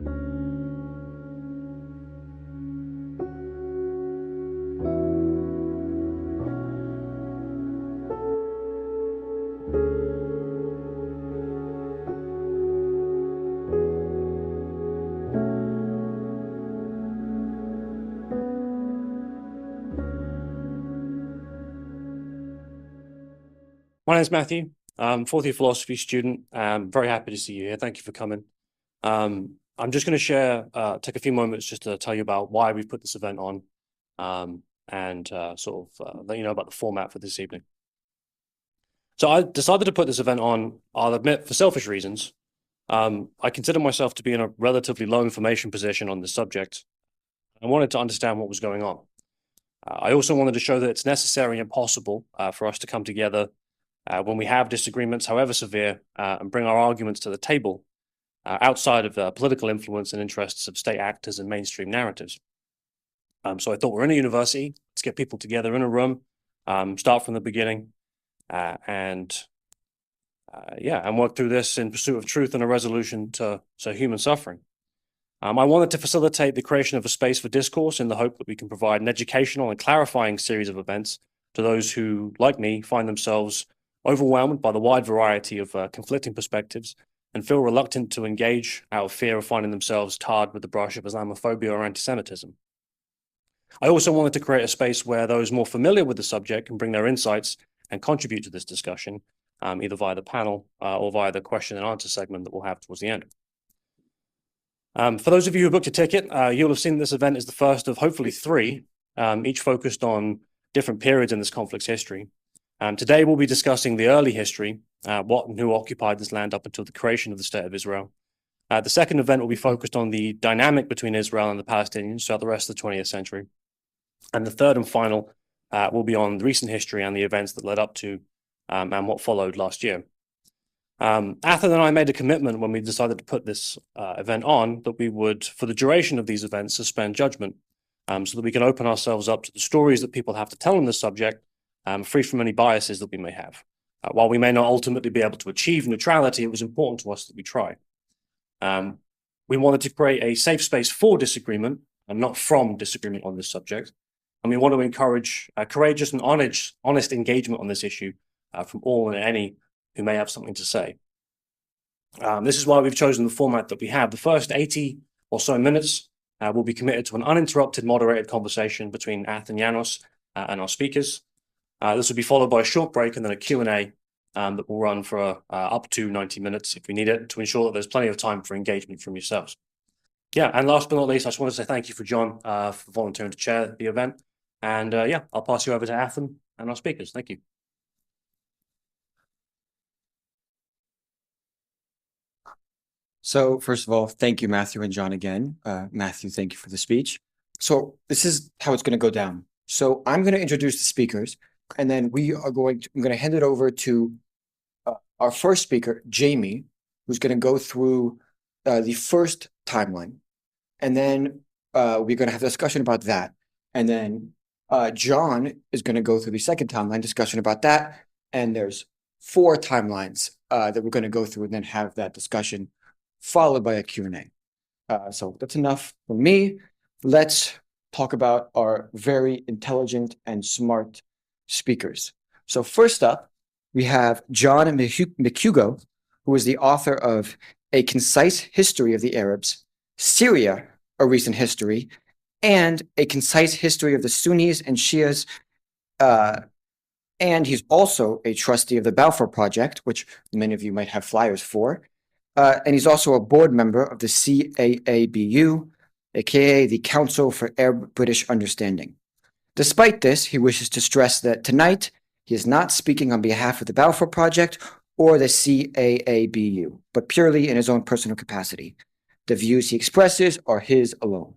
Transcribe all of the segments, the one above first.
My name is Matthew. I'm fourth year philosophy student. I'm very happy to see you here. Thank you for coming. I'm just going to take a few moments just to tell you about why we put this event on, and let you know about the format for this evening. So I decided to put this event on, I'll admit, for selfish reasons. I consider myself to be in a relatively low information position on this subject. I wanted to understand what was going on. I also wanted to show that it's necessary and possible for us to come together when we have disagreements, however severe, and bring our arguments to the table outside of the political influence and interests of state actors and mainstream narratives. So I thought, we're in a university, let's get people together in a room, start from the beginning, and work through this in pursuit of truth and a resolution to human suffering. I wanted to facilitate the creation of a space for discourse in the hope that we can provide an educational and clarifying series of events to those who, like me, find themselves overwhelmed by the wide variety of conflicting perspectives and feel reluctant to engage out of fear of finding themselves tarred with the brush of Islamophobia or anti-Semitism. I also wanted to create a space where those more familiar with the subject can bring their insights and contribute to this discussion, either via the panel or via the question and answer segment that we'll have towards the end. For those of you who booked a ticket, you'll have seen this event is the first of hopefully three, each focused on different periods in this conflict's history. Today, we'll be discussing the early history, what and who occupied this land up until the creation of the State of Israel. The second event will be focused on the dynamic between Israel and the Palestinians throughout the rest of the 20th century. And the third and final will be on recent history and the events that led up to and what followed last year. Athan and I made a commitment when we decided to put this event on that we would, for the duration of these events, suspend judgment so that we can open ourselves up to the stories that people have to tell on this subject, free from any biases that we may have. While we may not ultimately be able to achieve neutrality, it was important to us that we try. We wanted to create a safe space for disagreement and not from disagreement on this subject. And we want to encourage courageous and honest engagement on this issue from all and any who may have something to say. This is why we've chosen the format that we have. The first 80 or so minutes will be committed to an uninterrupted, moderated conversation between Athan and Janos and our speakers. This will be followed by a short break and then a Q&A that will run for up to 90 minutes if we need it, to ensure that there's plenty of time for engagement from yourselves. Yeah, and last but not least, I just want to say thank you for John for volunteering to chair the event. And I'll pass you over to Athan and our speakers. Thank you. So first of all, thank you, Matthew and John again. Matthew, thank you for the speech. So this is how it's going to go down. So I'm going to introduce the speakers, and then I'm going to hand it over to our first speaker, Jamie, who's going to go through the first timeline. And then we're going to have a discussion about that. And then John is going to go through the second timeline, discussion about that. And there's 4 timelines that we're going to go through and then have that discussion followed by a Q&A. So that's enough for me. Let's talk about our very intelligent and smart speakers. So first up, we have John McHugo, who is the author of A Concise History of the Arabs, Syria, A Recent History, and A Concise History of the Sunnis and Shias. And he's also a trustee of the Balfour Project, which many of you might have flyers for. And he's also a board member of the CAABU, aka the Council for Arab-British Understanding. Despite this, he wishes to stress that tonight he is not speaking on behalf of the Balfour Project or the CAABU, but purely in his own personal capacity. The views he expresses are his alone.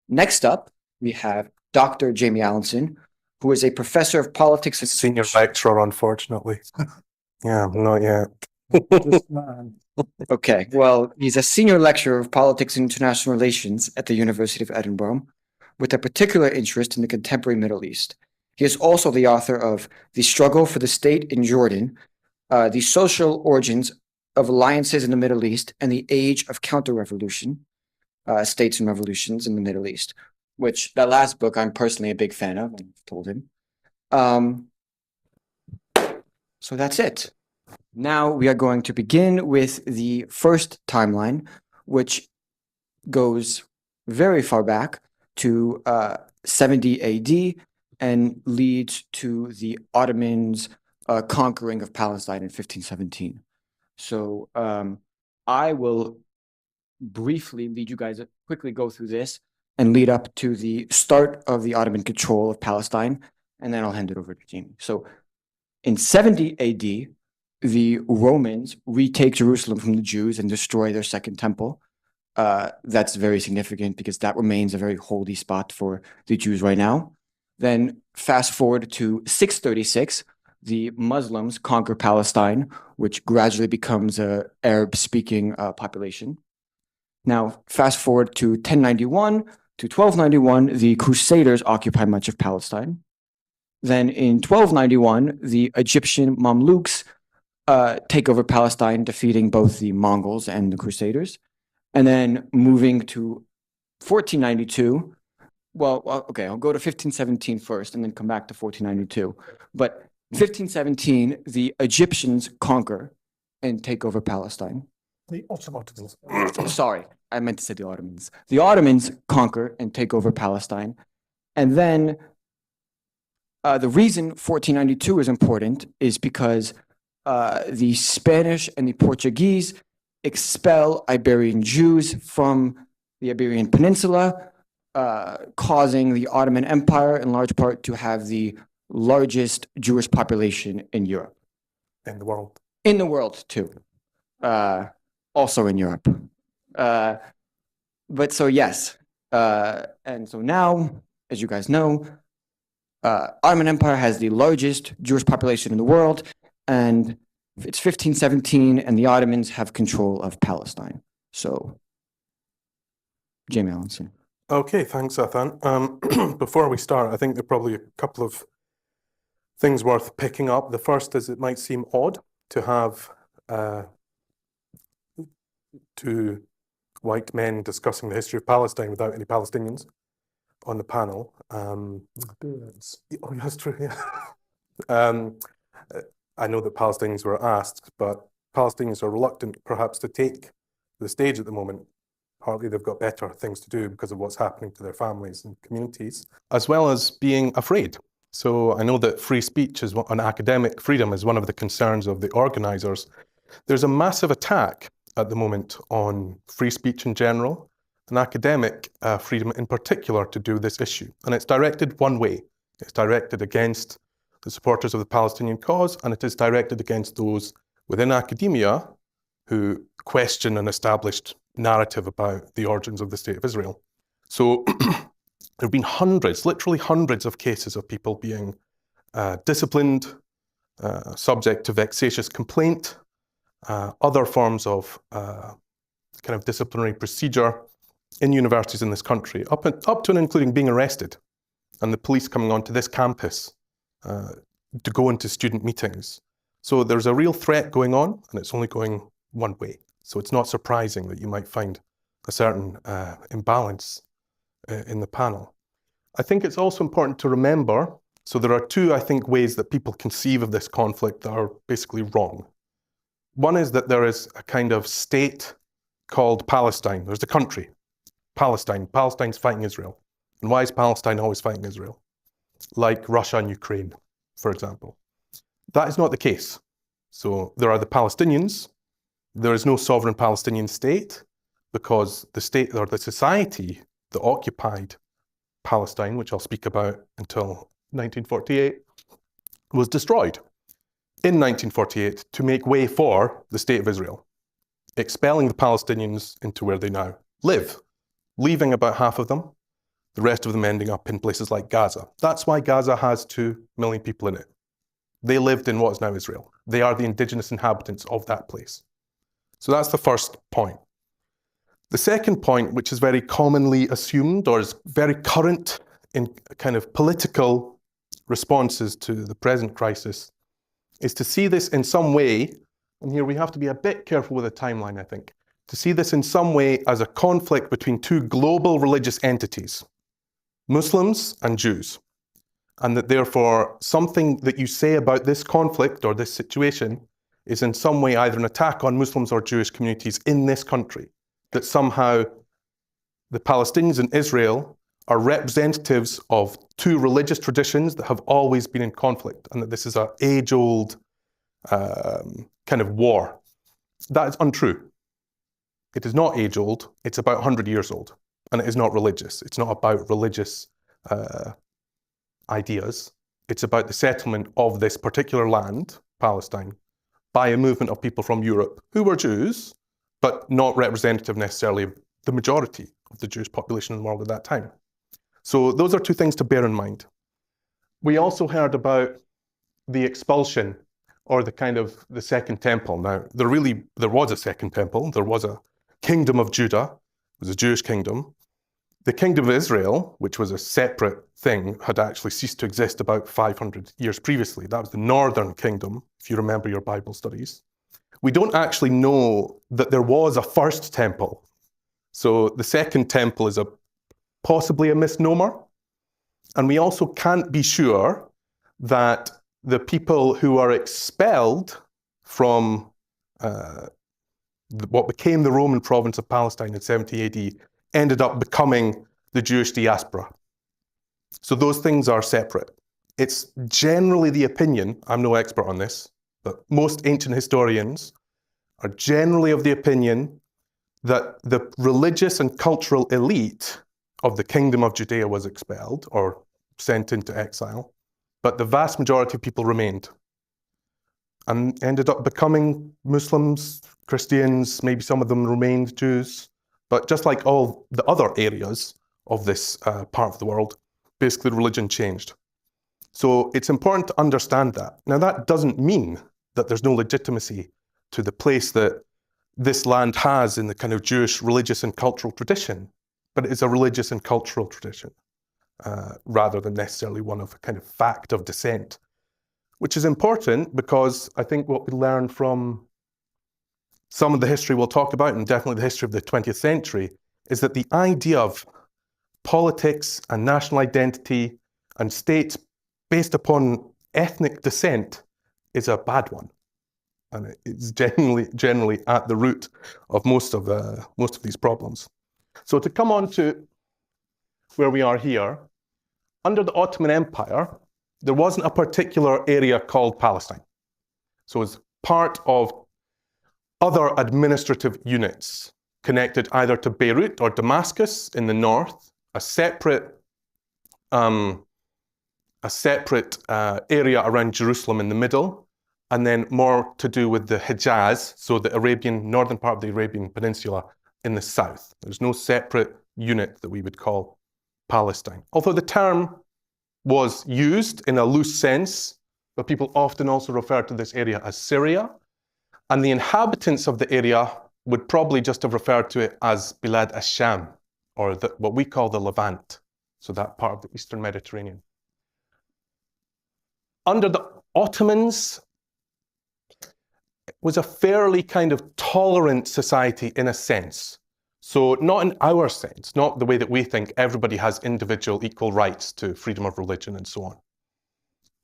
Next up, we have Dr. Jamie Allinson, who is a professor of politics and senior lecturer, unfortunately. Yeah, not yet. Okay, well, he's a senior lecturer of politics and international relations at the University of Edinburgh, with a particular interest in the contemporary Middle East. He is also the author of The Struggle for the State in Jordan, The Social Origins of alliances in the Middle East and the age of counter-revolution, states and revolutions in the Middle East, which that last book I'm personally a big fan of, I've told him. So that's it. Now we are going to begin with the first timeline, which goes very far back to 70 AD and leads to the Ottomans' conquering of Palestine in 1517. So I will briefly lead you guys, quickly go through this and lead up to the start of the Ottoman control of Palestine, and then I'll hand it over to Jamie. So in 70 AD, the Romans retake Jerusalem from the Jews and destroy their second temple. That's very significant because that remains a very holy spot for the Jews right now. Then fast forward to 636, the Muslims conquer Palestine, which gradually becomes an Arab-speaking population. Now, fast forward to 1091 to 1291, the Crusaders occupy much of Palestine. Then in 1291, the Egyptian Mamluks take over Palestine, defeating both the Mongols and the Crusaders. And then moving to 1492, okay, I'll go to 1517 first and then come back to 1492. But 1517, the Egyptians conquer and take over Palestine. The Ottomans. Sorry, I meant to say the Ottomans. The Ottomans conquer and take over Palestine. And then the reason 1492 is important is because the Spanish and the Portuguese expel Iberian Jews from the Iberian Peninsula, causing the Ottoman Empire in large part to have the largest Jewish population in Europe. In the world. In the world, too. Also in Europe. But so, yes. And so now, as you guys know, Ottoman Empire has the largest Jewish population in the world, and it's 1517, and the Ottomans have control of Palestine. So, Jamie Allenson. Okay, thanks, Athan. Before we start, I think there are probably a couple of things worth picking up. The first is it might seem odd to have two white men discussing the history of Palestine without any Palestinians on the panel. Oh, that's true, yeah. I know that Palestinians were asked, but Palestinians are reluctant perhaps to take the stage at the moment. Partly they've got better things to do because of what's happening to their families and communities, as well as being afraid. So I know that free speech and academic freedom is one of the concerns of the organizers. There's a massive attack at the moment on free speech in general and academic freedom in particular to do with this issue. And it's directed one way. It's directed against the supporters of the Palestinian cause, and it is directed against those within academia who question an established narrative about the origins of the State of Israel. So there have been hundreds, literally hundreds of cases of people being disciplined, subject to vexatious complaint, other forms of kind of disciplinary procedure in universities in this country, up to and including being arrested, and the police coming onto this campus to go into student meetings. So there's a real threat going on, and it's only going one way. So it's not surprising that you might find a certain imbalance in the panel. I think it's also important to remember, so there are two, I think, ways that people conceive of this conflict that are basically wrong. One is that there is a kind of state called Palestine. There's the country, Palestine. Palestine's fighting Israel. And why is Palestine always fighting Israel? Like Russia and Ukraine, for example. That is not the case. So there are the Palestinians. There is no sovereign Palestinian state because the state or the society that occupied Palestine, which I'll speak about until 1948, was destroyed in 1948 to make way for the State of Israel, expelling the Palestinians into where they now live, leaving about half of them, the rest of them ending up in places like Gaza. That's why Gaza has 2 million people in it. They lived in what is now Israel. They are the indigenous inhabitants of that place. So that's the first point. The second point, which is very commonly assumed or is very current in kind of political responses to the present crisis, is to see this in some way and here we have to be a bit careful with the timeline, I think, to see this in some way as a conflict between two global religious entities, Muslims and Jews, and that therefore something that you say about this conflict or this situation is in some way either an attack on Muslims or Jewish communities in this country, that somehow the Palestinians and Israel are representatives of two religious traditions that have always been in conflict, and that this is an age-old kind of war. That is untrue. It is not age-old, it's about 100 years old, and it is not religious. It's not about religious ideas. It's about the settlement of this particular land, Palestine, by a movement of people from Europe who were Jews, but not representative necessarily of the majority of the Jewish population in the world at that time. So those are two things to bear in mind. We also heard about the expulsion, or the second temple. Now, there was a second temple. There was a kingdom of Judah. It was a Jewish kingdom. The kingdom of Israel, which was a separate thing, had actually ceased to exist about 500 years previously. That was the northern kingdom, if you remember your Bible studies. We don't actually know that there was a first temple. So the second temple is possibly a misnomer. And we also can't be sure that the people who are expelled from what became the Roman province of Palestine in 70 AD ended up becoming the Jewish diaspora. So those things are separate. It's generally the opinion, I'm no expert on this, but most ancient historians are generally of the opinion that the religious and cultural elite of the kingdom of Judea was expelled or sent into exile, but the vast majority of people remained and ended up becoming Muslims, Christians, maybe some of them remained Jews, but just like all the other areas of this part of the world, basically religion changed. So it's important to understand that. Now that doesn't mean that there's no legitimacy to the place that this land has in the kind of Jewish religious and cultural tradition, but it is a religious and cultural tradition rather than necessarily one of a kind of fact of descent, which is important because I think what we learn from some of the history we'll talk about, and definitely the history of the 20th century, is that the idea of politics and national identity and states based upon ethnic descent is a bad one. And it's generally at the root of most of these problems. So to come on to where we are here, under the Ottoman Empire, there wasn't a particular area called Palestine. So it's part of other administrative units connected either to Beirut or Damascus in the north, a separate area around Jerusalem in the middle, and then more to do with the Hijaz, so the northern part of the Arabian Peninsula in the south. There's no separate unit that we would call Palestine. Although the term was used in a loose sense, but people often also refer to this area as Syria, and the inhabitants of the area would probably just have referred to it as Bilad ash-Sham, or what we call the Levant, so that part of the Eastern Mediterranean. Under the Ottomans, it was a fairly kind of tolerant society in a sense. So not in our sense, not the way that we think everybody has individual equal rights to freedom of religion and so on.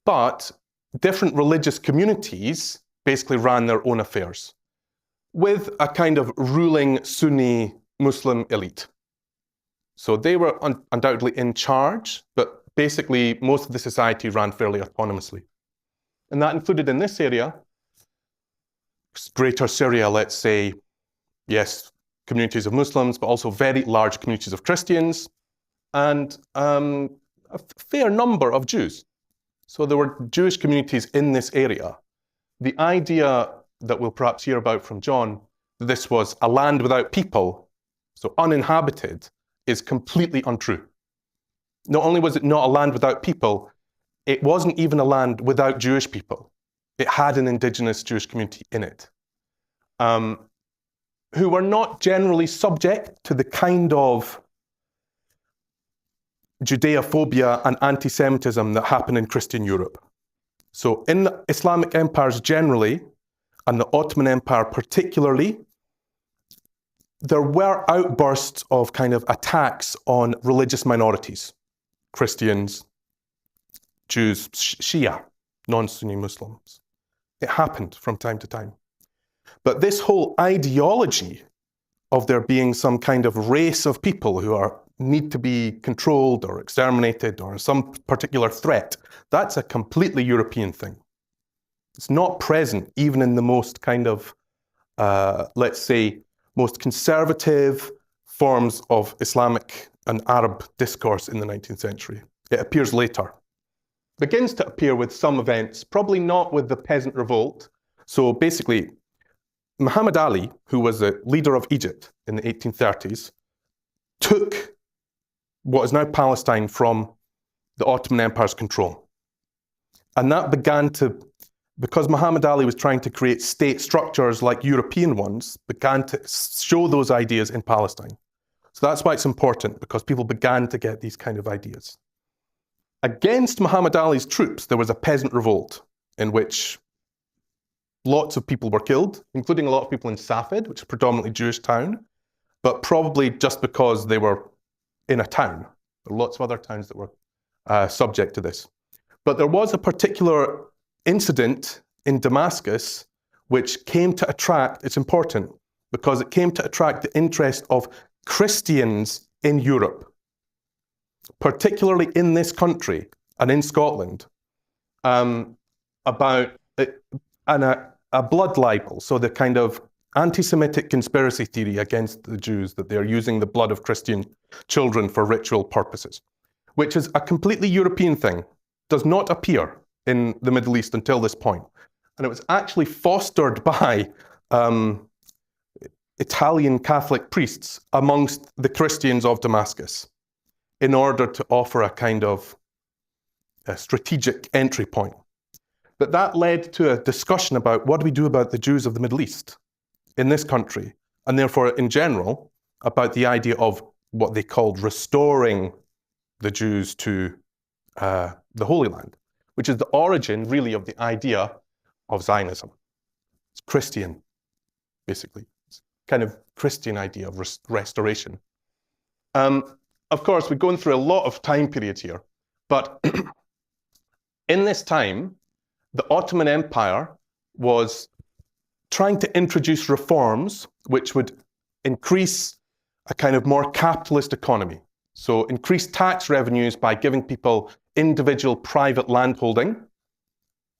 But different religious communities basically ran their own affairs with a kind of ruling Sunni Muslim elite. So they were undoubtedly in charge, but basically most of the society ran fairly autonomously. And that included in this area, Greater Syria, let's say, yes, communities of Muslims, but also very large communities of Christians, and a fair number of Jews. So there were Jewish communities in this area. The idea that we'll perhaps hear about from John, that this was a land without people, so uninhabited, is completely untrue. Not only was it not a land without people, it wasn't even a land without Jewish people. It had an indigenous Jewish community in it, who were not generally subject to the kind of Judeophobia and anti-Semitism that happened in Christian Europe. So in the Islamic empires generally, and the Ottoman Empire particularly, there were outbursts of kind of attacks on religious minorities, Christians, Jews, Shia, non-Sunni Muslims. It happened from time to time. But this whole ideology of there being some kind of race of people who need to be controlled or exterminated or some particular threat, that's a completely European thing. It's not present even in the most kind of, let's say, most conservative forms of Islamic and Arab discourse in the 19th century. It appears later. Begins to appear with some events, probably not with the peasant revolt. So basically, Muhammad Ali, who was the leader of Egypt in the 1830s, took what is now Palestine from the Ottoman Empire's control. And that began to, because Muhammad Ali was trying to create state structures like European ones, began to show those ideas in Palestine. So that's why it's important, because people began to get these kind of ideas. Against Muhammad Ali's troops, there was a peasant revolt in which lots of people were killed, including a lot of people in Safed, which is a predominantly Jewish town, but probably just because they were in a town. There were lots of other towns that were subject to this. But there was a particular incident in Damascus which came to attract, it's important, because it came to attract the interest of Christians in Europe, particularly in this country and in Scotland, about a blood libel, so the kind of anti-Semitic conspiracy theory against the Jews that they're using the blood of Christian children for ritual purposes, which is a completely European thing, does not appear in the Middle East until this point. And it was actually fostered by Italian Catholic priests amongst the Christians of Damascus in order to offer a kind of a strategic entry point. But that led to a discussion about what do we do about the Jews of the Middle East in this country, and therefore in general about the idea of what they called restoring the Jews to the Holy Land, which is the origin really of the idea of Zionism. It's Christian, basically. It's kind of Christian idea of restoration. Of course, we're going through a lot of time periods here, but in this time, the Ottoman Empire was trying to introduce reforms which would increase a kind of more capitalist economy. So increase tax revenues by giving people individual private landholding,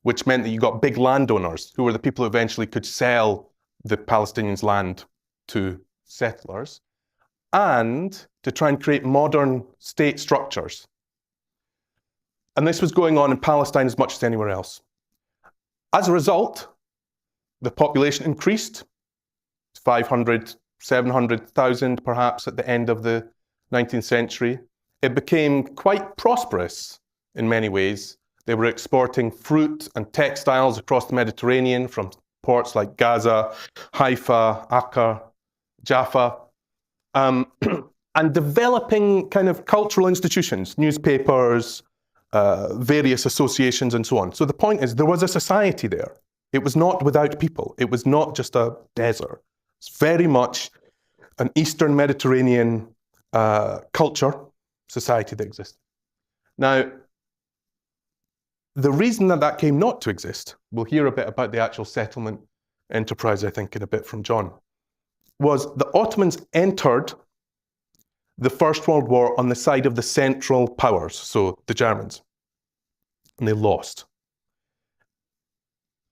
which meant that you got big landowners who were the people who eventually could sell the Palestinians' land to settlers, and to try and create modern state structures. And this was going on in Palestine as much as anywhere else. As a result, the population increased, 500, 700,000 perhaps at the end of the 19th century. It became quite prosperous in many ways. They were exporting fruit and textiles across the Mediterranean from ports like Gaza, Haifa, Acre, Jaffa, and developing kind of cultural institutions, newspapers, various associations and so on. So the point is there was a society there. It was not without people. It was not just a desert. It's very much an Eastern Mediterranean culture, society that existed. Now, the reason that that came not to exist, we'll hear a bit about the actual settlement enterprise, I think, in a bit from John, was the Ottomans entered the First World War on the side of the Central Powers, so the Germans, and they lost.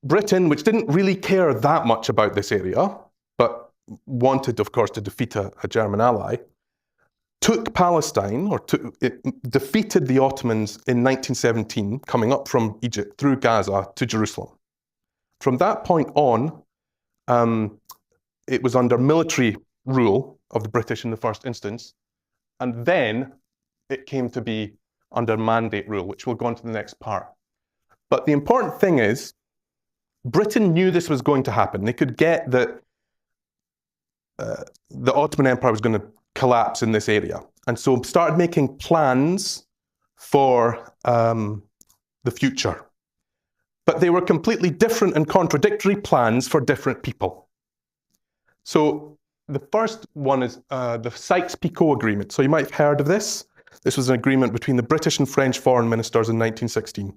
Britain, which didn't really care that much about this area, but wanted, of course, to defeat a German ally, took Palestine, or defeated the Ottomans in 1917, coming up from Egypt through Gaza to Jerusalem. From that point on, it was under military rule of the British in the first instance, and then it came to be under mandate rule, which we'll go on to the next part. But the important thing is, Britain knew this was going to happen. They could get that the Ottoman Empire was going to collapse in this area. And so started making plans for the future. but they were completely different and contradictory plans for different people. So the first one is the Sykes-Picot Agreement. So you might have heard of this. This was an agreement between the British and French foreign ministers in 1916.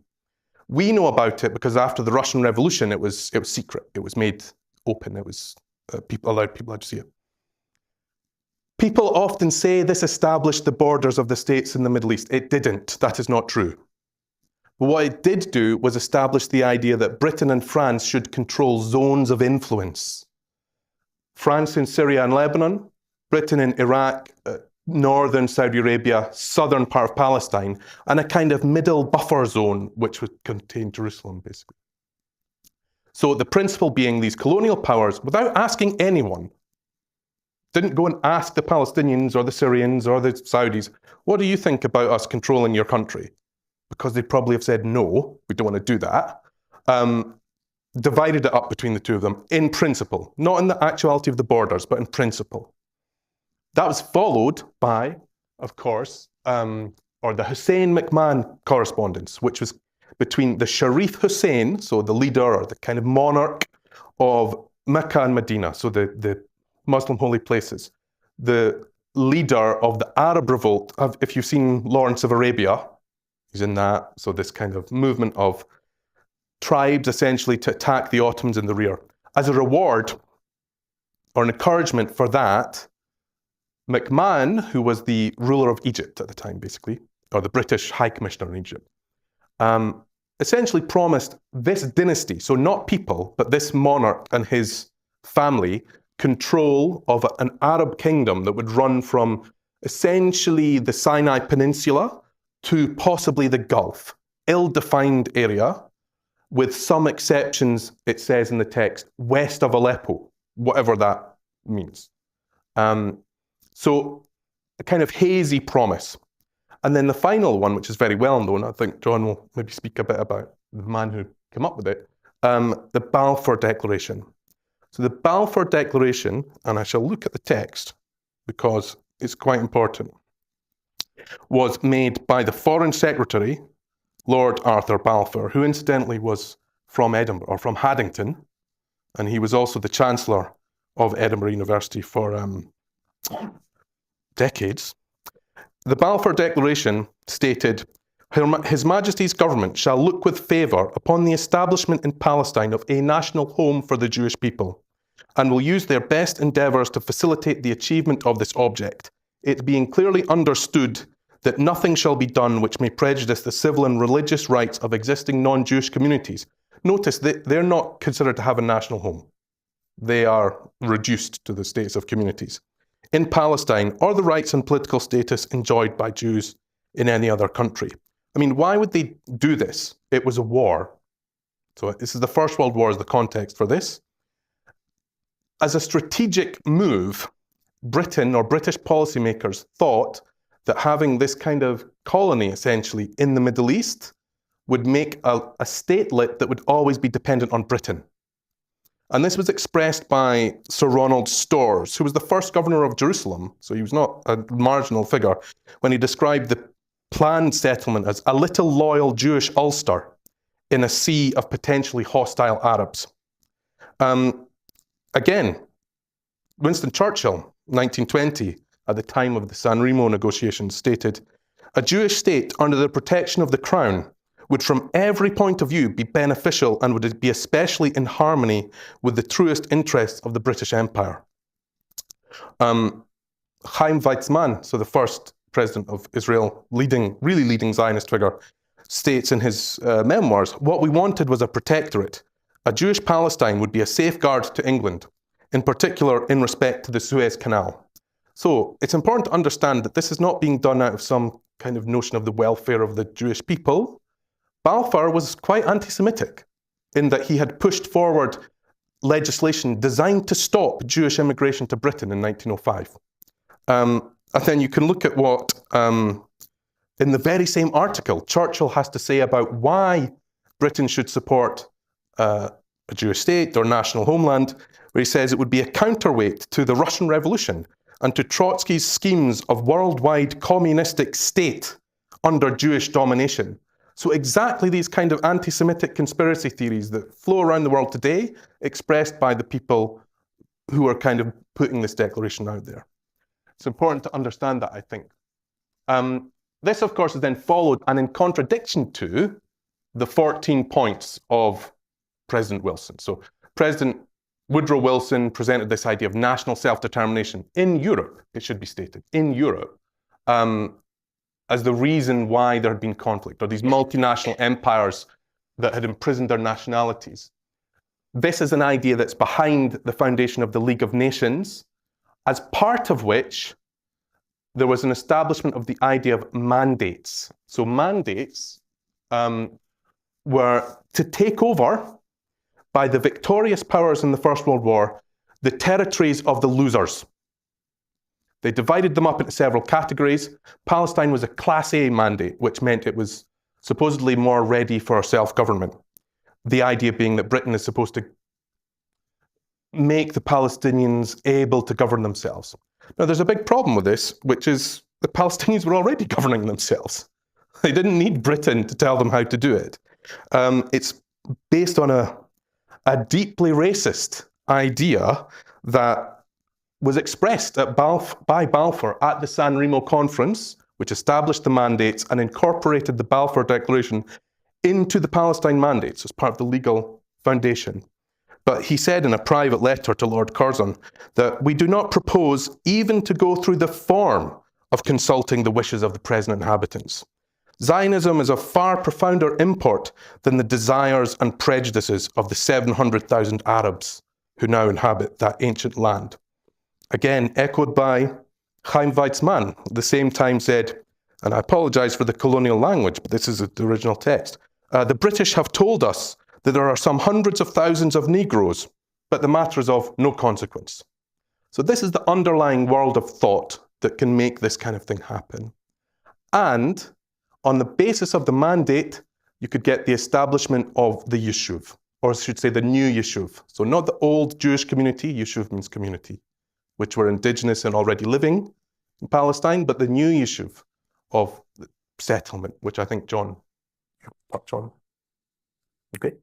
We know about it because after the Russian Revolution, it was secret. It was made open. It was allowed people to see it. People often say this established the borders of the states in the Middle East. It didn't. That is not true. But what it did do was establish the idea that Britain and France should control zones of influence. France in Syria and Lebanon, Britain in Iraq, northern Saudi Arabia, southern part of Palestine, and a kind of middle buffer zone which would contain Jerusalem, basically. So the principle being these colonial powers, without asking anyone, didn't go and ask the Palestinians or the Syrians or the Saudis, what do you think about us controlling your country? Because they'd probably have said, no, we don't want to do that. Divided it up between the two of them in principle, not in the actuality of the borders, but in principle. That was followed by, of course, or the Hussein-McMahon correspondence, which was between the Sharif Hussein, so the leader or the kind of monarch of Mecca and Medina, so the Muslim holy places, the leader of the Arab Revolt. If you've seen Lawrence of Arabia, he's in that. So this kind of movement of tribes essentially to attack the Ottomans in the rear. As a reward or an encouragement for that, McMahon, who was the ruler of Egypt at the time, basically, or the British High Commissioner in Egypt, essentially promised this dynasty, so not people, but this monarch and his family, control of an Arab kingdom that would run from essentially the Sinai Peninsula to possibly the Gulf, ill-defined area, with some exceptions, it says in the text, west of Aleppo, whatever that means. So a kind of hazy promise. And then the final one, which is very well known, I think John will maybe speak a bit about the man who came up with it, the Balfour Declaration. So the Balfour Declaration, and I shall look at the text because it's quite important, was made by the Foreign Secretary, Lord Arthur Balfour, who incidentally was from Edinburgh, or from Haddington, and he was also the Chancellor of Edinburgh University for decades. The Balfour Declaration stated, His Majesty's government shall look with favour upon the establishment in Palestine of a national home for the Jewish people, and will use their best endeavours to facilitate the achievement of this object, it being clearly understood that nothing shall be done which may prejudice the civil and religious rights of existing non-Jewish communities. Notice that they're not considered to have a national home. They are reduced to the status of communities in Palestine, or the rights and political status enjoyed by Jews in any other country. I mean, why would they do this? It was a war. So this is the First World War is the context for this. As a strategic move, Britain or British policymakers thought that having this kind of colony essentially in the Middle East would make a statelet that would always be dependent on Britain. And this was expressed by Sir Ronald Storrs, who was the first governor of Jerusalem, so he was not a marginal figure, when he described the planned settlement as a little loyal Jewish Ulster in a sea of potentially hostile Arabs. Again, Winston Churchill, 1920, at the time of the San Remo negotiations, stated, "A Jewish state under the protection of the Crown would from every point of view be beneficial and would be especially in harmony with the truest interests of the British Empire." Chaim Weizmann, so the first president of Israel, really leading Zionist figure, states in his memoirs, what we wanted was a protectorate. A Jewish Palestine would be a safeguard to England, in particular in respect to the Suez Canal. So it's important to understand that this is not being done out of some kind of notion of the welfare of the Jewish people. Balfour was quite anti-Semitic in that he had pushed forward legislation designed to stop Jewish immigration to Britain in 1905. And then you can look at what, in the very same article, Churchill has to say about why Britain should support a Jewish state or national homeland, where he says it would be a counterweight to the Russian Revolution and to Trotsky's schemes of worldwide communistic state under Jewish domination. So exactly these kind of anti-Semitic conspiracy theories that flow around the world today, expressed by the people who are kind of putting this declaration out there. It's important to understand that, I think. This, of course, is then followed, and in contradiction to, the 14 points of President Wilson. So President Woodrow Wilson presented this idea of national self-determination in Europe, it should be stated, in Europe, as the reason why there had been conflict, or these multinational empires that had imprisoned their nationalities. This is an idea that's behind the foundation of the League of Nations, as part of which there was an establishment of the idea of mandates. So mandates were to take over by the victorious powers in the First World War the territories of the losers. They divided them up into several categories. Palestine was a Class A mandate, which meant it was supposedly more ready for self-government. The idea being that Britain is supposed to make the Palestinians able to govern themselves. Now, there's a big problem with this, which is the Palestinians were already governing themselves. They didn't need Britain to tell them how to do it. It's based on a deeply racist idea that was expressed by Balfour at the San Remo conference, which established the mandates and incorporated the Balfour Declaration into the Palestine mandates as part of the legal foundation. But he said in a private letter to Lord Curzon that we do not propose even to go through the form of consulting the wishes of the present inhabitants. Zionism is of far profounder import than the desires and prejudices of the 700,000 Arabs who now inhabit that ancient land. Again, echoed by Chaim Weizmann, at the same time said, and I apologize for the colonial language, but this is the original text, the British have told us that there are some hundreds of thousands of Negroes, but the matter is of no consequence. So this is the underlying world of thought that can make this kind of thing happen. And on the basis of the mandate, you could get the establishment of the Yishuv, or I should say the new Yishuv. So not the old Jewish community, Yishuv means community, which were indigenous and already living in Palestine, but the new Yishuv of settlement, which I think John touched on. Okay.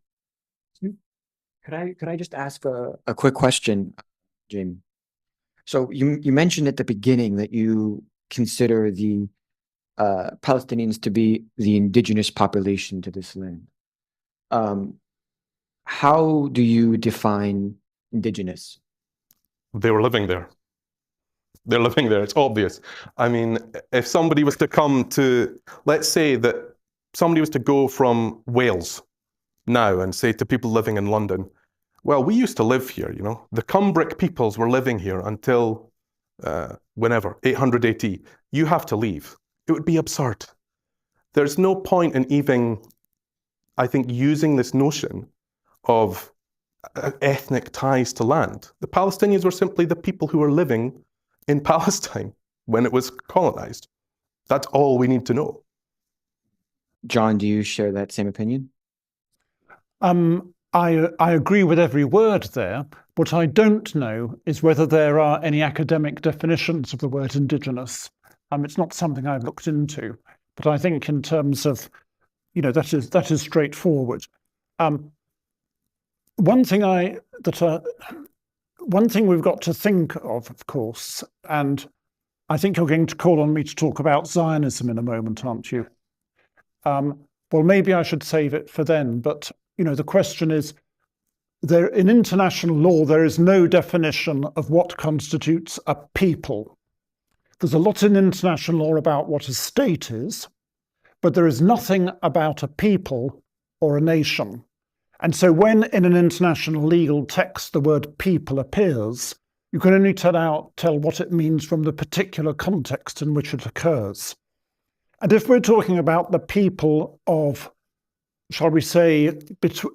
Could I just ask a quick question, Jamie? So you mentioned at the beginning that you consider the Palestinians to be the indigenous population to this land. How do you define indigenous? They were living there. They're living there, it's obvious. I mean, if somebody was to come to, let's say that somebody was to go from Wales now and say to people living in London, well, we used to live here, you know. The Cumbric peoples were living here until whenever, 800 AD. You have to leave. It would be absurd. There's no point in even, I think, using this notion of ethnic ties to land. The Palestinians were simply the people who were living in Palestine when it was colonized. That's all we need to know. John, do you share that same opinion? I agree with every word there. What I don't know is whether there are any academic definitions of the word indigenous. It's not something I've looked into, but I think in terms of, that is straightforward. One thing we've got to think of course, and I think you're going to call on me to talk about Zionism in a moment, aren't you? Well, maybe I should save it for then, but the question is, in international law, there is no definition of what constitutes a people. There's a lot in international law about what a state is, but there is nothing about a people or a nation. And so when in an international legal text the word people appears, you can only tell what it means from the particular context in which it occurs. And if we're talking about the people of, shall we say,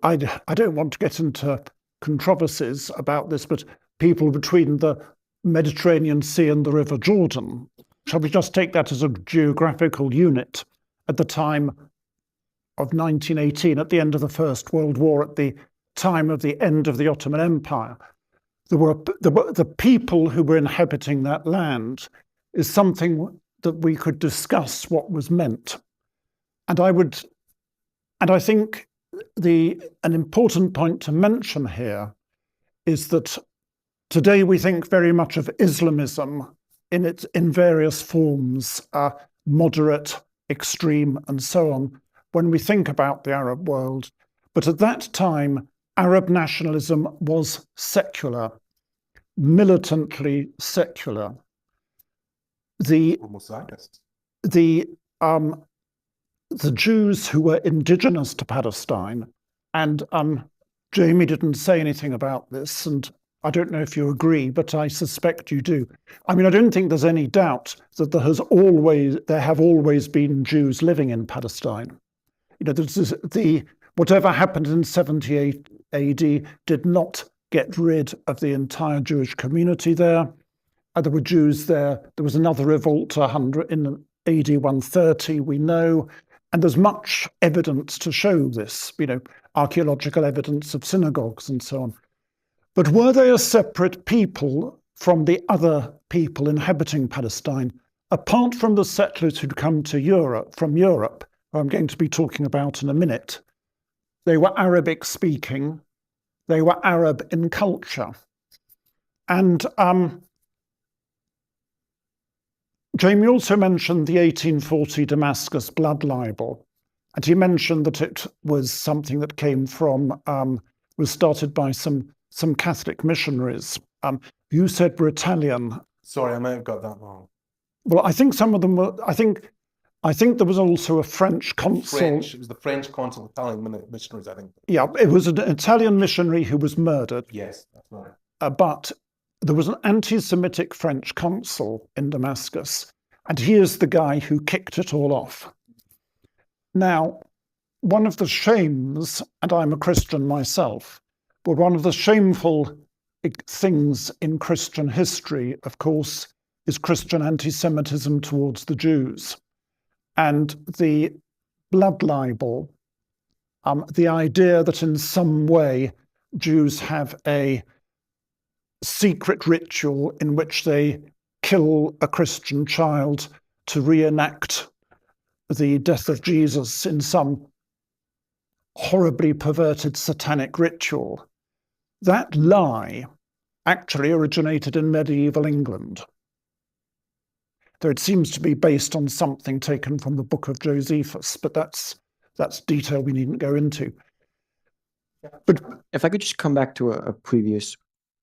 I don't want to get into controversies about this, but people between the Mediterranean Sea and the River Jordan, shall we just take that as a geographical unit at the time of 1918, at the end of the First World War, at the time of the end of the Ottoman Empire? The people who were inhabiting that land is something that we could discuss what was meant. And I would And I think an important point to mention here is that today we think very much of Islamism in various forms, moderate, extreme, and so on, when we think about the Arab world. But at that time, Arab nationalism was secular, militantly secular. The Jews who were indigenous to Palestine, and Jamie didn't say anything about this, and I don't know if you agree, but I suspect you do. I mean, I don't think there's any doubt that there have always been Jews living in Palestine. You know, whatever happened in 78 AD did not get rid of the entire Jewish community there. There were Jews there. There was another revolt in AD 130, we know, and there's much evidence to show this, you know, archaeological evidence of synagogues and so on. But were they a separate people from the other people inhabiting Palestine, apart from the settlers who'd come to from Europe, who I'm going to be talking about in a minute? They were Arabic speaking, they were Arab in culture. And Jamie also mentioned the 1840 Damascus blood libel, and he mentioned that it was something that came from, was started by some Catholic missionaries. You said were Italian. Sorry, I might have got that wrong. Well, I think some of them were, I think there was also a French consul. It was the French consul, Italian missionaries, I think. Yeah, it was an Italian missionary who was murdered. Yes, that's right. But there was an anti-Semitic French consul in Damascus, and he is the guy who kicked it all off. Now, one of the shames, and I'm a Christian myself, but one of the shameful things in Christian history, of course, is Christian anti-Semitism towards the Jews. And the blood libel, the idea that in some way Jews have a secret ritual in which they kill a Christian child to reenact the death of Jesus in some horribly perverted satanic ritual. That lie actually originated in medieval England, though it seems to be based on something taken from the Book of Josephus, but that's detail we needn't go into. But if I could just come back to a previous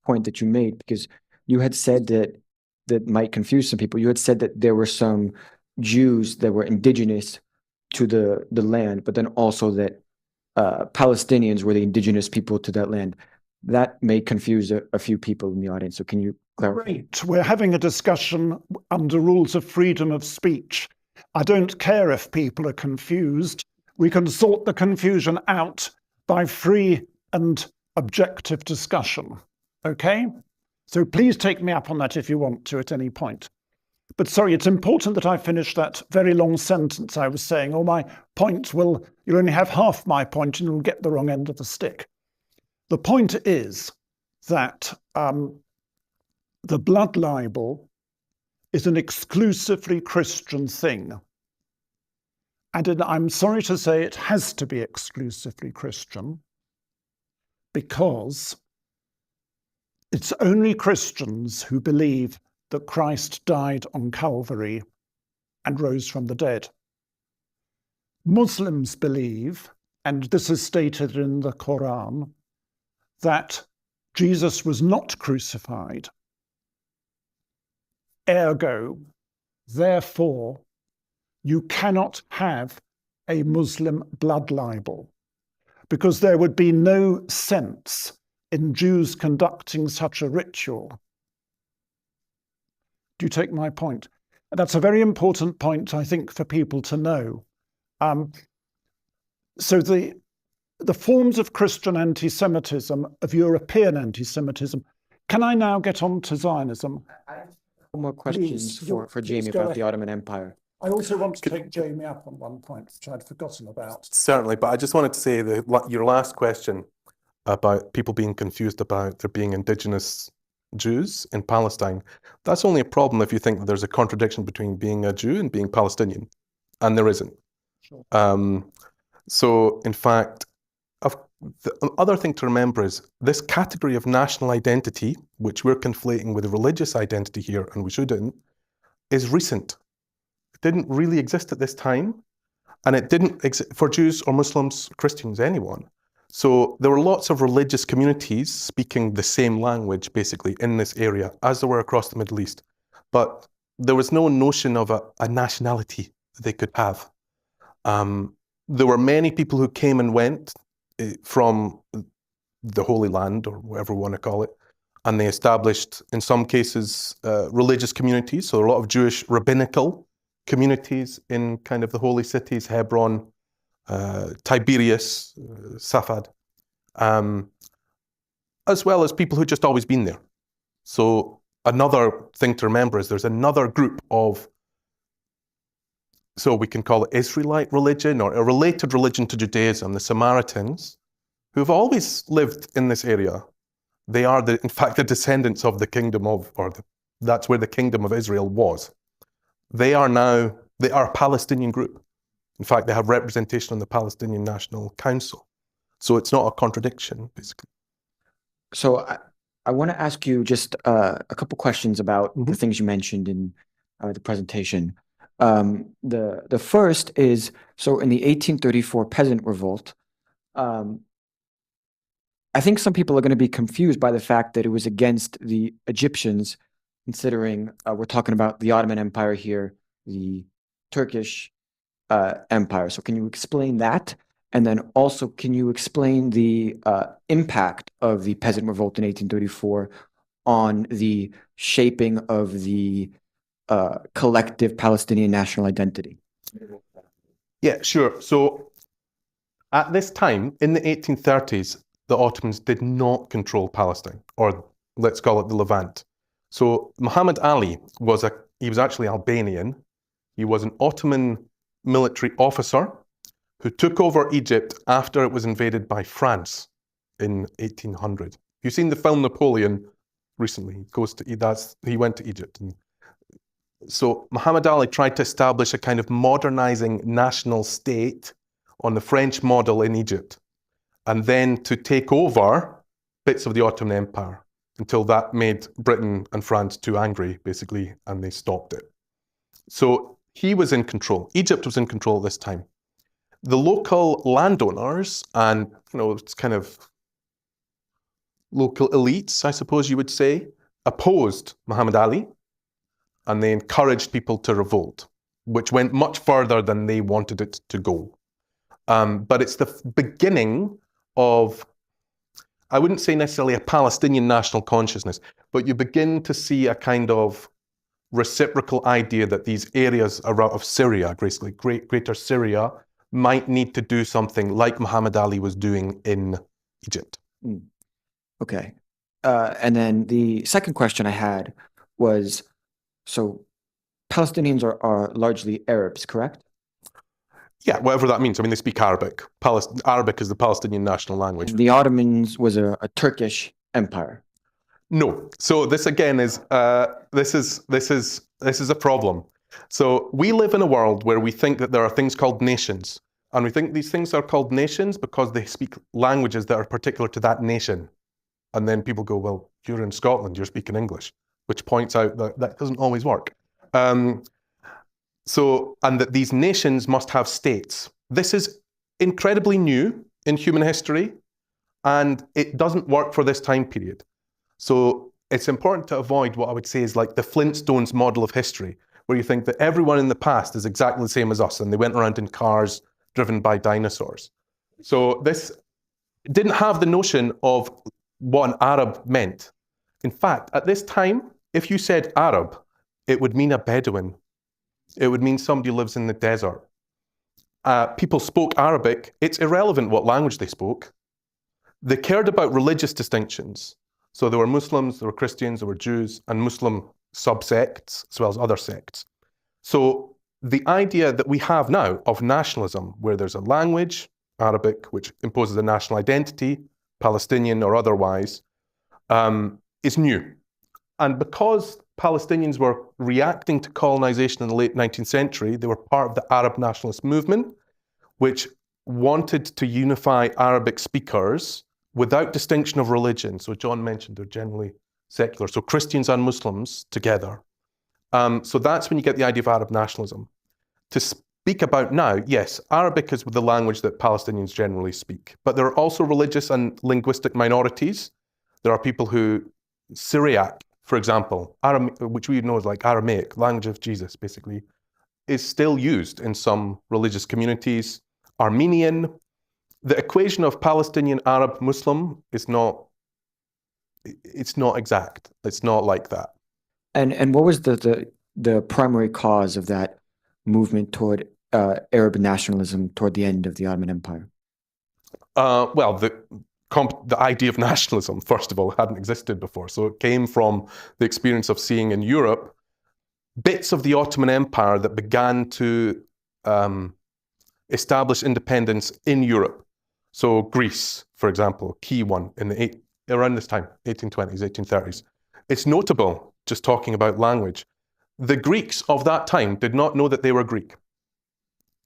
point that you made, because you had said that might confuse some people. You had said that there were some Jews that were indigenous to the land, but then also that Palestinians were the indigenous people to that land. That may confuse a few people in the audience. So can you clarify? Great. We're having a discussion under rules of freedom of speech. I don't care if people are confused. We can sort the confusion out by free and objective discussion. Okay? So please take me up on that if you want to at any point. But sorry, it's important that I finish that very long sentence I was saying, or my point you'll only have half my point and you'll get the wrong end of the stick. The point is that the blood libel is an exclusively Christian thing. And I'm sorry to say it has to be exclusively Christian, because it's only Christians who believe that Christ died on Calvary and rose from the dead. Muslims believe, and this is stated in the Quran, that Jesus was not crucified. Ergo, therefore, you cannot have a Muslim blood libel, because there would be no sense in Jews conducting such a ritual. Do you take my point? And that's a very important point, I think, for people to know. So the forms of Christian anti-Semitism, of European anti-Semitism. Can I now get on to Zionism? One more questions for Jamie about the Ottoman Empire. I also want to take Jamie up on one point, which I'd forgotten about. Certainly, but I just wanted to say that your last question about people being confused about there being indigenous Jews in Palestine, that's only a problem if you think that there's a contradiction between being a Jew and being Palestinian, and there isn't. Sure. So, in fact, the other thing to remember is this category of national identity, which we're conflating with religious identity here, and we shouldn't, is recent. It didn't really exist at this time, and it didn't exist for Jews or Muslims, Christians, anyone. So there were lots of religious communities speaking the same language, basically, in this area, as there were across the Middle East. But there was no notion of a nationality that they could have. There were many people who came and went from the Holy Land, or whatever we want to call it, and they established, in some cases, religious communities. So a lot of Jewish rabbinical communities in kind of the holy cities, Hebron, Tiberias, Safad, as well as people who'd just always been there. So another thing to remember is there's another group of, so we can call it Israelite religion or a related religion to Judaism, the Samaritans, who've always lived in this area. They are, in fact, the descendants of the kingdom of, that's where the kingdom of Israel was. They are a Palestinian group. In fact, they have representation on the Palestinian National Council. So it's not a contradiction, basically. So I want to ask you just a couple questions about the things you mentioned in the presentation. The first is, so in the 1834 Peasant Revolt, I think some people are going to be confused by the fact that it was against the Egyptians, considering we're talking about the Ottoman Empire here, the Turkish Empire. So can you explain that? And then also, can you explain the impact of the Peasant Revolt in 1834 on the shaping of the collective Palestinian national identity? Yeah, sure. So at this time, in the 1830s, the Ottomans did not control Palestine, or let's call it the Levant. So Muhammad Ali he was actually Albanian. He was an Ottoman military officer who took over Egypt after it was invaded by France in 1800. You've seen the film Napoleon recently. He went to Egypt. And so Muhammad Ali tried to establish a kind of modernizing national state on the French model in Egypt, and then to take over bits of the Ottoman Empire until that made Britain and France too angry, basically, and they stopped it. So he was in control. Egypt was in control at this time. The local landowners and, it's kind of local elites, I suppose you would say, opposed Muhammad Ali, and they encouraged people to revolt, which went much further than they wanted it to go. But it's the beginning of, I wouldn't say necessarily a Palestinian national consciousness, but you begin to see a kind of reciprocal idea that these areas around of Syria, basically greater Syria, might need to do something like Muhammad Ali was doing in Egypt. Okay. And then the second question I had was, so Palestinians are largely Arabs, correct? Yeah, whatever that means. I mean, they speak Arabic. Arabic is the Palestinian national language. The Ottomans was a Turkish empire. No. So this again is this is a problem. So we live in a world where we think that there are things called nations, and we think these things are called nations because they speak languages that are particular to that nation. And then people go, well, you're in Scotland, you're speaking English, which points out that that doesn't always work. And that these nations must have states. This is incredibly new in human history, and it doesn't work for this time period. So it's important to avoid what I would say is like the Flintstones model of history, where you think that everyone in the past is exactly the same as us, and they went around in cars driven by dinosaurs. So this didn't have the notion of what an Arab meant. In fact, at this time, if you said Arab, it would mean a Bedouin. It would mean somebody who lives in the desert. People spoke Arabic. It's irrelevant what language they spoke. They cared about religious distinctions. So there were Muslims, there were Christians, there were Jews, and Muslim subsects, as well as other sects. So the idea that we have now of nationalism, where there's a language, Arabic, which imposes a national identity, Palestinian or otherwise, is new. And because Palestinians were reacting to colonization in the late 19th century, they were part of the Arab nationalist movement, which wanted to unify Arabic speakers without distinction of religion. So John mentioned they're generally secular, so Christians and Muslims together. So that's when you get the idea of Arab nationalism. To speak about now, yes, Arabic is the language that Palestinians generally speak, but there are also religious and linguistic minorities. There are people who, Syriac, for example, which we know as like Aramaic, language of Jesus, basically, is still used in some religious communities. Armenian, the equation of Palestinian Arab Muslim is not, it's not exact. It's not like that. And what was the primary cause of that movement toward Arab nationalism toward the end of the Ottoman Empire? Well, the idea of nationalism, first of all, hadn't existed before. So it came from the experience of seeing in Europe bits of the Ottoman Empire that began to establish independence in Europe. So Greece, for example, key one in around this time, 1820s, 1830s. It's notable, just talking about language. The Greeks of that time did not know that they were Greek.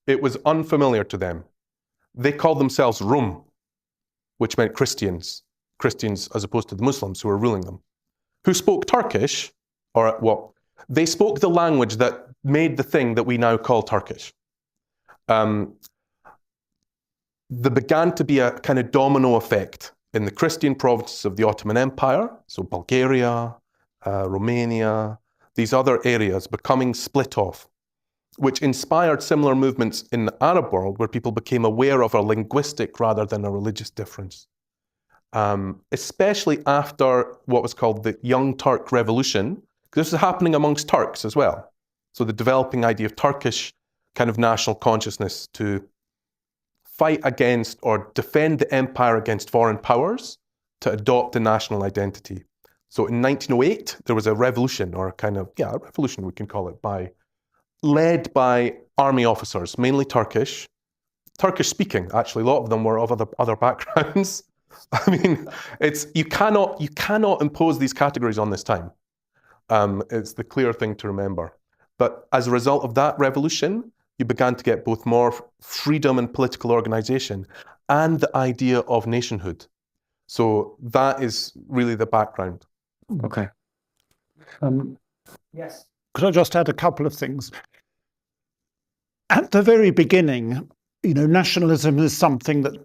It was unfamiliar to them. They called themselves Rum, which meant Christians as opposed to the Muslims who were ruling them, who spoke Turkish, or what? They spoke the language that made the thing that we now call Turkish. There began to be a kind of domino effect in the Christian provinces of the Ottoman Empire, so Bulgaria, Romania, these other areas becoming split off, which inspired similar movements in the Arab world where people became aware of a linguistic rather than a religious difference. Especially after what was called the Young Turk Revolution, because this was happening amongst Turks as well. So the developing idea of Turkish kind of national consciousness to fight against or defend the empire against foreign powers, to adopt a national identity. So in 1908, there was a revolution, or a revolution we can call it, led by army officers, mainly Turkish speaking, actually. A lot of them were of other backgrounds. I mean, you cannot impose these categories on this time. It's the clear thing to remember. But as a result of that revolution, you began to get both more freedom in political organization and the idea of nationhood. So that is really the background. Okay. Yes. Could I just add a couple of things? At the very beginning, nationalism is something that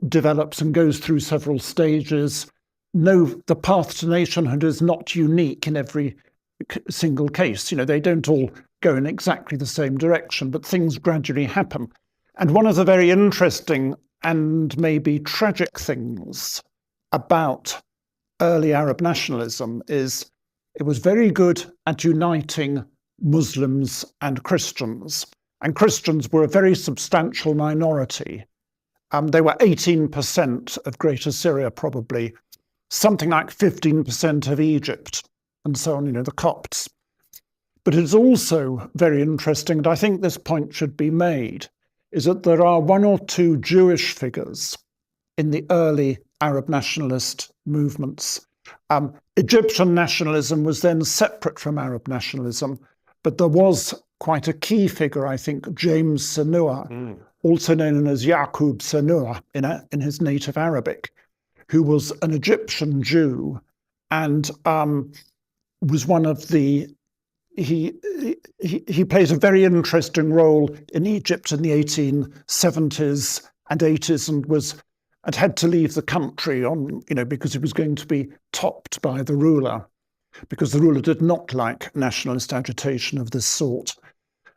develops and goes through several stages. No, the path to nationhood is not unique in every single case. They don't all go in exactly the same direction, but things gradually happen. And one of the very interesting and maybe tragic things about early Arab nationalism is it was very good at uniting Muslims and Christians. And Christians were a very substantial minority. They were 18% of Greater Syria, probably, something like 15% of Egypt, and so on, the Copts. But it's also very interesting, and I think this point should be made, is that there are one or two Jewish figures in the early Arab nationalist movements. Egyptian nationalism was then separate from Arab nationalism, but there was quite a key figure, I think, James Sanua, also known as Yaqub Sanua in his native Arabic, who was an Egyptian Jew and was one of the he played a very interesting role in Egypt in the 1870s and 80s and had to leave the country because he was going to be topped by the ruler, because the ruler did not like nationalist agitation of this sort.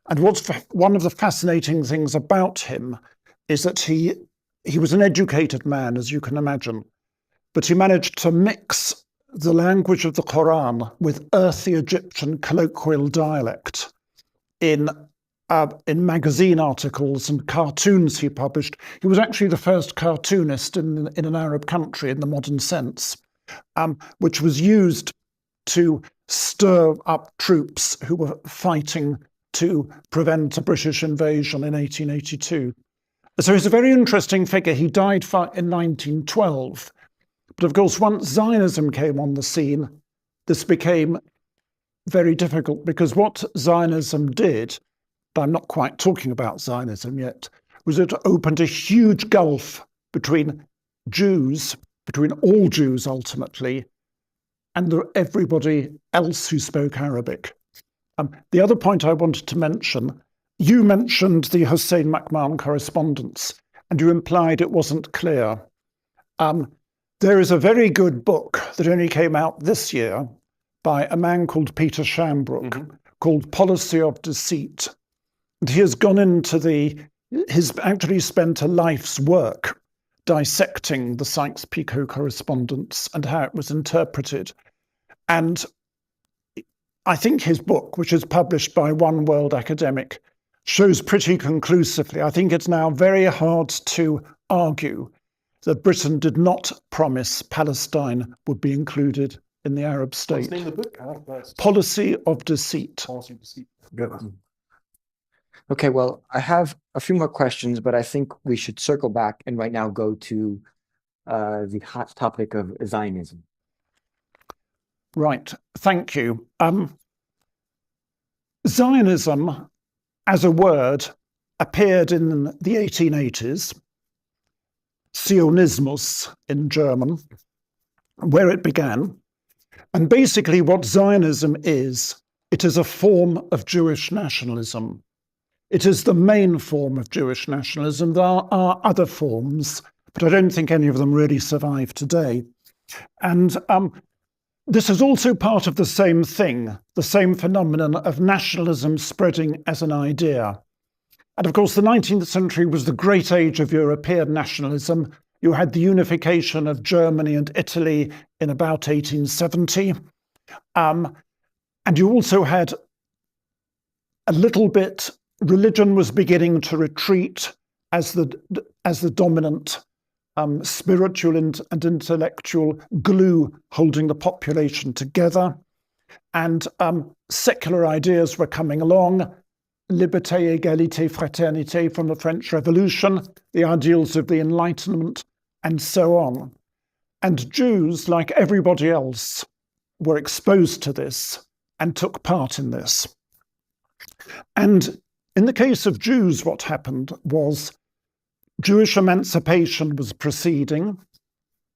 And one of the fascinating things about him is that he was an educated man, as you can imagine, but he managed to mix the language of the Quran with earthy Egyptian colloquial dialect in magazine articles and cartoons he published. He was actually the first cartoonist in an Arab country in the modern sense, which was used to stir up troops who were fighting to prevent a British invasion in 1882. So he's a very interesting figure. He died in 1912. But of course, once Zionism came on the scene, this became very difficult, because what Zionism did, but I'm not quite talking about Zionism yet, was it opened a huge gulf between Jews, between all Jews ultimately, and everybody else who spoke Arabic. The other point I wanted to mention, you mentioned the Hussein McMahon correspondence, and you implied it wasn't clear. There is a very good book that only came out this year by a man called Peter Shambrook, called Policy of Deceit. And he has gone into he's actually spent a life's work dissecting the Sykes-Picot correspondence and how it was interpreted. And I think his book, which is published by One World Academic, shows pretty conclusively, I think it's now very hard to argue that Britain did not promise Palestine would be included in the Arab state. What's the name of the book? Policy of Deceit. Policy of Deceit. Good. Okay, well, I have a few more questions, but I think we should circle back and right now go to the hot topic of Zionism. Right, thank you. Zionism, as a word, appeared in the 1880s, Zionismus in German, where it began. And basically what Zionism is, it is a form of Jewish nationalism. It is the main form of Jewish nationalism. There are other forms, but I don't think any of them really survive today. And this is also part of the same thing, the same phenomenon of nationalism spreading as an idea. And of course, the 19th century was the great age of European nationalism. You had the unification of Germany and Italy in about 1870. And you also had a little bit, religion was beginning to retreat as the dominant spiritual and intellectual glue holding the population together. And secular ideas were coming along. Liberté, égalité, fraternité from the French Revolution, the ideals of the Enlightenment, and so on. And Jews, like everybody else, were exposed to this and took part in this. And in the case of Jews, what happened was Jewish emancipation was proceeding,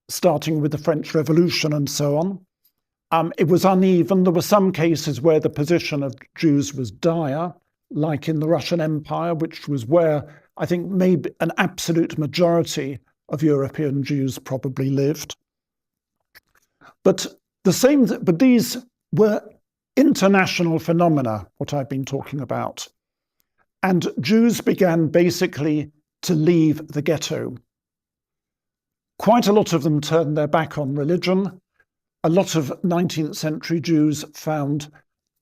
starting with the French Revolution and so on. It was uneven. There were some cases where the position of Jews was dire, like in the Russian Empire, which was where I think maybe an absolute majority of European Jews probably lived. But these were international phenomena, what I've been talking about. And Jews began basically to leave the ghetto. Quite a lot of them turned their back on religion. A lot of 19th century Jews found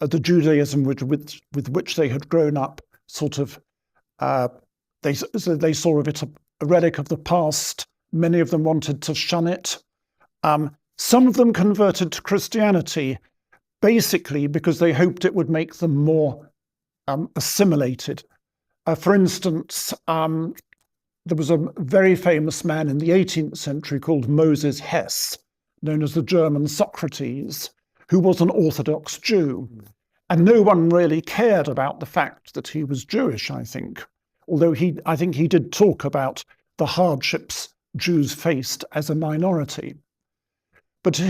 the Judaism with which they had grown up sort of, they saw of it a relic of the past. Many of them wanted to shun it. Some of them converted to Christianity, basically because they hoped it would make them more assimilated. For instance, there was a very famous man in the 18th century called Moses Hess, known as the German Socrates, who was an Orthodox Jew. And no one really cared about the fact that he was Jewish, I think, although I think he did talk about the hardships Jews faced as a minority. But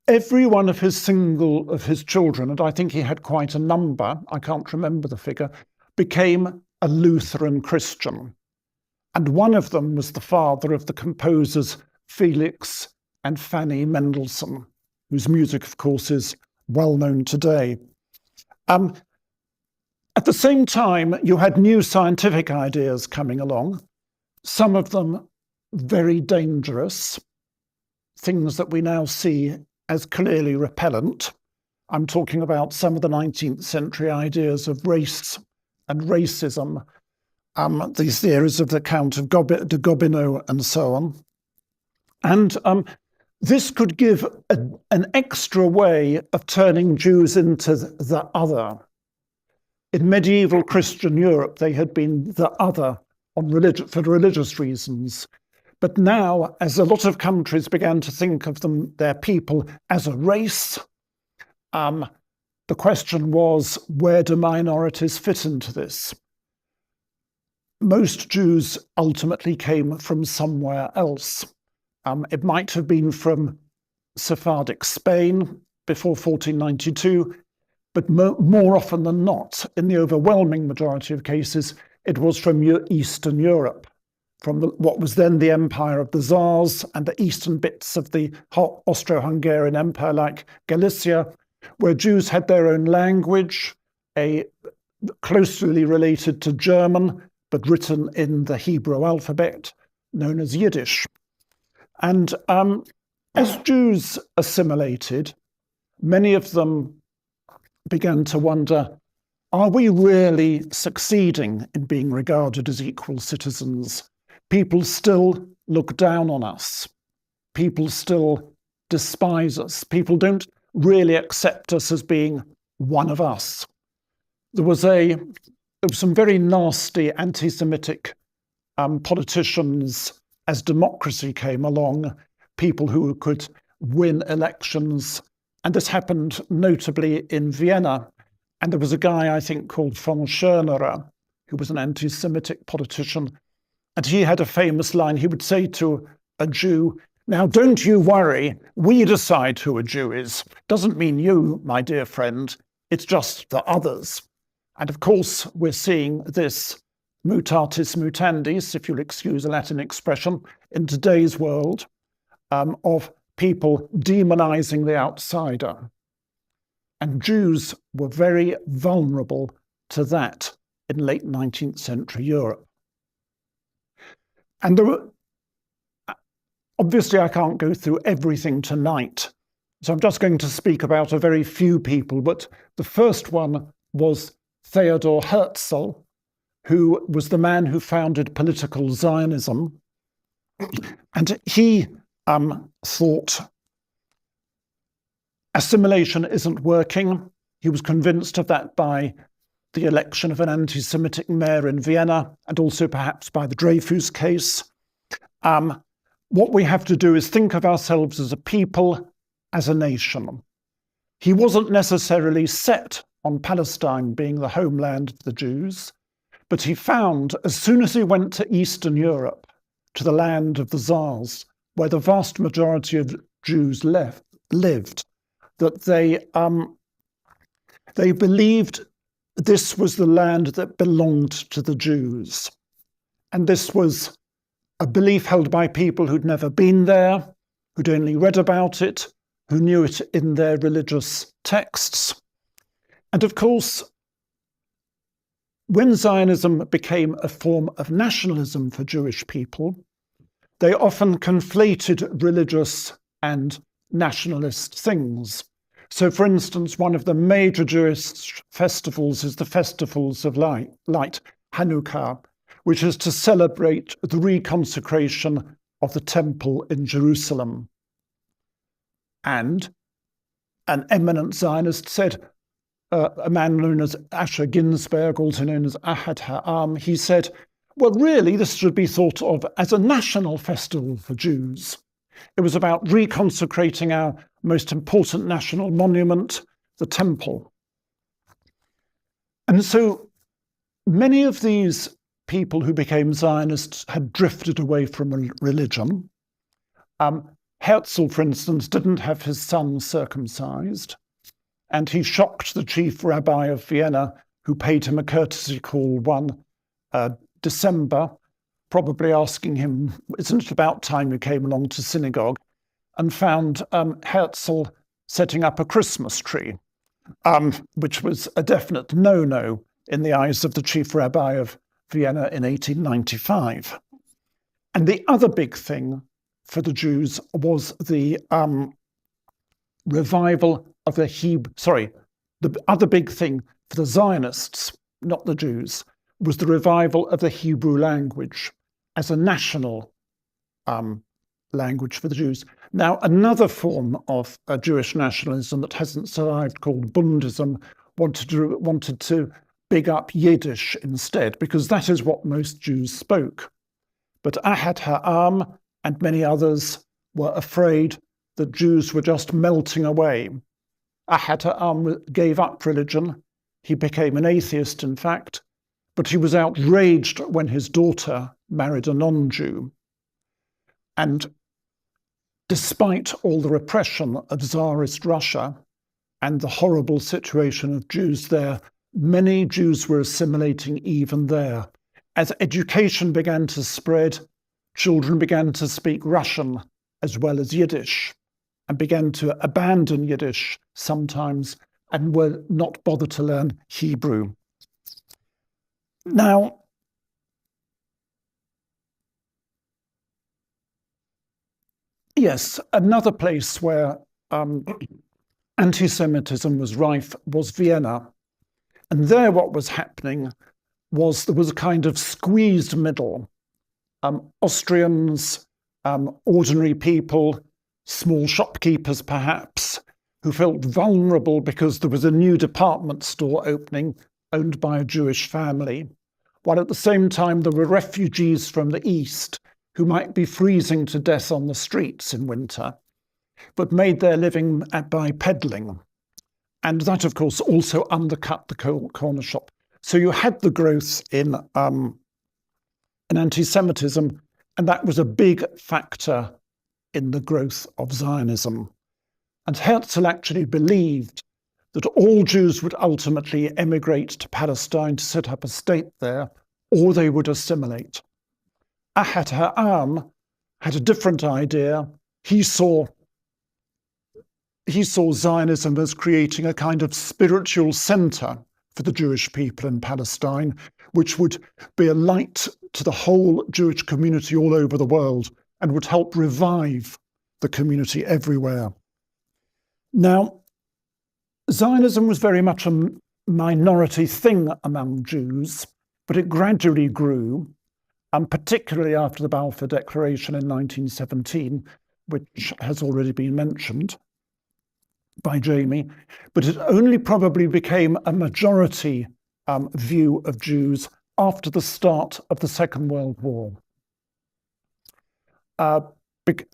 every one of his children, and I think he had quite a number, I can't remember the figure, became a Lutheran Christian. And one of them was the father of the composers Felix and Fanny Mendelssohn, whose music, of course, is well known today. At the same time, you had new scientific ideas coming along, some of them very dangerous, things that we now see as clearly repellent. I'm talking about some of the 19th century ideas of race and racism, these theories of the Count of de Gobineau and so on. And this could give an extra way of turning Jews into the other. In medieval Christian Europe, they had been the other for religious reasons. But now, as a lot of countries began to think of their people as a race, the question was, where do minorities fit into this? most Jews ultimately came from somewhere else. It might have been from Sephardic Spain before 1492, but more often than not, in the overwhelming majority of cases, it was from Eastern Europe, from what was then the Empire of the Tsars and the eastern bits of the Austro-Hungarian Empire, like Galicia, where Jews had their own language, closely related to German, but written in the Hebrew alphabet, known as Yiddish. And as Jews assimilated, many of them began to wonder, are we really succeeding in being regarded as equal citizens? People still look down on us. People still despise us. People don't really accept us as being one of us. There was some very nasty anti-Semitic politicians as democracy came along, people who could win elections. And this happened notably in Vienna. And there was a guy, I think, called von Schönerer, who was an anti-Semitic politician. And he had a famous line. He would say to a Jew, "Now, don't you worry, we decide who a Jew is. Doesn't mean you, my dear friend, it's just the others." And of course, we're seeing this mutatis mutandis, if you'll excuse a Latin expression, in today's world, of people demonizing the outsider. And Jews were very vulnerable to that in late 19th century Europe. And obviously, I can't go through everything tonight, so I'm just going to speak about a very few people. But the first one was Theodor Herzl, who was the man who founded political Zionism. And he thought assimilation isn't working. He was convinced of that by the election of an anti-Semitic mayor in Vienna, and also perhaps by the Dreyfus case. What we have to do is think of ourselves as a people, as a nation. He wasn't necessarily set on Palestine being the homeland of the Jews, but he found, as soon as he went to Eastern Europe, to the land of the Tsars, where the vast majority of Jews lived, that they believed this was the land that belonged to the Jews. And this was a belief held by people who'd never been there, who'd only read about it, who knew it in their religious texts. And of course, when Zionism became a form of nationalism for Jewish people, they often conflated religious and nationalist things. So, for instance, one of the major Jewish festivals is the Festivals of Light, Hanukkah, which is to celebrate the reconsecration of the temple in Jerusalem. And an eminent Zionist said, a man known as Asher Ginsberg, also known as Ahad Ha'am, he said, well, really, this should be thought of as a national festival for Jews. It was about reconsecrating our most important national monument, the temple. And so many of these people who became Zionists had drifted away from religion. Herzl, for instance, didn't have his son circumcised, and he shocked the chief rabbi of Vienna, who paid him a courtesy call one December, probably asking him, isn't it about time you came along to synagogue? And found Herzl setting up a Christmas tree, which was a definite no-no in the eyes of the chief rabbi of Vienna in 1895. And the other big thing for the Jews was the revival of the other big thing for the Zionists, not the Jews, was the revival of the Hebrew language as a national language for the Jews. Now, another form of Jewish nationalism that hasn't survived, called Bundism, wanted to big up Yiddish instead, because that is what most Jews spoke. But Ahad Ha'am and many others were afraid that Jews were just melting away. Ahad Ha'am gave up religion. He became an atheist, in fact, but he was outraged when his daughter married a non-Jew. And despite all the repression of Tsarist Russia and the horrible situation of Jews there, many Jews were assimilating even there. As education began to spread, children began to speak Russian as well as Yiddish, and began to abandon Yiddish sometimes and were not bothered to learn Hebrew. Now, yes, another place where anti-Semitism was rife was Vienna. And there what was happening was there was a kind of squeezed middle. Austrians, ordinary people, small shopkeepers perhaps, who felt vulnerable because there was a new department store opening owned by a Jewish family, while at the same time there were refugees from the East who might be freezing to death on the streets in winter, but made their living by peddling. And that, of course, also undercut the corner shop. So you had the growth in anti-Semitism, and that was a big factor in the growth of Zionism. And Herzl actually believed that all Jews would ultimately emigrate to Palestine to set up a state there, or they would assimilate. Ahad Ha'am had a different idea. He saw Zionism as creating a kind of spiritual center for the Jewish people in Palestine, which would be a light to the whole Jewish community all over the world and would help revive the community everywhere. Now, Zionism was very much a minority thing among Jews, but it gradually grew, and particularly after the Balfour Declaration in 1917, which has already been mentioned by Jamie, but it only probably became a majority view of Jews after the start of the Second World War,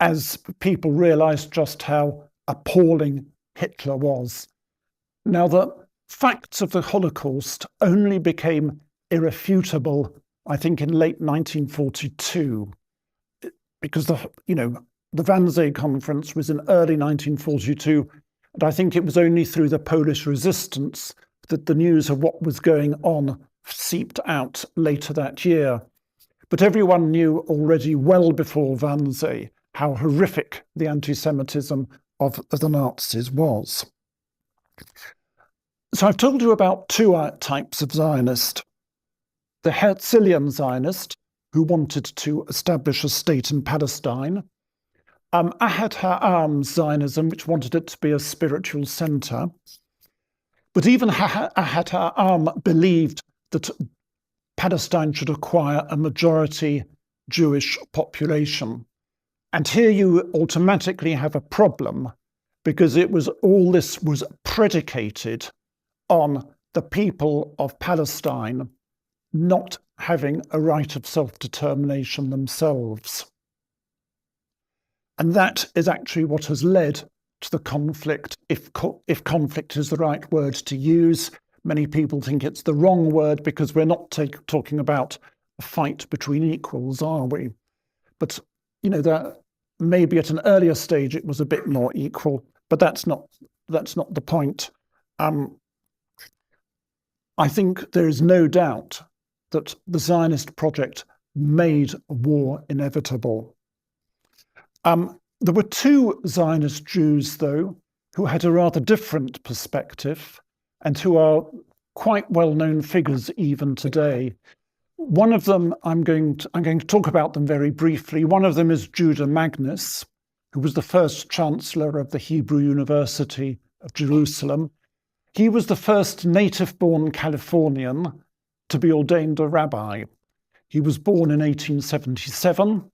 as people realized just how appalling Hitler was. Now, the facts of the Holocaust only became irrefutable, I think, in late 1942, because the Wannsee Conference was in early 1942, and I think it was only through the Polish resistance that the news of what was going on seeped out later that year. But everyone knew already well before Wannsee how horrific the anti-Semitism of the Nazis was. So I've told you about two types of Zionist. The Herzlian Zionist, who wanted to establish a state in Palestine. Ahad Ha'am's Zionism, which wanted it to be a spiritual center. But even Ahad Ha'am believed that Palestine should acquire a majority Jewish population. And here you automatically have a problem, because all this was predicated on the people of Palestine not having a right of self-determination themselves. And that is actually what has led to the conflict, if conflict is the right word to use. Many people think it's the wrong word because we're not talking about a fight between equals, are we? But, that maybe at an earlier stage it was a bit more equal, but that's not the point. I think there is no doubt that the Zionist project made war inevitable. There were two Zionist Jews, though, who had a rather different perspective and who are quite well-known figures even today. One of them, I'm going to talk about them very briefly. One of them is Judah Magnus, who was the first chancellor of the Hebrew University of Jerusalem. He was the first native-born Californian to be ordained a rabbi. He was born in 1877,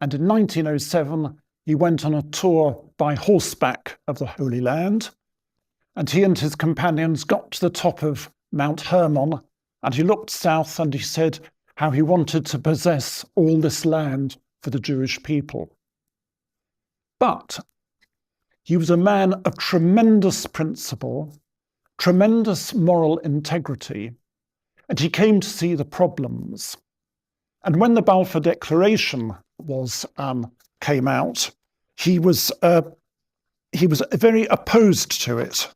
and in 1907, he went on a tour by horseback of the Holy Land, and he and his companions got to the top of Mount Hermon, and he looked south and he said how he wanted to possess all this land for the Jewish people. But he was a man of tremendous principle, tremendous moral integrity, and he came to see the problems. And when the Balfour Declaration came out, he was very opposed to it.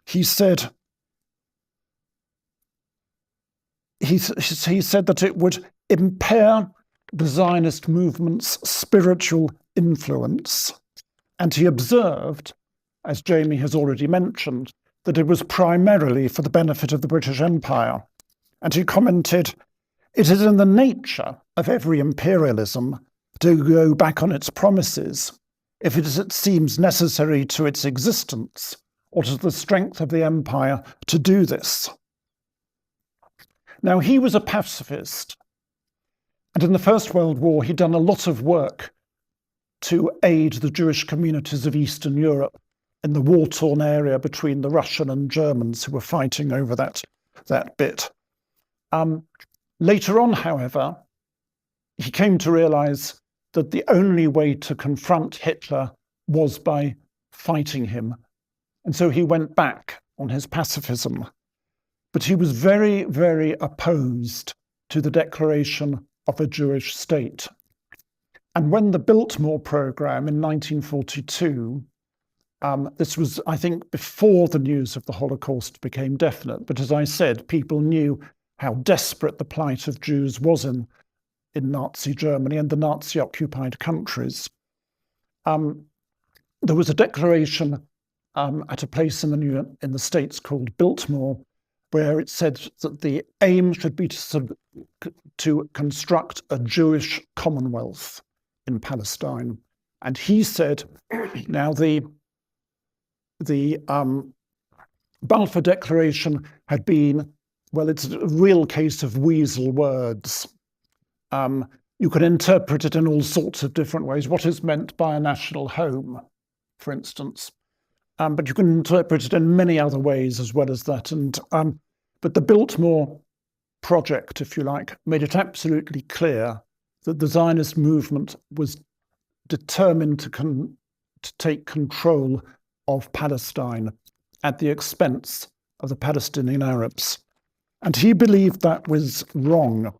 He said that it would impair the Zionist movement's spiritual influence. And he observed, as Jamie has already mentioned, that it was primarily for the benefit of the British Empire. And he commented, "It is in the nature of every imperialism to go back on its promises if it seems necessary to its existence or to the strength of the empire to do this." Now, he was a pacifist, and in the First World War, he'd done a lot of work to aid the Jewish communities of Eastern Europe in the war-torn area between the Russian and Germans who were fighting over that bit. Later on, however, he came to realize that the only way to confront Hitler was by fighting him. And so he went back on his pacifism. But he was very, very opposed to the declaration of a Jewish state. And when the Biltmore program in 1942, this was, I think, before the news of the Holocaust became definite. But as I said, people knew how desperate the plight of Jews was in Nazi Germany and the Nazi-occupied countries. There was a declaration at a place in the States called Biltmore, where it said that the aim should be to construct a Jewish commonwealth in Palestine. And he said, now the Balfour Declaration had been, well, it's a real case of weasel words. You can interpret it in all sorts of different ways. What is meant by a national home, for instance? But you can interpret it in many other ways as well as that. And but the Biltmore project, if you like, made it absolutely clear that the Zionist movement was determined to take control of Palestine at the expense of the Palestinian Arabs. And he believed that was wrong.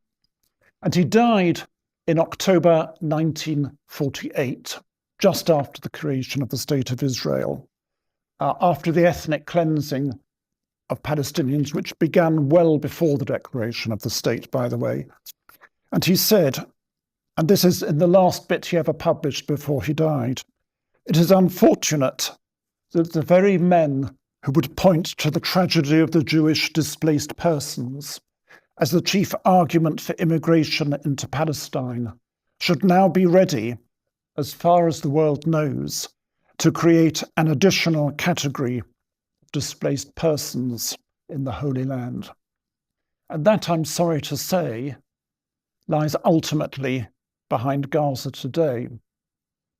And he died in October 1948, just after the creation of the State of Israel, after the ethnic cleansing of Palestinians, which began well before the declaration of the state, by the way. And he said, and this is in the last bit he ever published before he died, "It is unfortunate that the very men who would point to the tragedy of the Jewish displaced persons as the chief argument for immigration into Palestine should now be ready, as far as the world knows, to create an additional category of displaced persons in the Holy Land." And that, I'm sorry to say, lies ultimately behind Gaza today,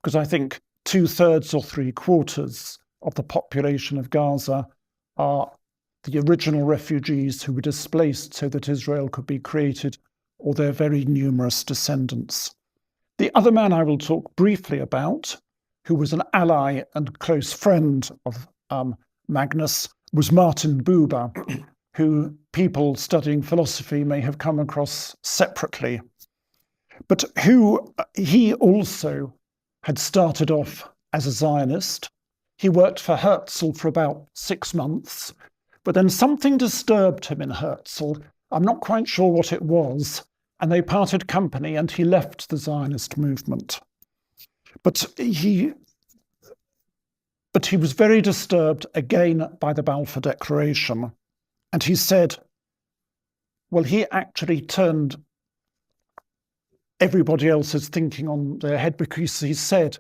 because I think 2/3 or 3/4 of the population of Gaza are the original refugees who were displaced so that Israel could be created, or their very numerous descendants. The other man I will talk briefly about, who was an ally and close friend of Magnus, was Martin Buber, who people studying philosophy may have come across separately, but he also had started off as a Zionist. He worked for Herzl for about 6 months, but then something disturbed him in Herzl. I'm not quite sure what it was, and they parted company and he left the Zionist movement. But he was very disturbed again by the Balfour Declaration. And he said, well, he actually turned everybody else's thinking on their head, because he said,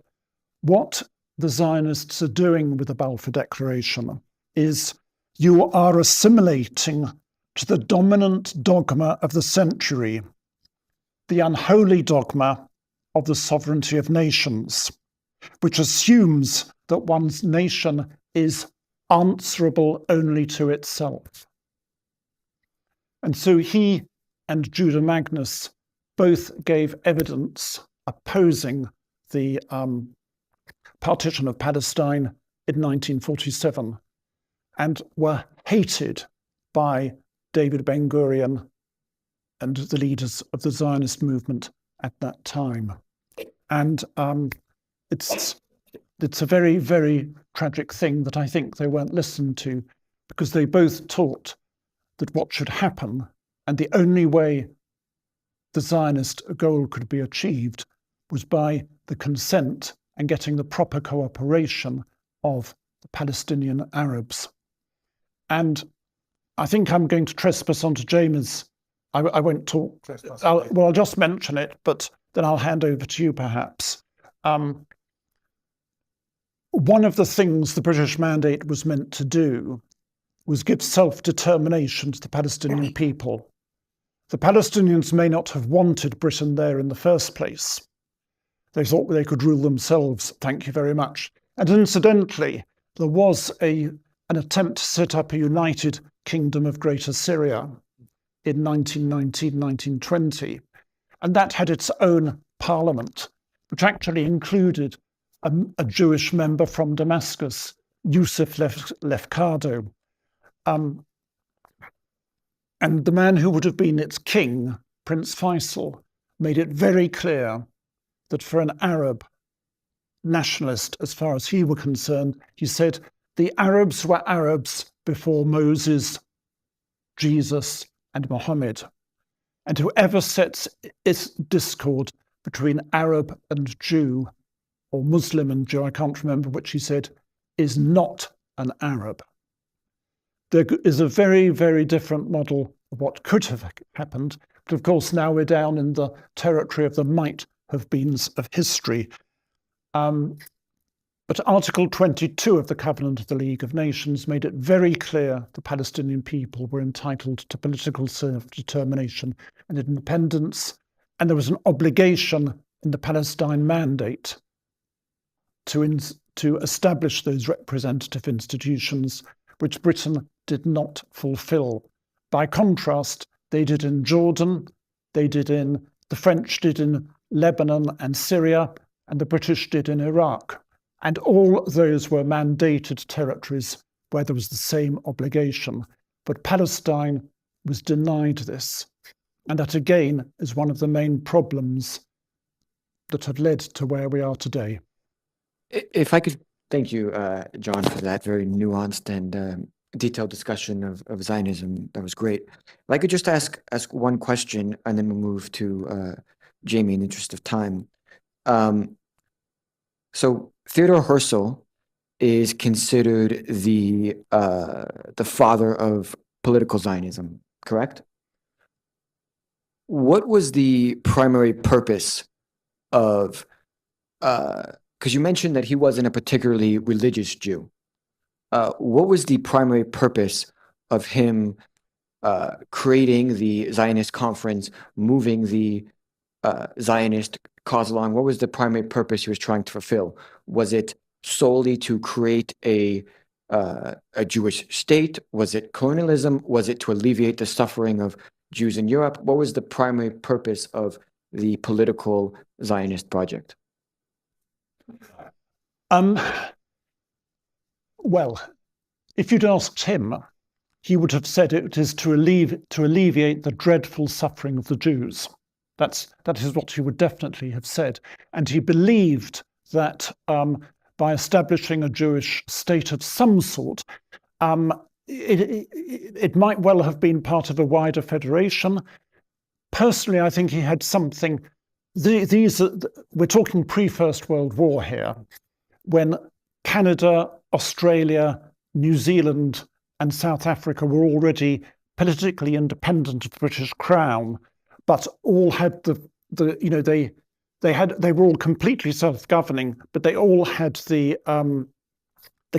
what the Zionists are doing with the Balfour Declaration is you are assimilating to the dominant dogma of the century, the unholy dogma of the sovereignty of nations, which assumes that one's nation is answerable only to itself. And so he and Judah Magnus both gave evidence opposing the partition of Palestine in 1947 and were hated by David Ben-Gurion and the leaders of the Zionist movement at that time. And it's a very, very tragic thing that I think they weren't listened to, because they both taught that what should happen, and the only way the Zionist goal could be achieved, was by the consent and getting the proper cooperation of the Palestinian Arabs. And I think I'm going to trespass onto Jamie's. I won't talk. I'll just mention it, but then I'll hand over to you perhaps. One of the things the British Mandate was meant to do was give self-determination to the Palestinian people. The Palestinians may not have wanted Britain there in the first place. They thought they could rule themselves, thank you very much. And incidentally, there was an attempt to set up a united kingdom of Greater Syria in 1919, 1920. And that had its own parliament, which actually included a Jewish member from Damascus, Yusuf Lefkado. And the man who would have been its king, Prince Faisal, made it very clear that for an Arab nationalist, as far as he were concerned, he said, the Arabs were Arabs before Moses, Jesus, and Muhammad. And whoever sets discord between Arab and Jew, or Muslim and Jew, I can't remember which he said, is not an Arab. There is a very, very different model of what could have happened. But of course, now we're down in the territory of the might have beens of history. But Article 22 of the Covenant of the League of Nations made it very clear the Palestinian people were entitled to political self-determination and independence. And there was an obligation in the Palestine Mandate to establish those representative institutions, which Britain did not fulfill. By contrast, they did in Jordan, the French did in Lebanon and Syria, and the British did in Iraq. And all those were mandated territories where there was the same obligation. But Palestine was denied this. And that again is one of the main problems that have led to where we are today. If I could, thank you, John, for that very nuanced and detailed discussion of Zionism. That was great. If I could just ask one question, and then we'll move to Jamie in the interest of time. So Theodor Herzl is considered the father of political Zionism, correct? What was the primary purpose of, because you mentioned that he wasn't a particularly religious Jew. What was the primary purpose of him creating the Zionist conference, moving the Zionist cause along? What was the primary purpose he was trying to fulfill? Was it solely to create a Jewish state? Was it colonialism? Was it to alleviate the suffering of Jews in Europe? What was the primary purpose of the political Zionist project? Well, if you'd asked him, he would have said it is to alleviate the dreadful suffering of the Jews. That is what he would definitely have said. And he believed that by establishing a Jewish state of some sort, it might well have been part of a wider federation. Personally, I think he had something. We're talking pre-First World War here, when Canada, Australia, New Zealand, and South Africa were already politically independent of the British Crown, but all had they were all completely self-governing, but they all had the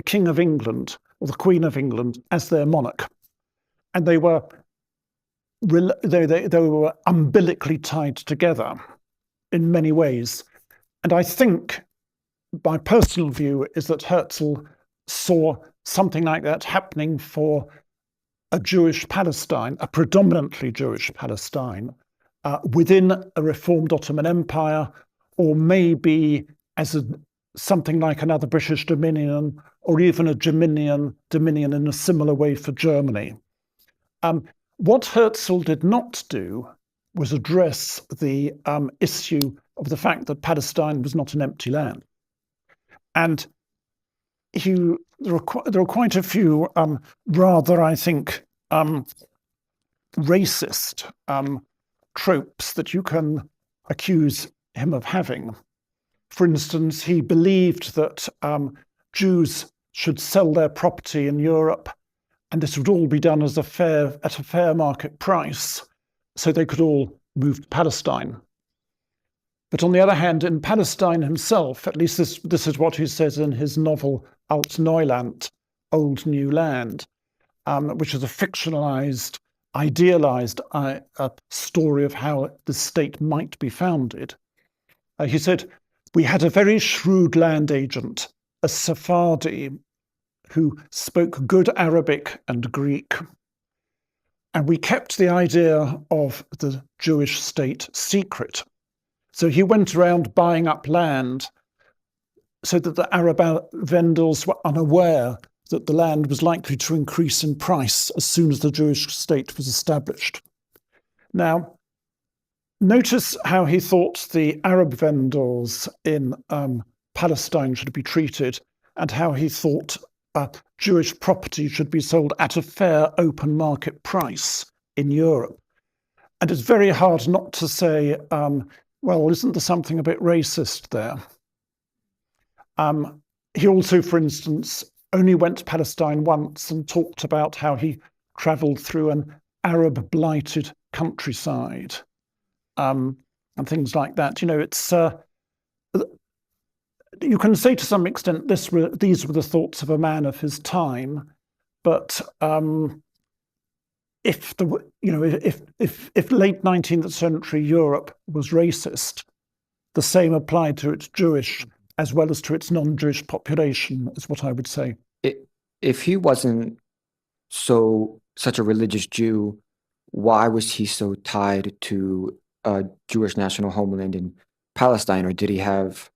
King of England or the Queen of England as their monarch, and they were umbilically tied together in many ways. And I think my personal view is that Herzl saw something like that happening for a Jewish Palestine, a predominantly Jewish Palestine, within a reformed Ottoman Empire, or maybe as something like another British dominion, or even a dominion in a similar way for Germany. What Herzl did not do was address the issue of the fact that Palestine was not an empty land. And there are quite a few rather, I think, racist tropes that you can accuse him of having. For instance, he believed that Jews should sell their property in Europe, and this would all be done as at a fair market price, so they could all move to Palestine. But on the other hand, in Palestine himself, at least this is what he says in his novel Alt Neuland, Old New Land, which is a fictionalized, idealized story of how the state might be founded. He said, "We had a very shrewd land agent, a Sephardi, who spoke good Arabic and Greek. And we kept the idea of the Jewish state secret. So he went around buying up land so that the Arab vendors were unaware that the land was likely to increase in price as soon as the Jewish state was established." Now, notice how he thought the Arab vendors in Palestine should be treated, and how he thought Jewish property should be sold at a fair open market price in Europe. And it's very hard not to say, well, isn't there something a bit racist there? He also, for instance, only went to Palestine once and talked about how he travelled through an Arab-blighted countryside and things like that. You know, it's you can say to some extent these were the thoughts of a man of his time, but if late 19th century Europe was racist, the same applied to its Jewish as well as to its non-Jewish population, is what I would say. If he wasn't such a religious Jew, why was he so tied to a Jewish national homeland in Palestine? Or did he have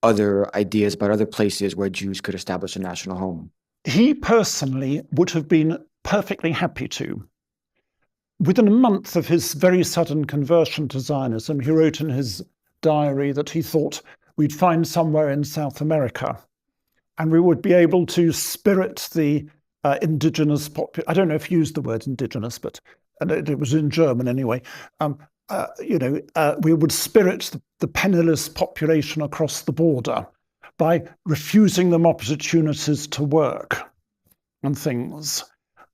other ideas about other places where Jews could establish a national home? He personally would have been perfectly happy to. Within a month of his very sudden conversion to Zionism, he wrote in his diary that he thought we'd find somewhere in South America and we would be able to spirit the indigenous population. I don't know if he used the word indigenous, but it was in German anyway. We would spirit the penniless population across the border by refusing them opportunities to work and things.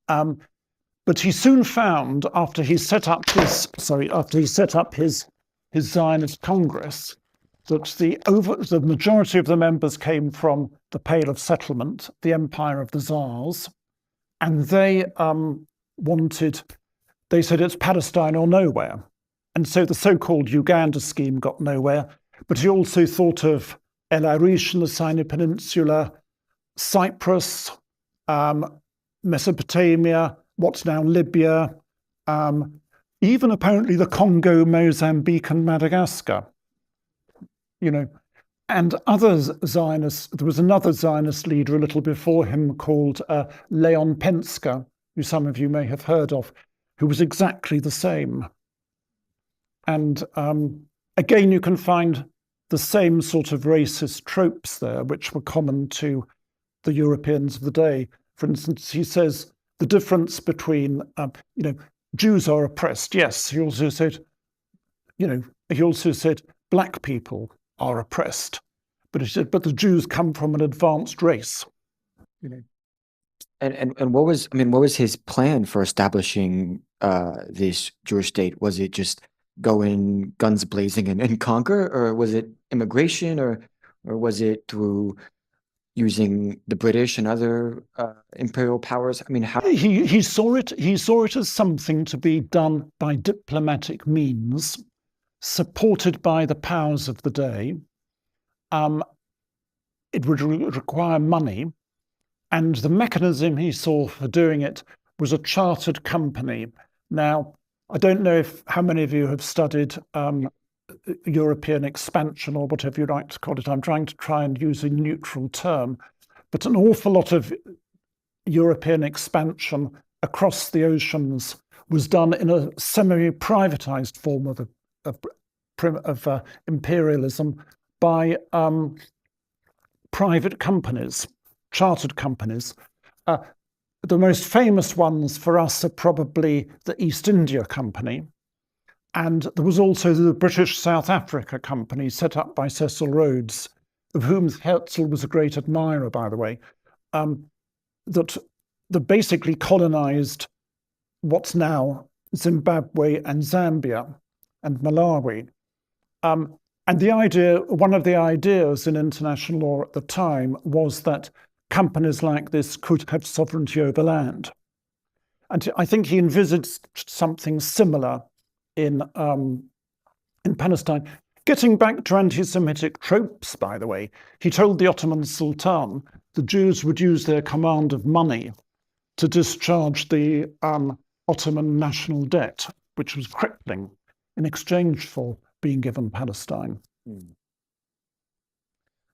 But he soon found, after he set up his Zionist Congress, that the majority of the members came from the Pale of Settlement, the Empire of the Tsars, and they said it's Palestine or nowhere. And so the so-called Uganda scheme got nowhere, but he also thought of El Arish in the Sinai Peninsula, Cyprus, Mesopotamia, what's now Libya, even apparently the Congo, Mozambique, and Madagascar. And other Zionists, there was another Zionist leader a little before him called Leon Penska, who some of you may have heard of, who was exactly the same. And again, you can find the same sort of racist tropes there, which were common to the Europeans of the day. For instance, he says the difference between, Jews are oppressed. Yes, he also said black people are oppressed, but he said, but the Jews come from an advanced race. And what was his plan for establishing this Jewish state? Was it just go in guns blazing and conquer, or was it immigration, or was it through using the British and other imperial powers? I mean, how he saw it as something to be done by diplomatic means, supported by the powers of the day. It would require money, and the mechanism he saw for doing it was a chartered company. Now, I don't know how many of you have studied European expansion, or whatever you like to call it. I'm trying to use a neutral term, but an awful lot of European expansion across the oceans was done in a semi-privatized form of imperialism by private companies, chartered companies. The most famous ones for us are probably the East India Company. And there was also the British South Africa Company set up by Cecil Rhodes, of whom Herzl was a great admirer, by the way, that basically colonized what's now Zimbabwe and Zambia and Malawi. And one of the ideas in international law at the time was that companies like this could have sovereignty over land. And I think he envisaged something similar in Palestine. Getting back to anti-Semitic tropes, by the way, he told the Ottoman Sultan the Jews would use their command of money to discharge the Ottoman national debt, which was crippling, in exchange for being given Palestine.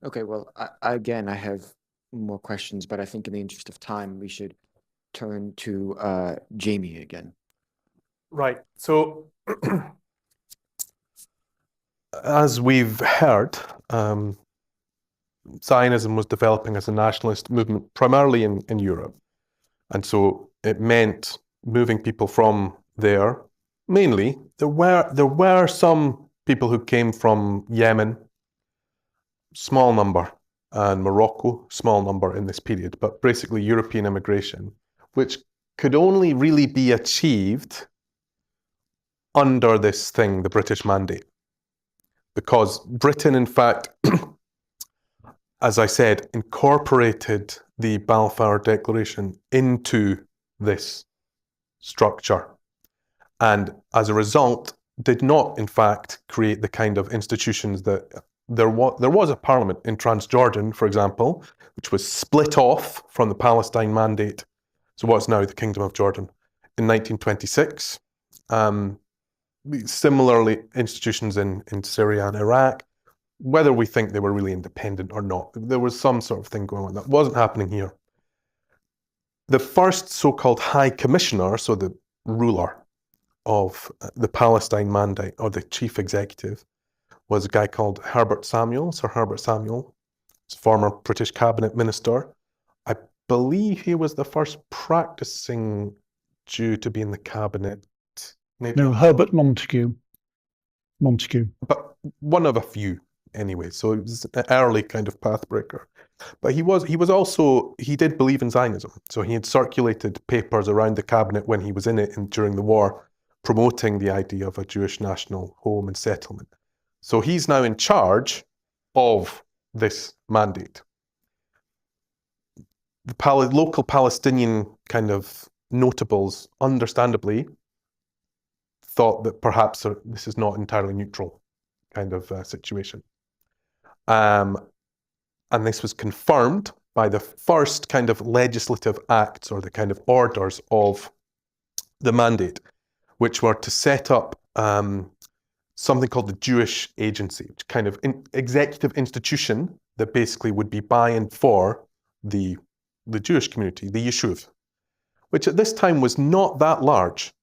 Okay, well, again, I have more questions, but I think in the interest of time, we should turn to Jamie again. Right. So, as we've heard, Zionism was developing as a nationalist movement primarily in Europe. And so it meant moving people from there. Mainly, there were some people who came from Yemen, small number, and Morocco, small number in this period, but basically European immigration, which could only really be achieved under this thing, the British Mandate. Because Britain, in fact, as I said, incorporated the Balfour Declaration into this structure. And as a result, did not, in fact, create the kind of institutions that there was a parliament in Transjordan, for example, which was split off from the Palestine Mandate, so what's now the Kingdom of Jordan, in 1926. Similarly, institutions in Syria and Iraq, whether we think they were really independent or not, there was some sort of thing going on that wasn't happening here. The first so-called High Commissioner, so the ruler of the Palestine Mandate, or the chief executive, was a guy called Herbert Samuel, Sir Herbert Samuel. He's a former British cabinet minister. I believe he was the first practicing Jew to be in the cabinet. Maybe. No, Herbert Montagu. But one of a few anyway, so he was an early kind of pathbreaker. But he did believe in Zionism. So he had circulated papers around the cabinet when he was in it and during the war, promoting the idea of a Jewish national home and settlement. So he's now in charge of this mandate. The local Palestinian kind of notables, understandably, thought that perhaps this is not entirely neutral kind of situation. And this was confirmed by the first kind of legislative acts or the kind of orders of the mandate, which were to set up something called the Jewish Agency, which kind of executive institution that basically would be by and for the Jewish community, the Yishuv, which at this time was not that large.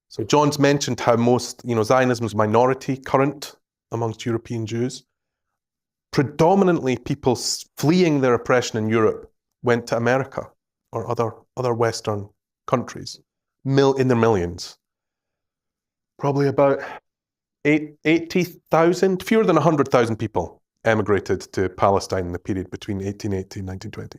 So John's mentioned how most, Zionism was minority current amongst European Jews. Predominantly people fleeing their oppression in Europe went to America or other Western countries, in their millions. Probably about 80,000, fewer than 100,000 people emigrated to Palestine in the period between 1880 and 1920.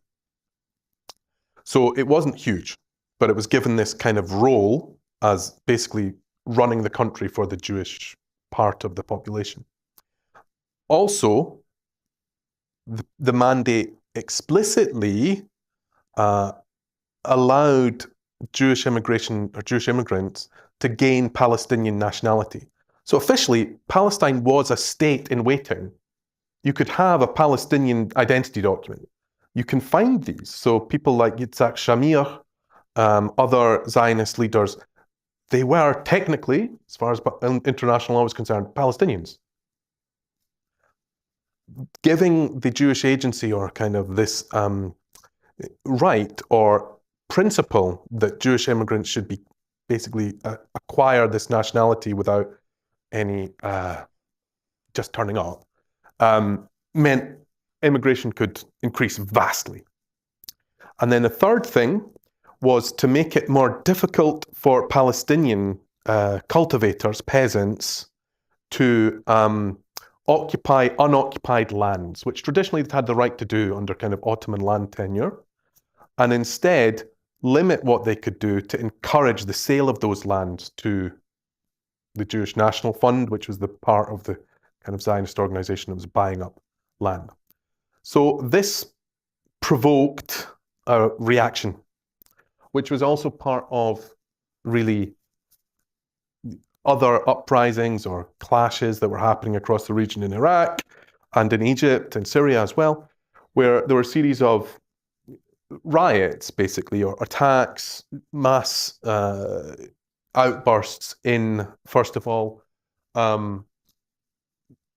So it wasn't huge, but it was given this kind of role as basically running the country for the Jewish part of the population. Also, the mandate explicitly allowed Jewish immigration or Jewish immigrants to gain Palestinian nationality. So officially, Palestine was a state in waiting. You could have a Palestinian identity document. You can find these. So people like Yitzhak Shamir, other Zionist leaders, they were technically, as far as international law was concerned, Palestinians. Giving the Jewish Agency or kind of this right or principle that Jewish immigrants should be basically acquire this nationality without any just turning up, meant immigration could increase vastly. And then the third thing was to make it more difficult for Palestinian cultivators, peasants, to occupy unoccupied lands, which traditionally they'd had the right to do under kind of Ottoman land tenure, and instead limit what they could do to encourage the sale of those lands to the Jewish National Fund, which was the part of the kind of Zionist organization that was buying up land. So this provoked a reaction, which was also part of really other uprisings or clashes that were happening across the region in Iraq and in Egypt and Syria as well, where there were a series of riots, basically, or attacks, mass outbursts in, first of all,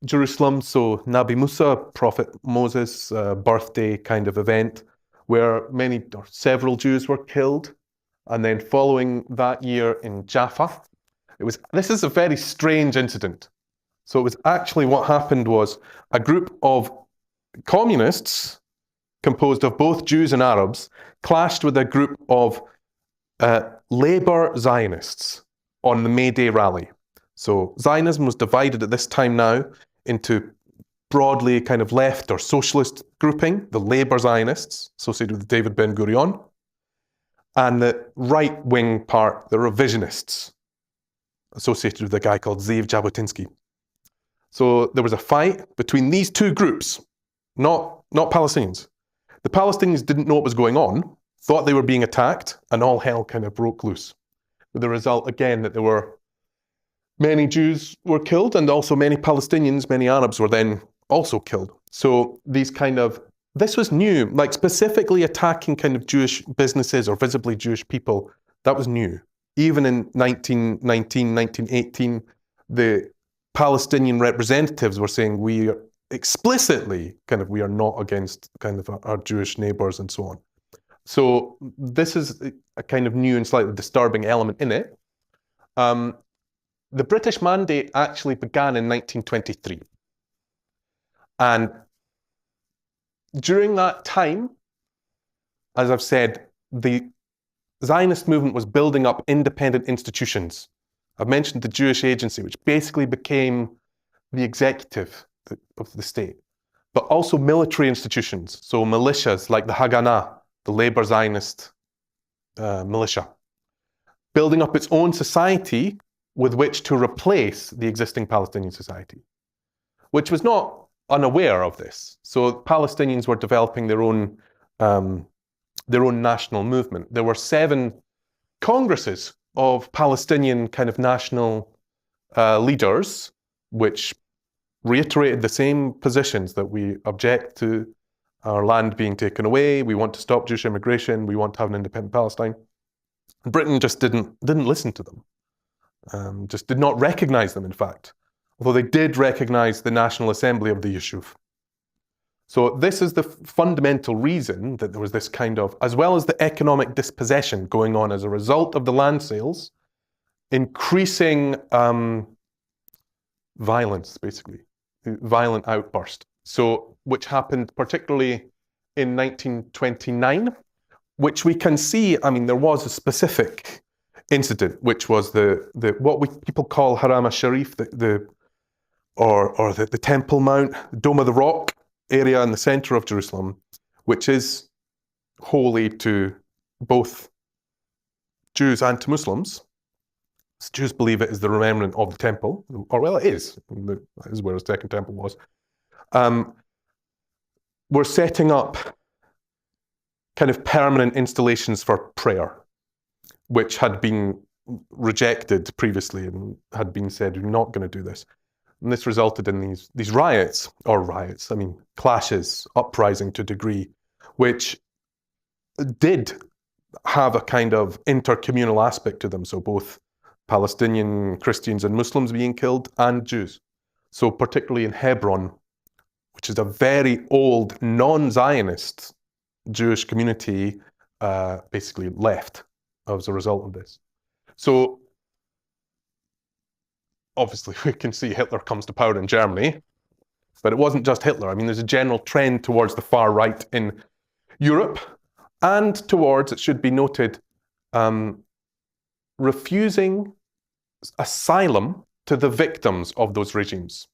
Jerusalem. So Nabi Musa, Prophet Moses' birthday kind of event, where many or several Jews were killed. And then following that year in Jaffa, this is a very strange incident. So it was actually what happened was a group of communists composed of both Jews and Arabs clashed with a group of labor Zionists on the May Day rally. So Zionism was divided at this time now into broadly kind of left or socialist grouping, the labor Zionists associated with David Ben-Gurion, and the right-wing part, the revisionists, associated with a guy called Zeev Jabotinsky. So there was a fight between these two groups, not Palestinians. The Palestinians didn't know what was going on, thought they were being attacked, and all hell kind of broke loose. With the result, again, that there were many Jews were killed, and also many Palestinians, many Arabs were then also killed. So this was new, like specifically attacking kind of Jewish businesses or visibly Jewish people, that was new. Even in 1919, 1918, the Palestinian representatives were saying we are explicitly we are not against kind of our Jewish neighbors and so on. So this is a kind of new and slightly disturbing element in it. The British Mandate actually began in 1923. And during that time, as I've said, the Zionist movement was building up independent institutions. I've mentioned the Jewish Agency, which basically became the executive of the state, but also military institutions, so militias like the Haganah, the labor Zionist militia, building up its own society with which to replace the existing Palestinian society, which was not unaware of this. So Palestinians were developing their own national movement. There were 7 congresses of Palestinian kind of national leaders, which reiterated the same positions that we object to our land being taken away, we want to stop Jewish immigration, we want to have an independent Palestine. Britain just didn't listen to them, just did not recognize them, in fact, although they did recognize the National Assembly of the Yishuv. So this is the fundamental reason that there was this kind of, as well as the economic dispossession going on as a result of the land sales, increasing violence, basically, violent outburst. So, which happened particularly in 1929, which we can see, I mean, there was a specific incident, which was the what people call Haram al-Sharif, the Temple Mount, the Dome of the Rock area in the center of Jerusalem, which is holy to both Jews and to Muslims. Jews believe it is the remnant of the temple, or well, it is. That is where the second temple was. We're setting up kind of permanent installations for prayer, which had been rejected previously and had been said, you're not going to do this. And this resulted in these clashes, uprising to a degree, which did have a kind of intercommunal aspect to them. So both Palestinian Christians and Muslims being killed, and Jews. So particularly in Hebron, which is a very old non-Zionist Jewish community, basically left as a result of this. So obviously we can see Hitler comes to power in Germany, but it wasn't just Hitler. I mean, there's a general trend towards the far right in Europe and towards, it should be noted, refusing asylum to the victims of those regimes.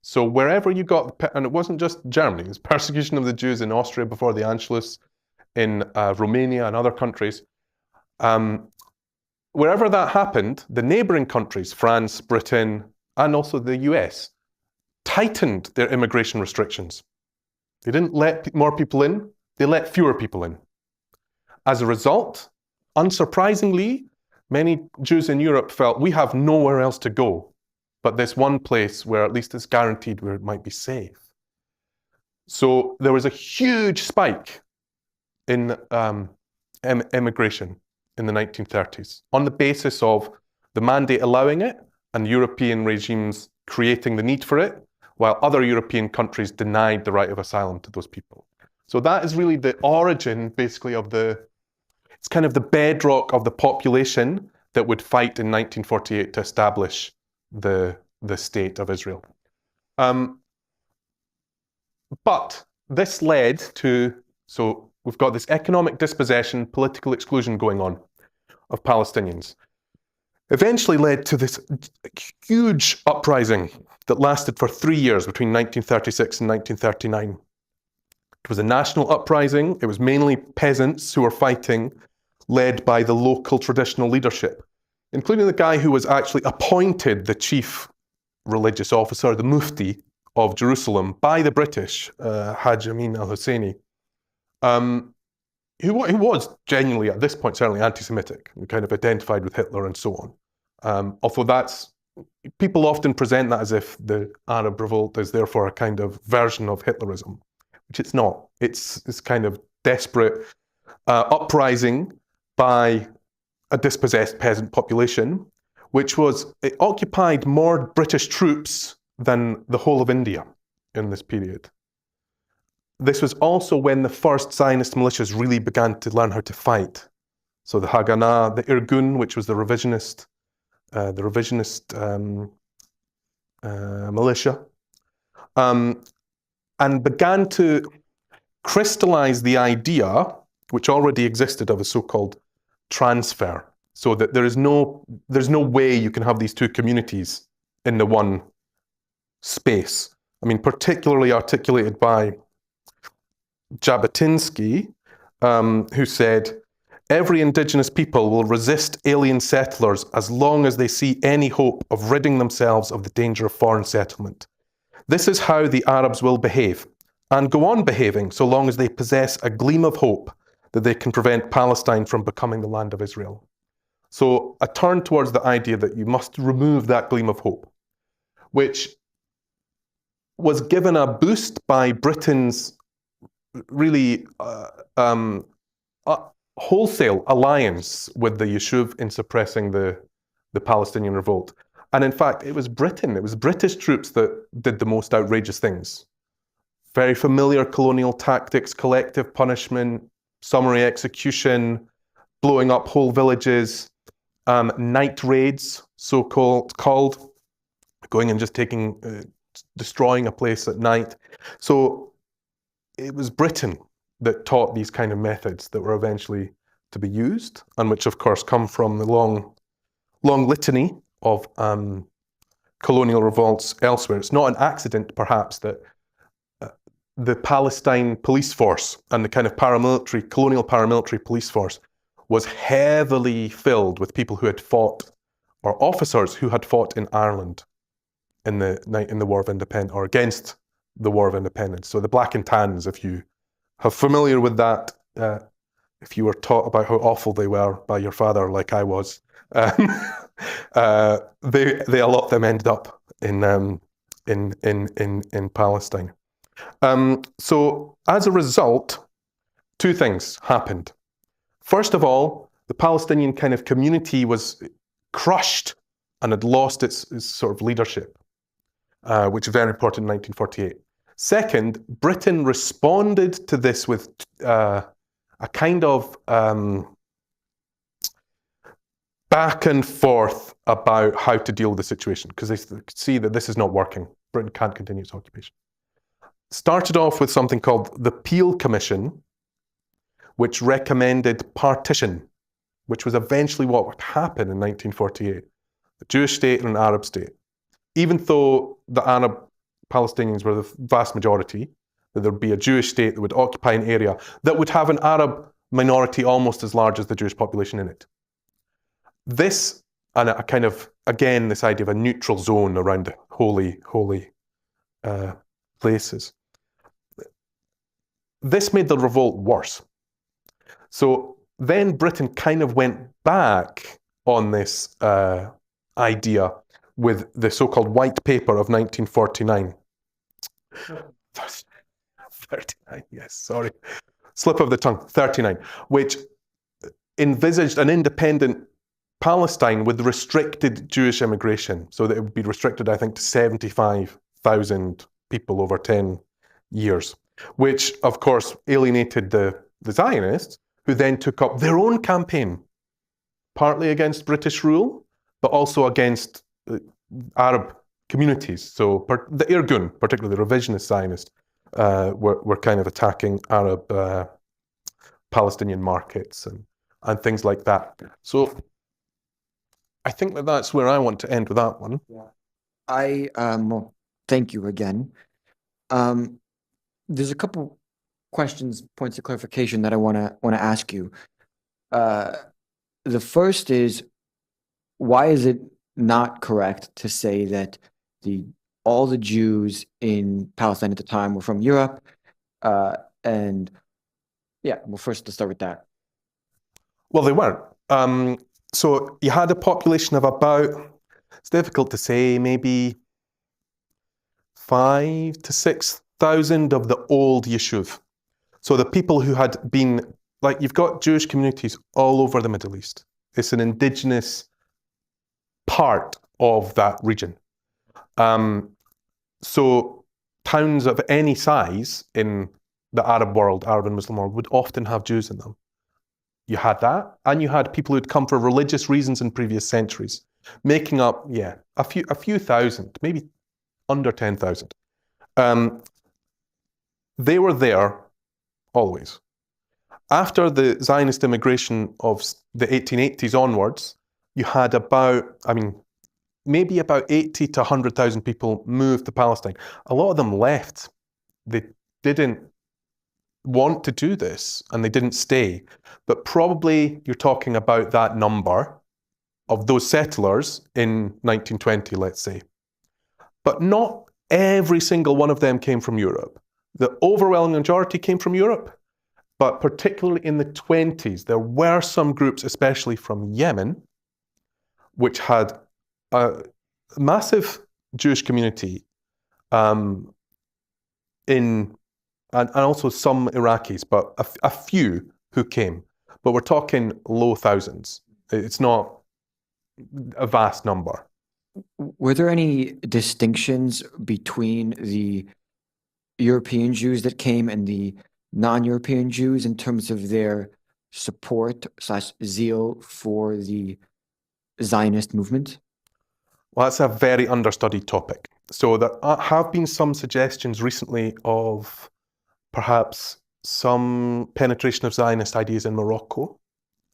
So wherever you got, and it wasn't just Germany, it was persecution of the Jews in Austria before the Anschluss, in Romania and other countries. Wherever that happened, the neighboring countries, France, Britain, and also the US, tightened their immigration restrictions. They didn't let more people in, they let fewer people in. As a result, unsurprisingly, many Jews in Europe felt we have nowhere else to go but this one place where at least it's guaranteed where it might be safe. So there was a huge spike in immigration in the 1930s on the basis of the mandate allowing it and European regimes creating the need for it, while other European countries denied the right of asylum to those people. So that is really the origin, basically, of it's kind of the bedrock of the population that would fight in 1948 to establish the state of Israel. But this led to, so we've got this economic dispossession, political exclusion going on of Palestinians. Eventually led to this huge uprising that lasted for 3 years between 1936 and 1939. It was a national uprising. It was mainly peasants who were fighting, led by the local traditional leadership, including the guy who was actually appointed the chief religious officer, the Mufti of Jerusalem, by the British, Haj Amin al-Husseini, who was genuinely, at this point, certainly anti-Semitic, and kind of identified with Hitler and so on. Although people often present that as if the Arab Revolt is therefore a kind of version of Hitlerism, which it's not. It's this kind of desperate uprising by a dispossessed peasant population, it occupied more British troops than the whole of India in this period. This was also when the first Zionist militias really began to learn how to fight. So the Haganah, the Irgun, which was the revisionist militia, and began to crystallize the idea, which already existed, of a so-called transfer, so that there's no way you can have these two communities in the one space. I mean, particularly articulated by Jabotinsky, who said, every indigenous people will resist alien settlers as long as they see any hope of ridding themselves of the danger of foreign settlement. This is how the Arabs will behave, and go on behaving so long as they possess a gleam of hope that they can prevent Palestine from becoming the land of Israel. So a turn towards the idea that you must remove that gleam of hope, which was given a boost by Britain's really wholesale alliance with the Yishuv in suppressing the Palestinian revolt. And in fact, it was British troops that did the most outrageous things. Very familiar colonial tactics, collective punishment, summary execution, blowing up whole villages, night raids, so-called, going and just destroying a place at night. So it was Britain that taught these kind of methods that were eventually to be used, and which of course come from the long litany of colonial revolts elsewhere. It's not an accident, perhaps, that the Palestine police force and the kind of colonial paramilitary police force was heavily filled with people who had fought, or officers who had fought in Ireland in the War of Independence, or against the War of Independence. So the Black and Tans, if you are familiar with that, if you were taught about how awful they were by your father, like I was, a lot of them ended up in Palestine. So as a result, two things happened. First of all, the Palestinian kind of community was crushed and had lost its sort of leadership, which was very important in 1948. Second, Britain responded to this with a kind of back and forth about how to deal with the situation because they see that this is not working. Britain can't continue its occupation. Started off with something called the Peel Commission, which recommended partition, which was eventually what would happen in 1948. A Jewish state and an Arab state. Even though the Arab Palestinians were the vast majority, that there would be a Jewish state that would occupy an area that would have an Arab minority almost as large as the Jewish population in it. This, and a kind of, again, this idea of a neutral zone around the holy places. This made the revolt worse. So then Britain kind of went back on this idea with the so-called White Paper of 1949. 39, yes, sorry. Slip of the tongue, 39, which envisaged an independent Palestine with restricted Jewish immigration. So that it would be restricted, I think, to 75,000 people over 10 years, which, of course, alienated the Zionists, who then took up their own campaign, partly against British rule, but also against Arab communities. So the Irgun, particularly the revisionist Zionists, were kind of attacking Arab Palestinian markets and things like that. So I think that's where I want to end with that one. Yeah. Well, thank you again. There's a couple questions, points of clarification that I want to ask you. The first is, why is it not correct to say that all the Jews in Palestine at the time were from Europe? And yeah, well, first let's start with that. Well, they weren't. So you had a population of about, it's difficult to say, maybe 5,000 to 6,000 of the old Yishuv. So the people who had been, like, you've got Jewish communities all over the Middle East. It's an indigenous part of that region. So towns of any size in the Arab world, Arab and Muslim world, would often have Jews in them. You had that, and you had people who'd come for religious reasons in previous centuries, making up, a few thousand, maybe under 10,000. They were there always. After the Zionist immigration of the 1880s onwards, you had maybe about 80 to 100,000 people moved to Palestine. A lot of them left. They didn't want to do this and they didn't stay. But probably you're talking about that number of those settlers in 1920, let's say. But not every single one of them came from Europe. The overwhelming majority came from Europe, but particularly in the 20s, there were some groups, especially from Yemen, which had a massive Jewish community and also some Iraqis, but a few who came. But we're talking low thousands. It's not a vast number. Were there any distinctions between the European Jews that came and the non-European Jews in terms of their support/zeal for the Zionist movement? Well, that's a very understudied topic. So there have been some suggestions recently of perhaps some penetration of Zionist ideas in Morocco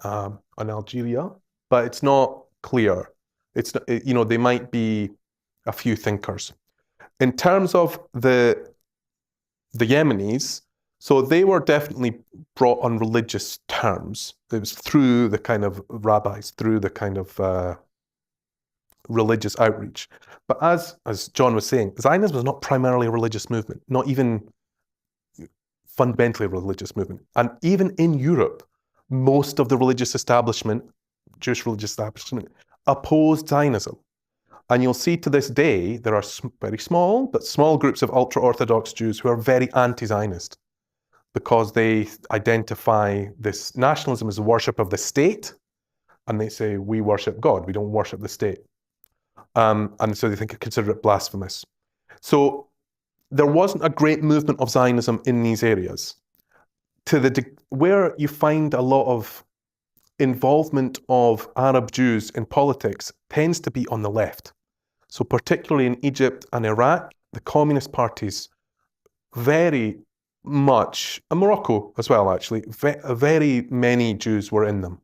and Algeria, but it's not clear. It's, they might be a few thinkers. In terms of the Yemenis, so they were definitely brought on religious terms. It was through the kind of rabbis, through the kind of religious outreach. But as John was saying, Zionism was not primarily a religious movement, not even fundamentally a religious movement. And even in Europe, most of the religious establishment, Jewish religious establishment, opposed Zionism. And you'll see to this day, there are very small, but small groups of ultra-Orthodox Jews who are very anti-Zionist because they identify this nationalism as a worship of the state, and they say, we worship God, we don't worship the state. And so they consider it blasphemous. So there wasn't a great movement of Zionism in these areas. Where you find a lot of involvement of Arab Jews in politics tends to be on the left. So particularly in Egypt and Iraq, the communist parties very much, and Morocco as well actually, very many Jews were in them.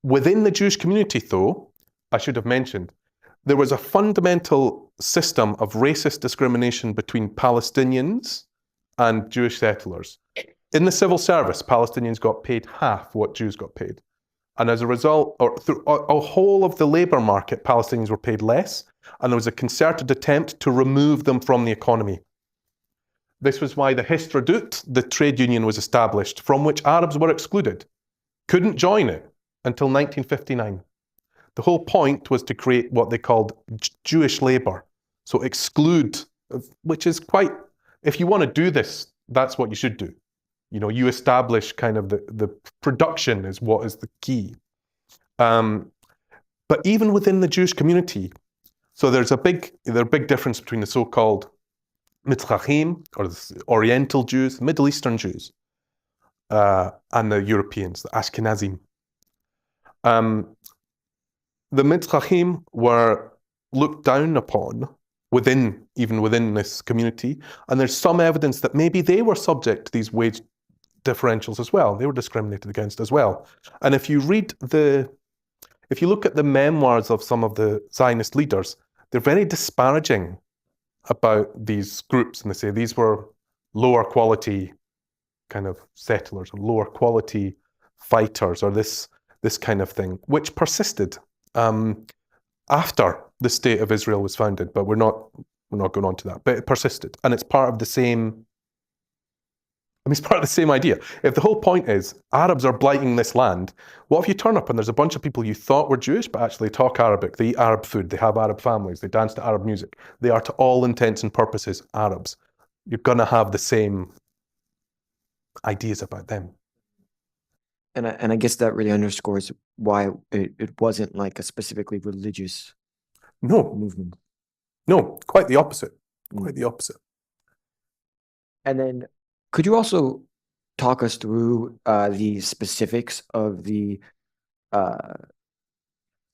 Within the Jewish community though, I should have mentioned, there was a fundamental system of racist discrimination between Palestinians and Jewish settlers. In the civil service, Palestinians got paid half what Jews got paid. And as a result, or through a whole of the labour market, Palestinians were paid less, and there was a concerted attempt to remove them from the economy. This was why the Histadrut, the trade union, was established, from which Arabs were excluded. Couldn't join it until 1959. The whole point was to create what they called Jewish labour. So exclude, which is quite, if you want to do this, that's what you should do. You know, you establish kind of the production is what is the key. But even within the Jewish community, so there's a big difference between the so-called Mitzrachim, or the Oriental Jews, Middle Eastern Jews, and the Europeans, the Ashkenazim. The Mitzrachim were looked down upon even within this community, and there's some evidence that maybe they were subject to these wage differentials as well. They were discriminated against as well. And if you look at the memoirs of some of the Zionist leaders, they're very disparaging about these groups, and they say these were lower quality kind of settlers, or lower quality fighters, or this kind of thing, which persisted after the state of Israel was founded. But we're not going on to that. But it persisted, and it's part of the same. It's part of the same idea. If the whole point is Arabs are blighting this land, what if you turn up and there's a bunch of people you thought were Jewish but actually talk Arabic, they eat Arab food, they have Arab families, they dance to Arab music. They are to all intents and purposes Arabs. You're going to have the same ideas about them. And I guess that really underscores why it wasn't like a specifically religious movement. No, quite the opposite. Quite the opposite. And then could you also talk us through the specifics of the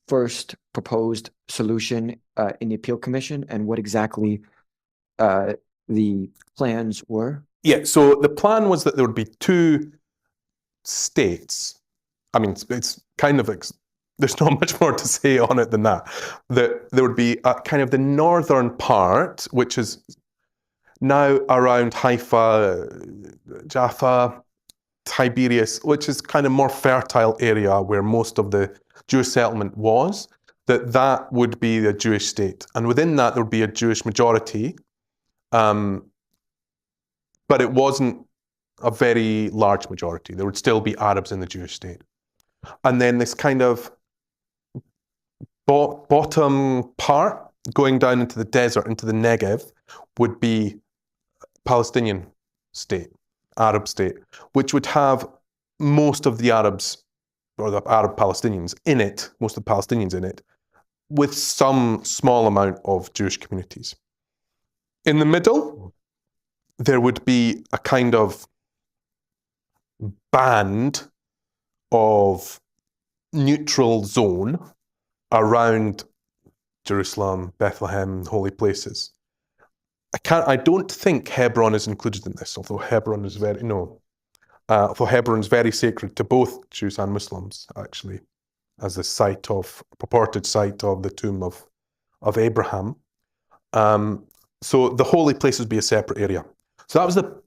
first proposed solution in the Appeal Commission, and what exactly the plans were? Yeah, so the plan was that there would be two states. I mean, it's kind of, there's not much more to say on it than that. That there would be kind of the northern part, which is now around Haifa, Jaffa, Tiberias, which is kind of more fertile area where most of the Jewish settlement was, that would be a Jewish state. And within that, there would be a Jewish majority, but it wasn't a very large majority. There would still be Arabs in the Jewish state. And then this kind of bottom part, going down into the desert, into the Negev, would be Palestinian state, Arab state, which would have most of the Arabs, or the Arab Palestinians in it, most of the Palestinians in it, with some small amount of Jewish communities. In the middle, there would be a kind of band of neutral zone around Jerusalem, Bethlehem, holy places. I don't think Hebron is included in this, although Hebron is although Hebron is very sacred to both Jews and Muslims, actually, as a purported site of the tomb of Abraham. So the holy place would be a separate area. So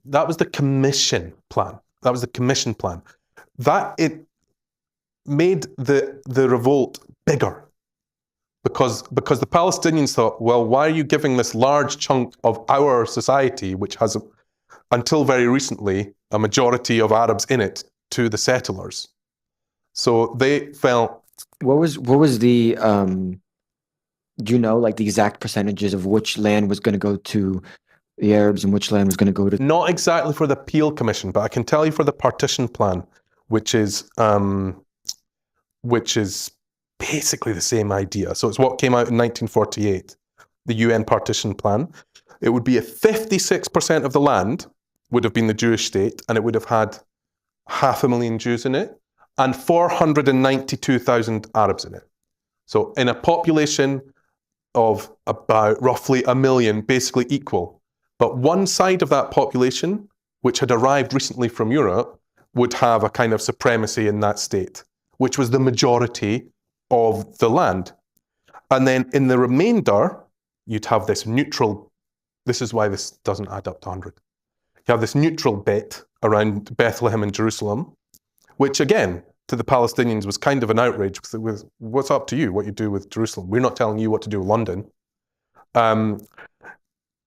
that was the commission plan. That was the commission plan. That it made the revolt bigger. Because the Palestinians thought, well, why are you giving this large chunk of our society, which has, until very recently, a majority of Arabs in it, to the settlers? So they felt... What was the, do you know, like the exact percentages of which land was going to go to the Arabs and which land was going to go to... Not exactly for the Appeal Commission, but I can tell you for the partition plan, which is basically the same idea. So it's what came out in 1948, the UN partition plan. It would be 56% of the land would have been the Jewish state, and it would have had 500,000 Jews in it, and 492,000 Arabs in it. So in a population of about roughly 1 million, basically equal. But one side of that population, which had arrived recently from Europe, would have a kind of supremacy in that state, which was the majority of the land. And then in the remainder, you'd have this neutral, this is why this doesn't add up to 100. You have this neutral bit around Bethlehem and Jerusalem, which again, to the Palestinians was kind of an outrage. With what's up to you, what you do with Jerusalem? We're not telling you what to do with London.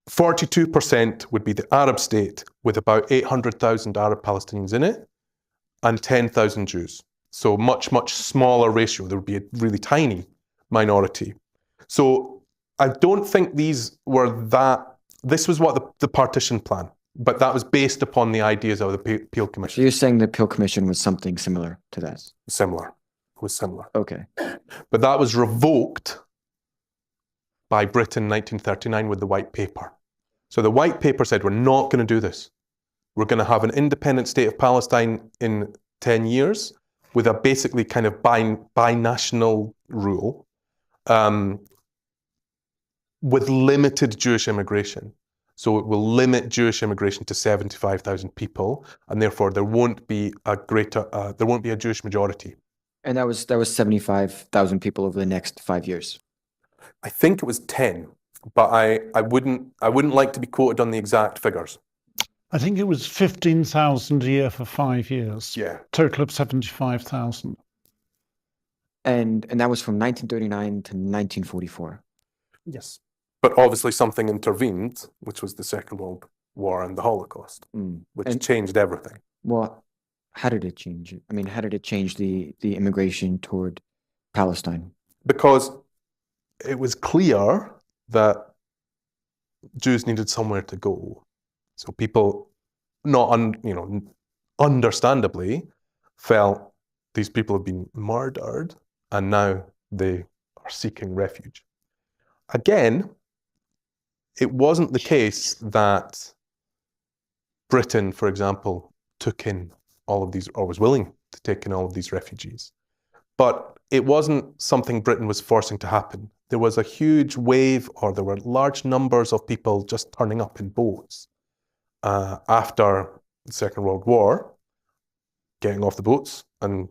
42% would be the Arab state with about 800,000 Arab Palestinians in it and 10,000 Jews. So much, much smaller ratio. There would be a really tiny minority. So I don't think these were that, this was what the partition plan, but that was based upon the ideas of the Peel Commission. So you're saying the Peel Commission was something similar to that? Similar. It was similar. Okay. But that was revoked by Britain in 1939 with the White Paper. So the White Paper said, we're not going to do this. We're going to have an independent state of Palestine in 10 years with a basically kind of binational rule with limited Jewish immigration. So it will limit Jewish immigration to 75,000 people, and therefore there won't be a Jewish majority. And that was 75,000 people over the next 5 years. I think it was 10, but I wouldn't like to be quoted on the exact figures. I think it was 15,000 a year for 5 years. Yeah. Total of 75,000. And that was from 1939 to 1944. Yes. But obviously something intervened, which was the Second World War and the Holocaust, which changed everything. Well, how did it change it? I mean, how did it change the immigration toward Palestine? Because it was clear that Jews needed somewhere to go. So people, understandably, felt these people have been murdered and now they are seeking refuge. Again, it wasn't the case that Britain, for example, took in all of these, or was willing to take in all of these refugees. But it wasn't something Britain was forcing to happen. There was a huge wave, or there were large numbers of people just turning up in boats after the Second World War, getting off the boats and,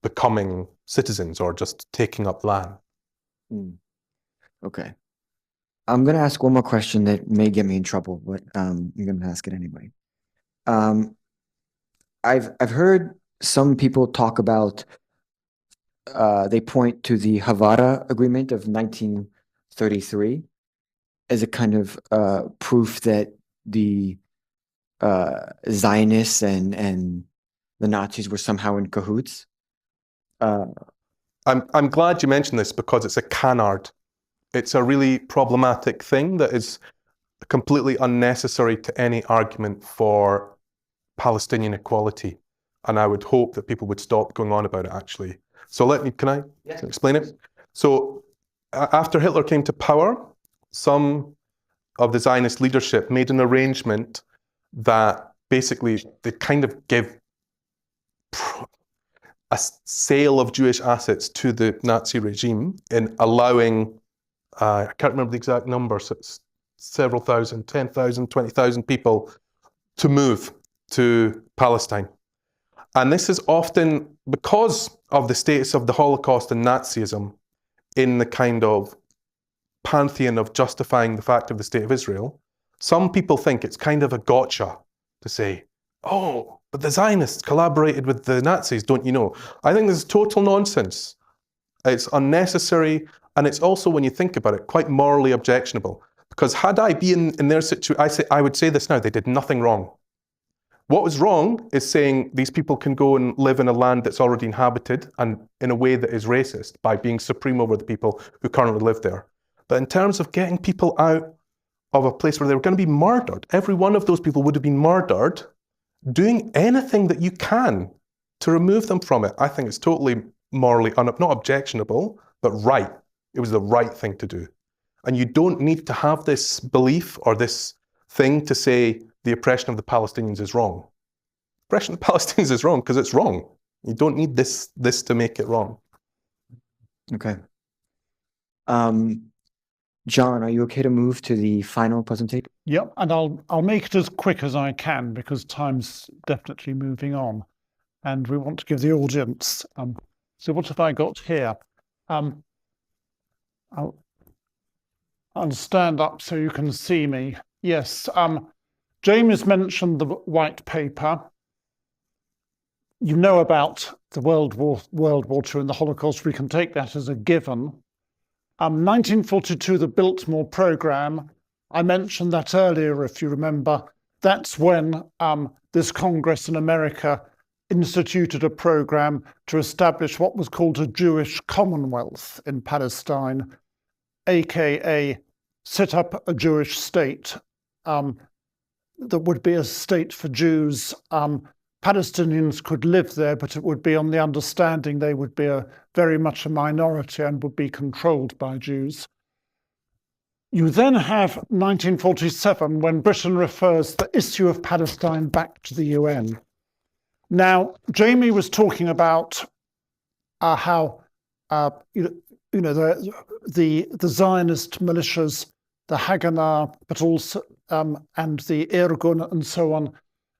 becoming citizens or just taking up land. Okay. I'm going to ask one more question that may get me in trouble, but I'm going to ask it anyway. I've heard some people talk about, they point to the Havara Agreement of 1933 as a kind of proof that the Zionists and the Nazis were somehow in cahoots. I'm glad you mentioned this because it's a canard. It's a really problematic thing that is completely unnecessary to any argument for Palestinian equality. And I would hope that people would stop going on about it, actually. So can I explain it? So after Hitler came to power, some of the Zionist leadership made an arrangement that basically they kind of give a sale of Jewish assets to the Nazi regime in allowing, I can't remember the exact number, so it's several thousand, 10,000, 20,000 people to move to Palestine. And this is often because of the status of the Holocaust and Nazism in the kind of pantheon of justifying the fact of the State of Israel. Some people think it's kind of a gotcha to say, oh, but the Zionists collaborated with the Nazis, don't you know? I think this is total nonsense. It's unnecessary, and it's also, when you think about it, quite morally objectionable. Because had I been in their situation, I would say this now, they did nothing wrong. What was wrong is saying these people can go and live in a land that's already inhabited and in a way that is racist by being supreme over the people who currently live there. But in terms of getting people out of a place where they were going to be murdered, every one of those people would have been murdered, doing anything that you can to remove them from it, I think it's totally morally, not objectionable, but right. It was the right thing to do. And you don't need to have this belief or this thing to say the oppression of the Palestinians is wrong. Oppression of the Palestinians is wrong because it's wrong. You don't need this to make it wrong. Okay. John, are you okay to move to the final presentation? Yep, and I'll make it as quick as I can because time's definitely moving on, and we want to give the audience. So what have I got here? I'll stand up so you can see me. Yes, James mentioned the white paper. You know about the World War II and the Holocaust. We can take that as a given. 1942, the Biltmore Programme. I mentioned that earlier, if you remember. That's when this Congress in America instituted a program to establish what was called a Jewish Commonwealth in Palestine, aka set up a Jewish state that would be a state for Jews. Palestinians could live there, but it would be on the understanding they would be very much a minority and would be controlled by Jews. You then have 1947, when Britain refers the issue of Palestine back to the UN. Now, Jamie was talking about how the Zionist militias, the Haganah, but also and the Irgun and so on,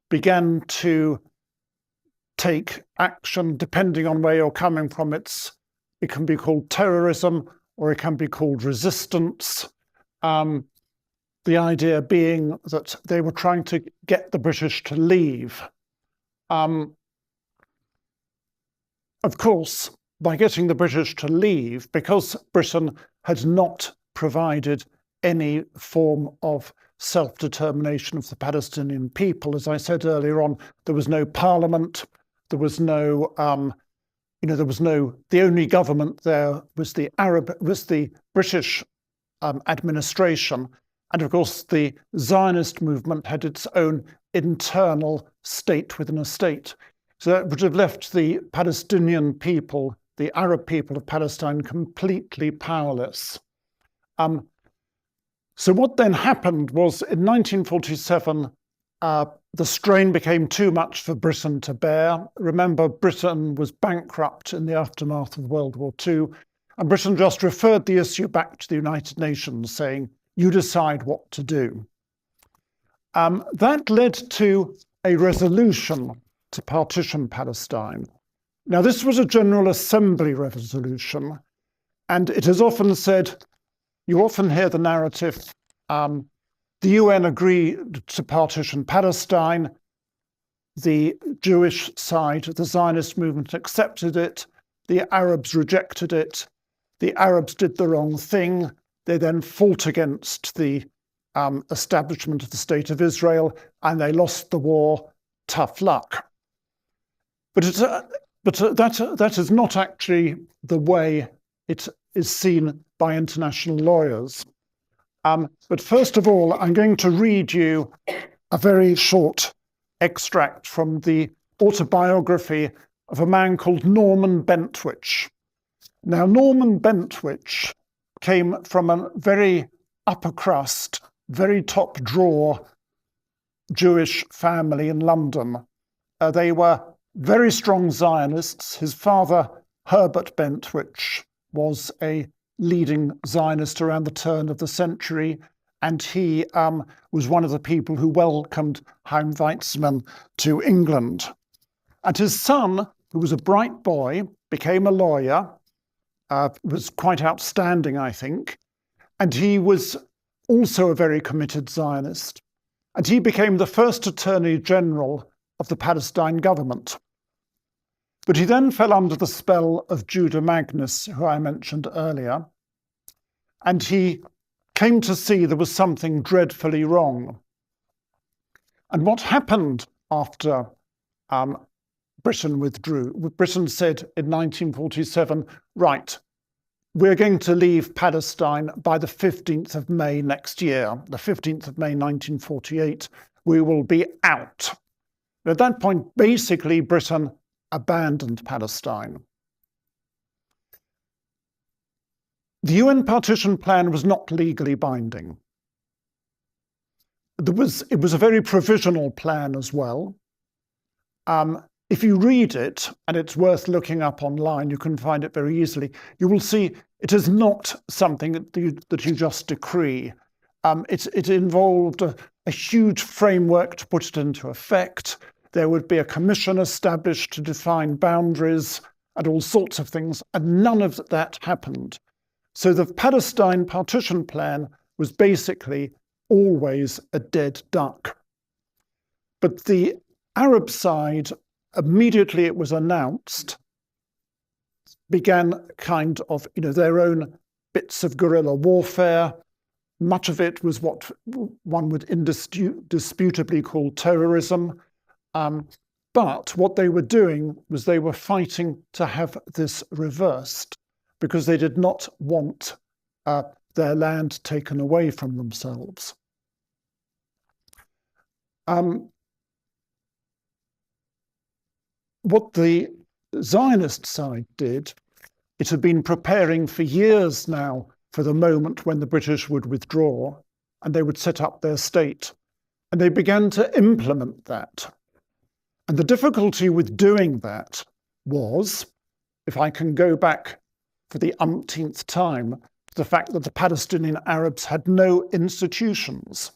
began to take action depending on where you're coming from. It can be called terrorism or it can be called resistance. The idea being that they were trying to get the British to leave. Of course, by getting the British to leave, because Britain had not provided any form of self-determination of the Palestinian people, as I said earlier on, there was no parliament, there was no, the only government there was the British administration. And of course, the Zionist movement had its own internal state within a state. So that would have left the Palestinian people, the Arab people of Palestine, completely powerless. So what then happened was in 1947, the strain became too much for Britain to bear. Remember, Britain was bankrupt in the aftermath of World War II, and Britain just referred the issue back to the United Nations, saying, you decide what to do. That led to a resolution to partition Palestine. Now, this was a General Assembly resolution, and it is often said, you often hear the narrative, the UN agreed to partition Palestine, the Jewish side, the Zionist movement accepted it, the Arabs rejected it, the Arabs did the wrong thing, they then fought against the establishment of the State of Israel, and they lost the war, tough luck. But that is not actually the way it is seen by international lawyers. But first of all, I'm going to read you a very short extract from the autobiography of a man called Norman Bentwich. Now, Norman Bentwich came from a very upper crust, very top drawer Jewish family in London. They were very strong Zionists. His father, Herbert Bentwich, was a leading Zionist around the turn of the century, and he was one of the people who welcomed Chaim Weizmann to England. And his son, who was a bright boy, became a lawyer, was quite outstanding, I think, and he was also a very committed Zionist. And he became the first Attorney General of the Palestine government. But he then fell under the spell of Judah Magnus, who I mentioned earlier, and he came to see there was something dreadfully wrong. And what happened after Britain withdrew? Britain said in 1947, right, we're going to leave Palestine by the 15th of May next year, the 15th of May 1948, we will be out. At that point, basically, Britain abandoned Palestine. The UN partition plan was not legally binding. It was a very provisional plan as well. if you read it, and it's worth looking up online, you can find it very easily, you will see it is not something that you just decree. It involved a huge framework to put it into effect. There would be a commission established to define boundaries and all sorts of things, and none of that happened. So the Palestine partition plan was basically always a dead duck. But the Arab side, immediately it was announced, began kind of, their own bits of guerrilla warfare. Much of it was what one would indisputably call terrorism. But what they were doing was they were fighting to have this reversed because they did not want their land taken away from themselves. What the Zionist side did, it had been preparing for years now for the moment when the British would withdraw and they would set up their state. And they began to implement that. And the difficulty with doing that was, if I can go back for the umpteenth time, the fact that the Palestinian Arabs had no institutions.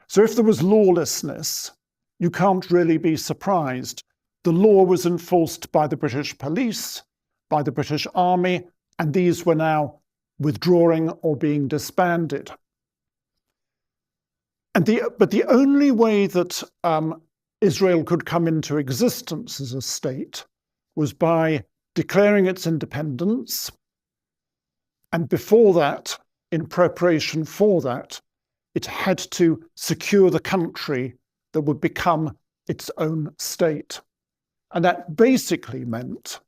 So if there was lawlessness, you can't really be surprised. The law was enforced by the British police, by the British army, and these were now withdrawing or being disbanded. But the only way that Israel could come into existence as a state was by declaring its independence. And before that, in preparation for that, it had to secure the country that would become its own state. And that basically meant,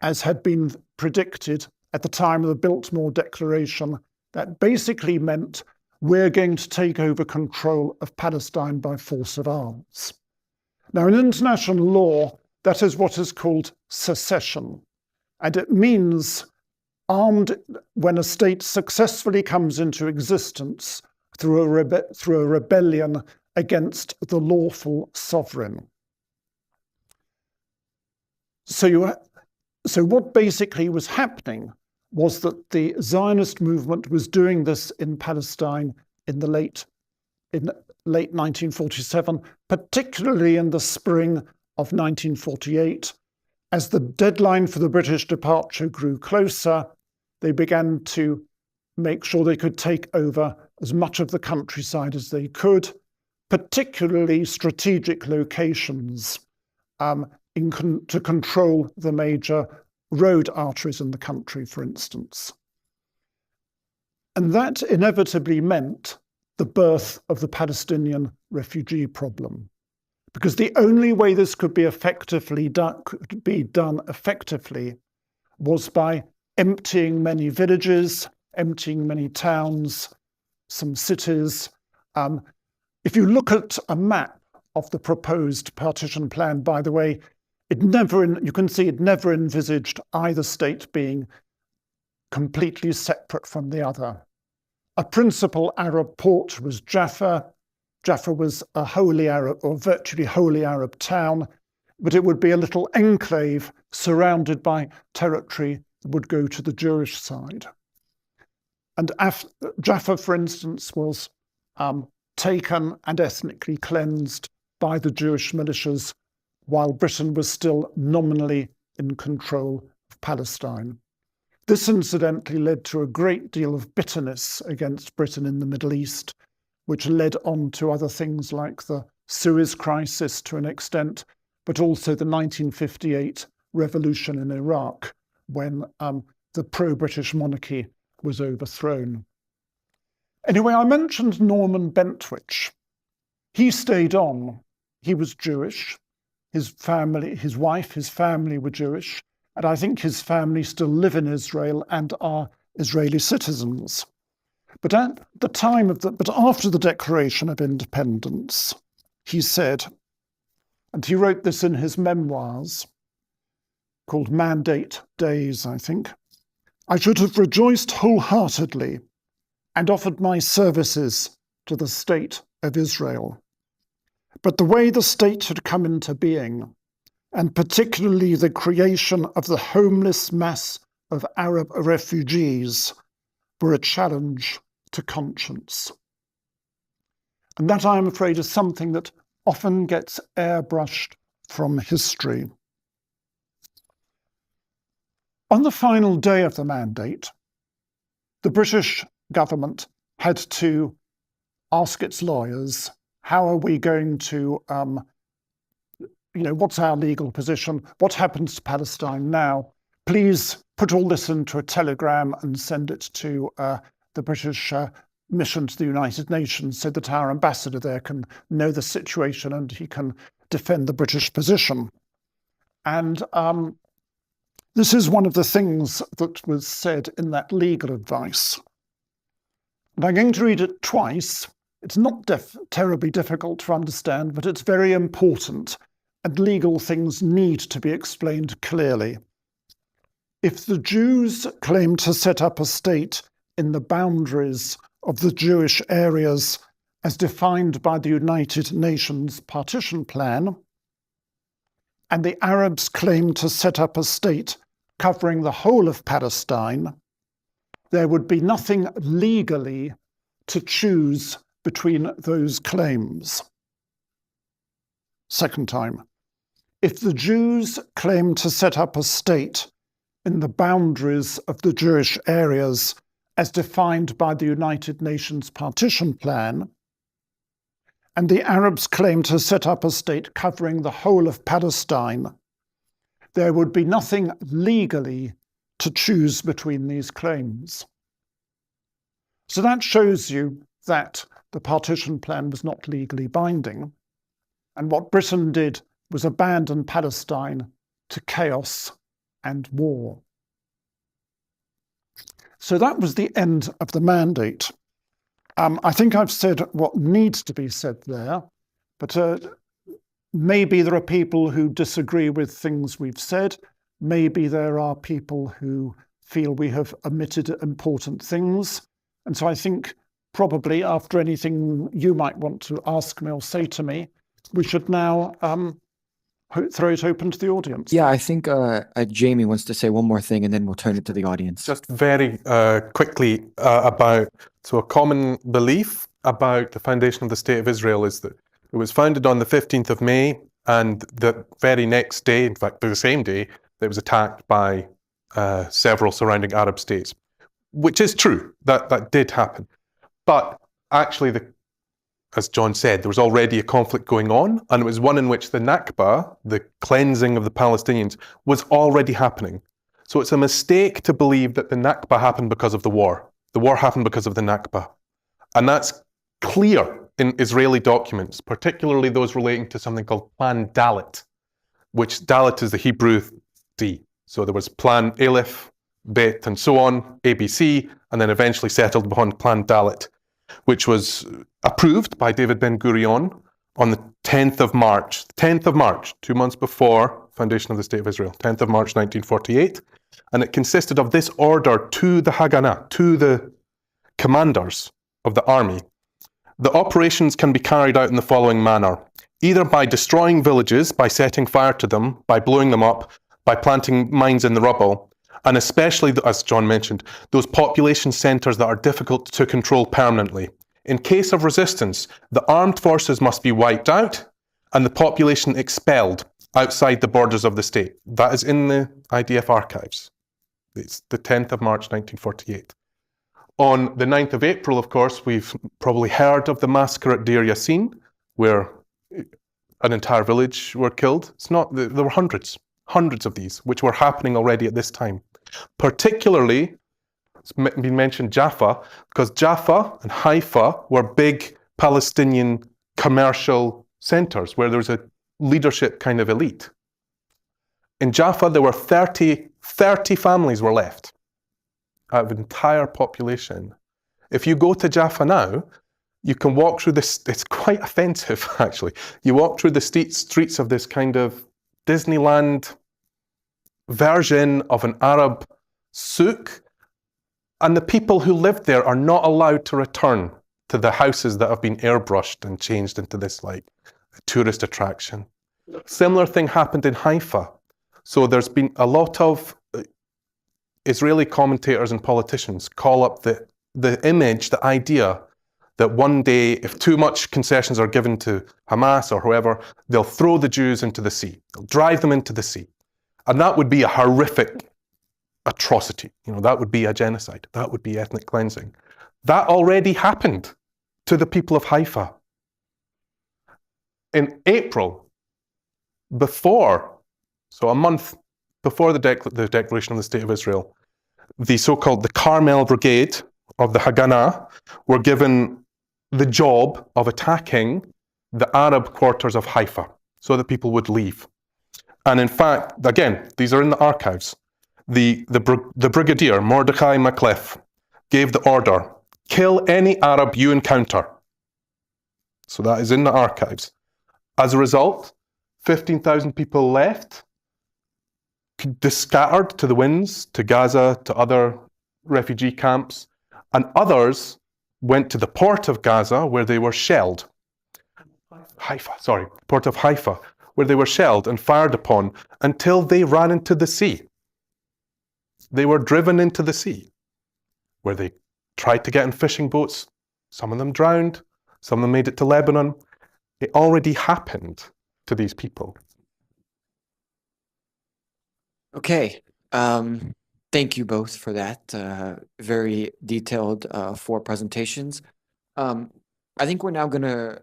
as had been predicted at the time of the Biltmore Declaration, that basically meant we're going to take over control of Palestine by force of arms. Now, in international law, that is what is called secession. And it means when a state successfully comes into existence through a rebellion against the lawful sovereign. So what basically was happening was that the Zionist movement was doing this in Palestine in late 1947, particularly in the spring of 1948. As the deadline for the British departure grew closer, they began to make sure they could take over as much of the countryside as they could, particularly strategic locations, to control the major road arteries in the country, for instance. And that inevitably meant the birth of the Palestinian refugee problem. Because the only way this could be done effectively was by emptying many villages, emptying many towns, some cities. If you look at a map of the proposed partition plan, by the way, you can see it never envisaged either state being completely separate from the other. A principal Arab port was Jaffa. Jaffa was a wholly Arab or virtually wholly Arab town, but it would be a little enclave surrounded by territory that would go to the Jewish side. And Jaffa, for instance, was taken and ethnically cleansed by the Jewish militias while Britain was still nominally in control of Palestine. This incidentally led to a great deal of bitterness against Britain in the Middle East, which led on to other things like the Suez Crisis to an extent, but also the 1958 revolution in Iraq, when the pro-British monarchy was overthrown. Anyway, I mentioned Norman Bentwich. He stayed on. He was Jewish. His family, his wife, his family were Jewish, and I think his family still live in Israel and are Israeli citizens. But after the Declaration of Independence, he said, and he wrote this in his memoirs, called Mandate Days, I think, "I should have rejoiced wholeheartedly and offered my services to the state of Israel. but the way the state had come into being, and particularly the creation of the homeless mass of Arab refugees, were a challenge to conscience. And that, I'm afraid, is something that often gets airbrushed from history. On the final day of the mandate, the British government had to ask its lawyers, how are we going to, what's our legal position? What happens to Palestine now? Please put all this into a telegram and send it to the British mission to the United Nations so that our ambassador there can know the situation and he can defend the British position. And this is one of the things that was said in that legal advice. And I'm going to read it twice. It's not terribly difficult to understand, but it's very important, and legal things need to be explained clearly. If the Jews claim to set up a state in the boundaries of the Jewish areas as defined by the United Nations partition plan, and the Arabs claim to set up a state covering the whole of Palestine, there would be nothing legally to choose between those claims. Second time, if the Jews claim to set up a state in the boundaries of the Jewish areas as defined by the United Nations partition plan, and the Arabs claim to set up a state covering the whole of Palestine, there would be nothing legally to choose between these claims. So that shows you that the partition plan was not legally binding, and what Britain did was abandon Palestine to chaos and war. So that was the end of the mandate. I think I've said what needs to be said there, but maybe there are people who disagree with things we've said. Maybe there are people who feel we have omitted important things. And so I think probably after anything you might want to ask me or say to me, we should now throw it open to the audience. Yeah, I think Jamie wants to say one more thing and then we'll turn it to the audience. Just very quickly about, so a common belief about the foundation of the State of Israel is that it was founded on the 15th of May, and the very next day, in fact, the same day, it was attacked by several surrounding Arab states, which is true, that did happen. But actually, as John said, there was already a conflict going on, and it was one in which the Nakba, the cleansing of the Palestinians, was already happening. So it's a mistake to believe that the Nakba happened because of the war. The war happened because of the Nakba. And that's clear in Israeli documents, particularly those relating to something called Plan Dalet, which Dalet is the Hebrew D. So there was Plan Aleph, Bet, and so on, ABC, and then eventually settled upon Plan Dalet, which was approved by David Ben-Gurion on the 10th of March. 10th of March, 2 months before foundation of the State of Israel, 10th of March 1948. And it consisted of this order to the Haganah, to the commanders of the army. The operations can be carried out in the following manner: either by destroying villages, by setting fire to them, by blowing them up, by planting mines in the rubble, and especially, as John mentioned, those population centres that are difficult to control permanently. In case of resistance, the armed forces must be wiped out and the population expelled outside the borders of the state. That is in the IDF archives. It's the 10th of March 1948. On the 9th of April, of course, we've probably heard of the massacre at Deir Yassin, where an entire village were killed. It's not, there were hundreds of these, which were happening already at this time. Particularly, it's been mentioned Jaffa, because Jaffa and Haifa were big Palestinian commercial centers where there was a leadership kind of elite. In Jaffa, there were 30 families were left out of an entire population. If you go to Jaffa now, you can walk through this, it's quite offensive actually. You walk through the streets of this kind of Disneyland version of an Arab souk, and the people who lived there are not allowed to return to the houses that have been airbrushed and changed into this like tourist attraction. Similar thing happened in Haifa. So there's been a lot of Israeli commentators and politicians call up the image, the idea that one day, if too much concessions are given to Hamas or whoever, they'll throw the Jews into the sea. They'll drive them into the sea. And that would be a horrific atrocity. That would be a genocide. That would be ethnic cleansing. That already happened to the people of Haifa. In April, so a month before the declaration of the State of Israel, the so-called the Carmel Brigade of the Haganah were given the job of attacking the Arab quarters of Haifa so that people would leave. And in fact, again, these are in the archives. The brigadier, Mordecai McLeff, gave the order, kill any Arab you encounter. So that is in the archives. As a result, 15,000 people left, scattered to the winds, to Gaza, to other refugee camps, and others went to the port of Gaza where they were shelled. Port of Haifa, where they were shelled and fired upon until they ran into the sea. They were driven into the sea, where they tried to get in fishing boats. Some of them drowned, some of them made it to Lebanon. It already happened to these people. Okay. Thank you both for that very detailed 4 presentations. I think we're now going to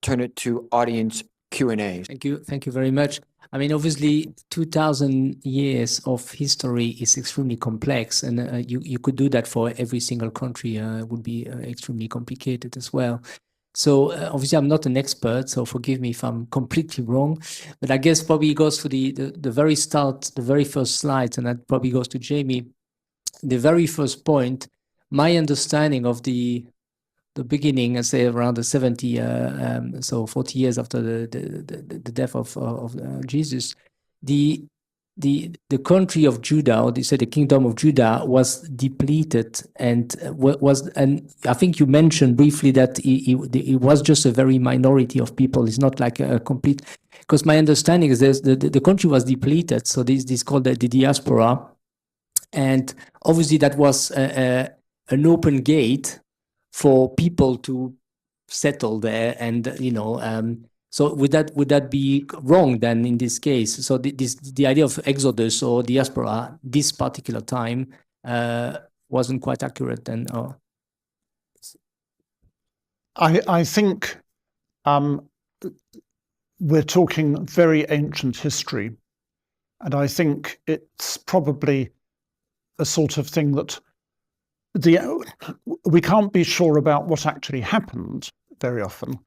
turn it to audience Q&A. Thank you very much. I mean, obviously, 2,000 years of history is extremely complex, and you could do that for every single country. It would be extremely complicated as well. So obviously, I'm not an expert, so forgive me if I'm completely wrong. But I guess probably it goes to the very start, the very first slides, and that probably goes to Jamie. The very first point, my understanding of the beginning, I say around the 70, so 40 years after the death of Jesus, the country of Judah, or they say the kingdom of Judah, was depleted, and I think you mentioned briefly that it was just a very minority of people. It's not like a complete, because my understanding is the country was depleted. So this called the diaspora, and obviously that was an open gate for people to settle there, and so would that be wrong then in this case? So the idea of exodus or diaspora this particular time wasn't quite accurate then. Or... I think we're talking very ancient history, and I think it's probably a sort of thing that we can't be sure about what actually happened very often.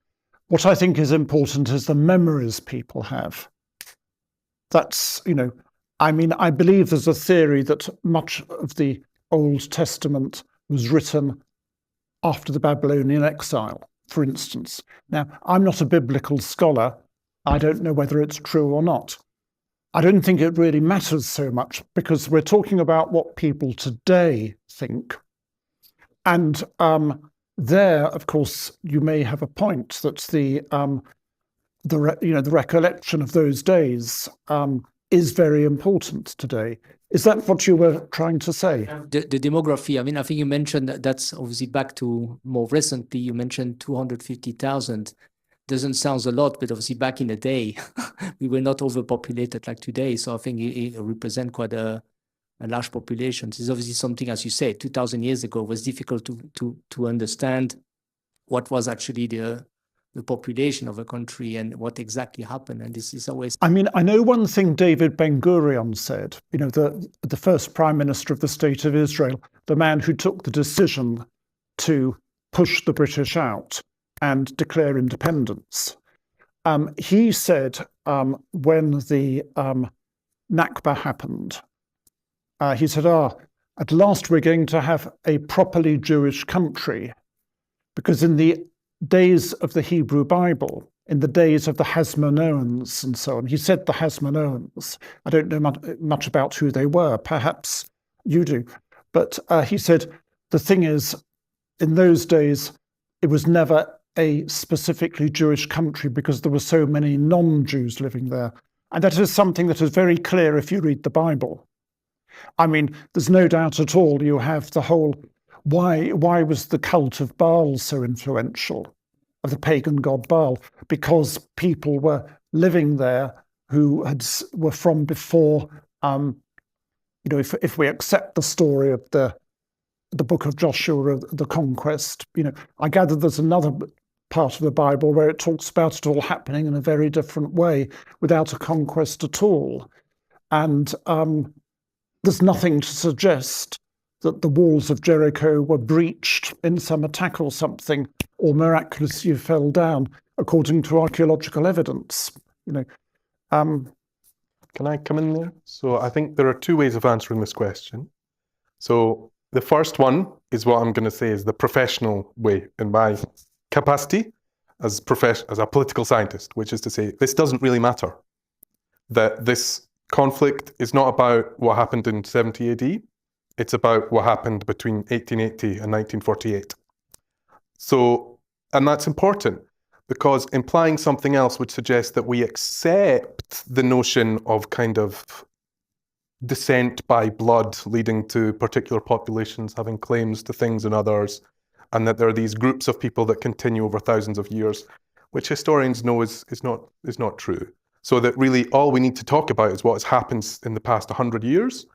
What I think is important is the memories people have. That's, I mean, I believe there's a theory that much of the Old Testament was written after the Babylonian exile, for instance. Now, I'm not a biblical scholar. I don't know whether it's true or not. I don't think it really matters so much, because we're talking about what people today think. And there, of course, you may have a point that the recollection of those days is very important today. Is that what you were trying to say? The demography, I mean, I think you mentioned that's obviously back to more recently. You mentioned 250,000. Doesn't sound a lot, but obviously back in the day, we were not overpopulated like today. So I think it represents quite a large population. This is obviously something, as you say, 2,000 years ago was difficult to understand what was actually the population of a country and what exactly happened. And this is always... I mean, I know one thing David Ben-Gurion said, the first prime minister of the State of Israel, the man who took the decision to push the British out and declare independence. He said when the Nakba happened, he said, at last we're going to have a properly Jewish country, because in the days of the Hebrew Bible, in the days of the Hasmoneans and so on, he said the Hasmoneans, I don't know much about who they were, perhaps you do, but he said, the thing is, in those days, it was never a specifically Jewish country because there were so many non-Jews living there. And that is something that is very clear if you read the Bible. I mean, there's no doubt at all you have the whole, why was the cult of Baal so influential, of the pagan god Baal? Because people were living there who were from before, if we accept the story of the book of Joshua, the conquest, I gather there's another part of the Bible where it talks about it all happening in a very different way without a conquest at all. And there's nothing to suggest that the walls of Jericho were breached in some attack or something, or miraculously fell down, according to archaeological evidence. Can I come in there? So I think there are two ways of answering this question. So the first one is what I'm going to say is the professional way in my capacity as a political scientist, which is to say this doesn't really matter. That this conflict is not about what happened in 70 AD. It's about what happened between 1880 and 1948. So, and that's important because implying something else would suggest that we accept the notion of kind of descent by blood leading to particular populations having claims to things and others, and that there are these groups of people that continue over thousands of years, which historians know is not true. So that really all we need to talk about is what has happened in the past 100 years,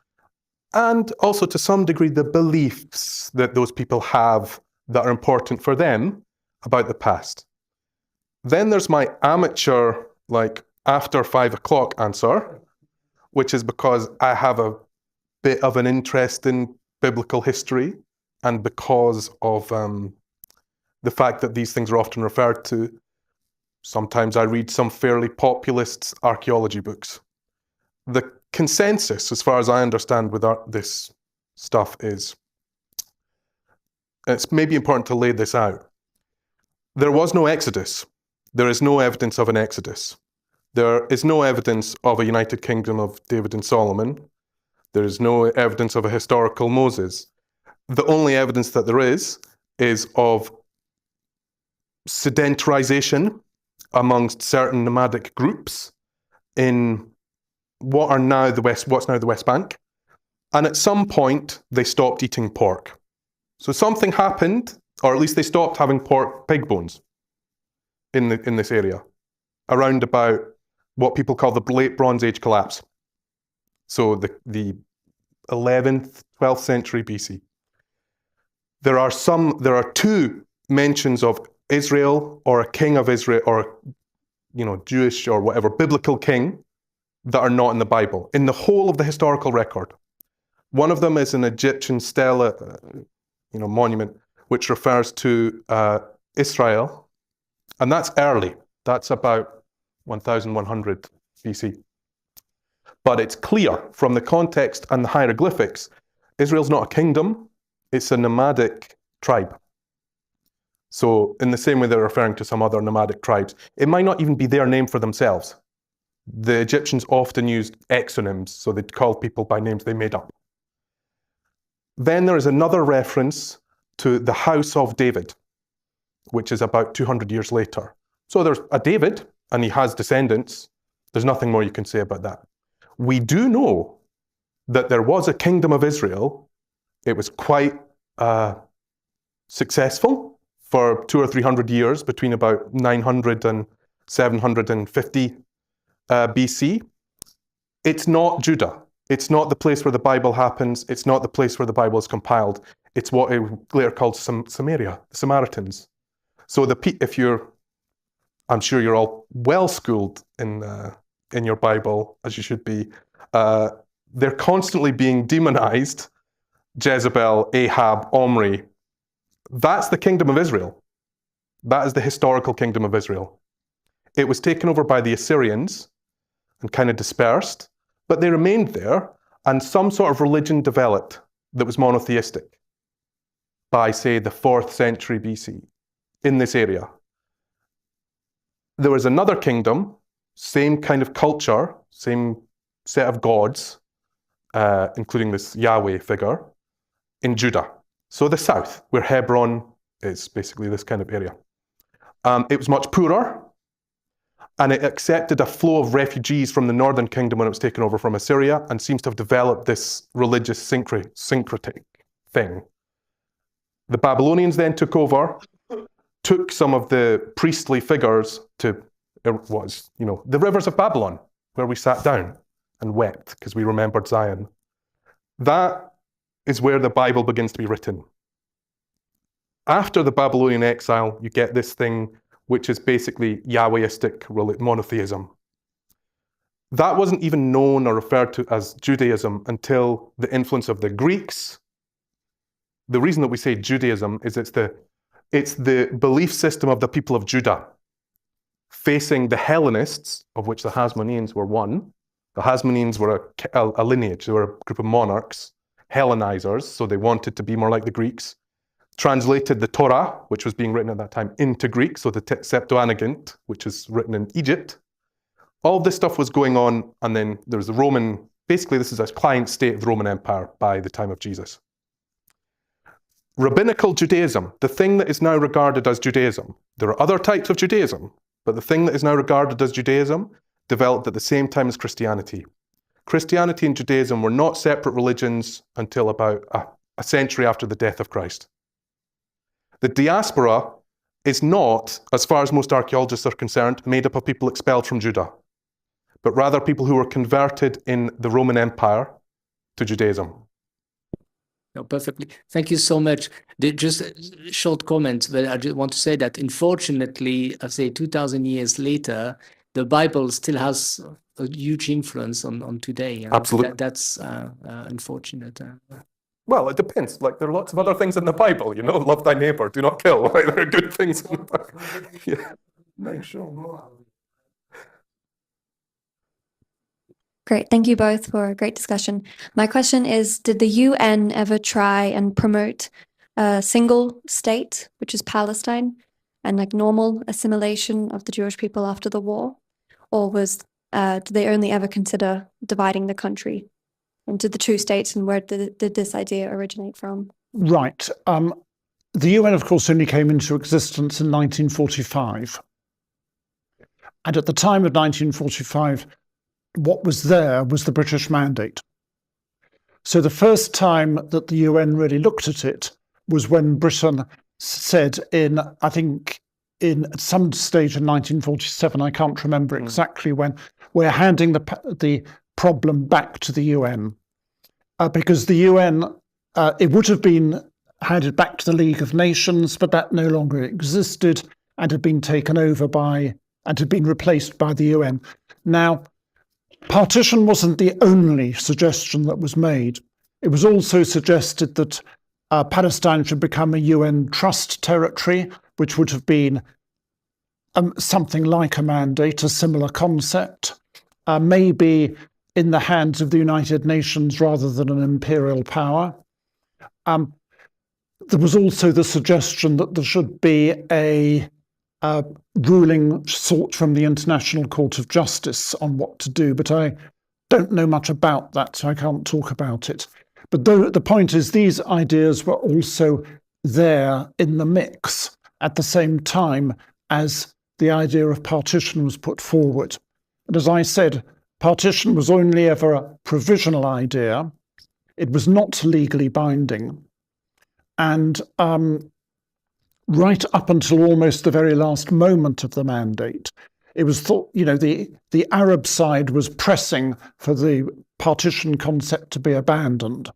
and also to some degree the beliefs that those people have that are important for them about the past. Then there's my amateur, like after 5 o'clock answer, which is because I have a bit of an interest in biblical history and because of the fact that these things are often referred to. Sometimes I read some fairly populist archaeology books. The consensus, as far as I understand with this stuff, is it's maybe important to lay this out. There was no Exodus. There is no evidence of an Exodus. There is no evidence of a United Kingdom of David and Solomon. There is no evidence of a historical Moses. The only evidence that there is of sedentarization amongst certain nomadic groups in what's now the West Bank. And at some point, they stopped eating pork. So something happened, or at least they stopped having pig bones in this area, around about what people call the late Bronze Age collapse. So the 11th, 12th century BC. There are two mentions of Israel or a king of Israel or Jewish or whatever biblical king that are not in the Bible in the whole of the historical record. One of them is an Egyptian stela, monument which refers to Israel, and that's early. That's about 1100 BC. But it's clear from the context and the hieroglyphics, Israel's not a kingdom, it's a nomadic tribe. So in the same way they're referring to some other nomadic tribes, it might not even be their name for themselves. The Egyptians often used exonyms, so they'd call people by names they made up. Then there is another reference to the house of David, which is about 200 years later. So there's a David, and he has descendants. There's nothing more you can say about that. We do know that there was a kingdom of Israel. It was quite successful for 200 or 300 years, between about 900 and 750 BC. It's not Judah. It's not the place where the Bible happens. It's not the place where the Bible is compiled. It's what it later called Samaria, the Samaritans. So I'm sure you're all well schooled in your Bible, as you should be. They're constantly being demonized. Jezebel, Ahab, Omri. That's the kingdom of Israel. That is the historical kingdom of Israel. It was taken over by the Assyrians and kind of dispersed, but they remained there, and some sort of religion developed that was monotheistic by, say, the 4th century BC in this area. There was another kingdom, same kind of culture, same set of gods, including this Yahweh figure, in Judah. So the south, where Hebron is basically this kind of area. It was much poorer, and it accepted a flow of refugees from the northern kingdom when it was taken over from Assyria, and seems to have developed this religious syncretic thing. The Babylonians then took over, took some of the priestly figures to the rivers of Babylon, where we sat down and wept because we remembered Zion. That is where the Bible begins to be written. After the Babylonian exile, you get this thing which is basically Yahwehistic monotheism. That wasn't even known or referred to as Judaism until the influence of the Greeks. The reason that we say Judaism is it's the belief system of the people of Judah, facing the Hellenists, of which the Hasmoneans were one. The Hasmoneans were a lineage, they were a group of monarchs, Hellenizers, so they wanted to be more like the Greeks. Translated the Torah, which was being written at that time, into Greek, so the Septuagint, which is written in Egypt. All this stuff was going on, and then there was the Roman, basically this is a client state of the Roman Empire by the time of Jesus. Rabbinical Judaism, the thing that is now regarded as Judaism. There are other types of Judaism, but the thing that is now regarded as Judaism developed at the same time as Christianity. Christianity and Judaism were not separate religions until about a century after the death of Christ. The diaspora is not, as far as most archaeologists are concerned, made up of people expelled from Judah, but rather people who were converted in the Roman Empire to Judaism. No, perfectly. Thank you so much. Just a short comment, but I just want to say that unfortunately, I say 2,000 years later, the Bible still has a huge influence on today. Absolutely. That's unfortunate. Well, it depends. Like, there are lots of other things in the Bible, love thy neighbor, do not kill. Like, there are good things in the Bible. Yeah. Make sure. Great. Thank you both for a great discussion. My question is, did the UN ever try and promote a single state, which is Palestine, and like normal assimilation of the Jewish people after the war? Or did they only ever consider dividing the country into the two states, and where did this idea originate from? Right. The UN, of course, only came into existence in 1945. And at the time of 1945, what was there was the British mandate. So the first time that the UN really looked at it was when Britain said I think at some stage in 1947, I can't remember exactly when, we're handing the problem back to the UN. Because the UN, it would have been handed back to the League of Nations, but that no longer existed and had been taken over and had been replaced by the UN. Now, partition wasn't the only suggestion that was made. It was also suggested that Palestine should become a UN trust territory, which would have been something like a mandate, a similar concept, maybe in the hands of the United Nations rather than an imperial power. There was also the suggestion that there should be a ruling sought from the International Court of Justice on what to do, but I don't know much about that, so I can't talk about it. But the point is, these ideas were also there in the mix at the same time as the idea of partition was put forward. And as I said, partition was only ever a provisional idea. It was not legally binding. And right up until almost the very last moment of the mandate, it was thought, the Arab side was pressing for the partition concept to be abandoned.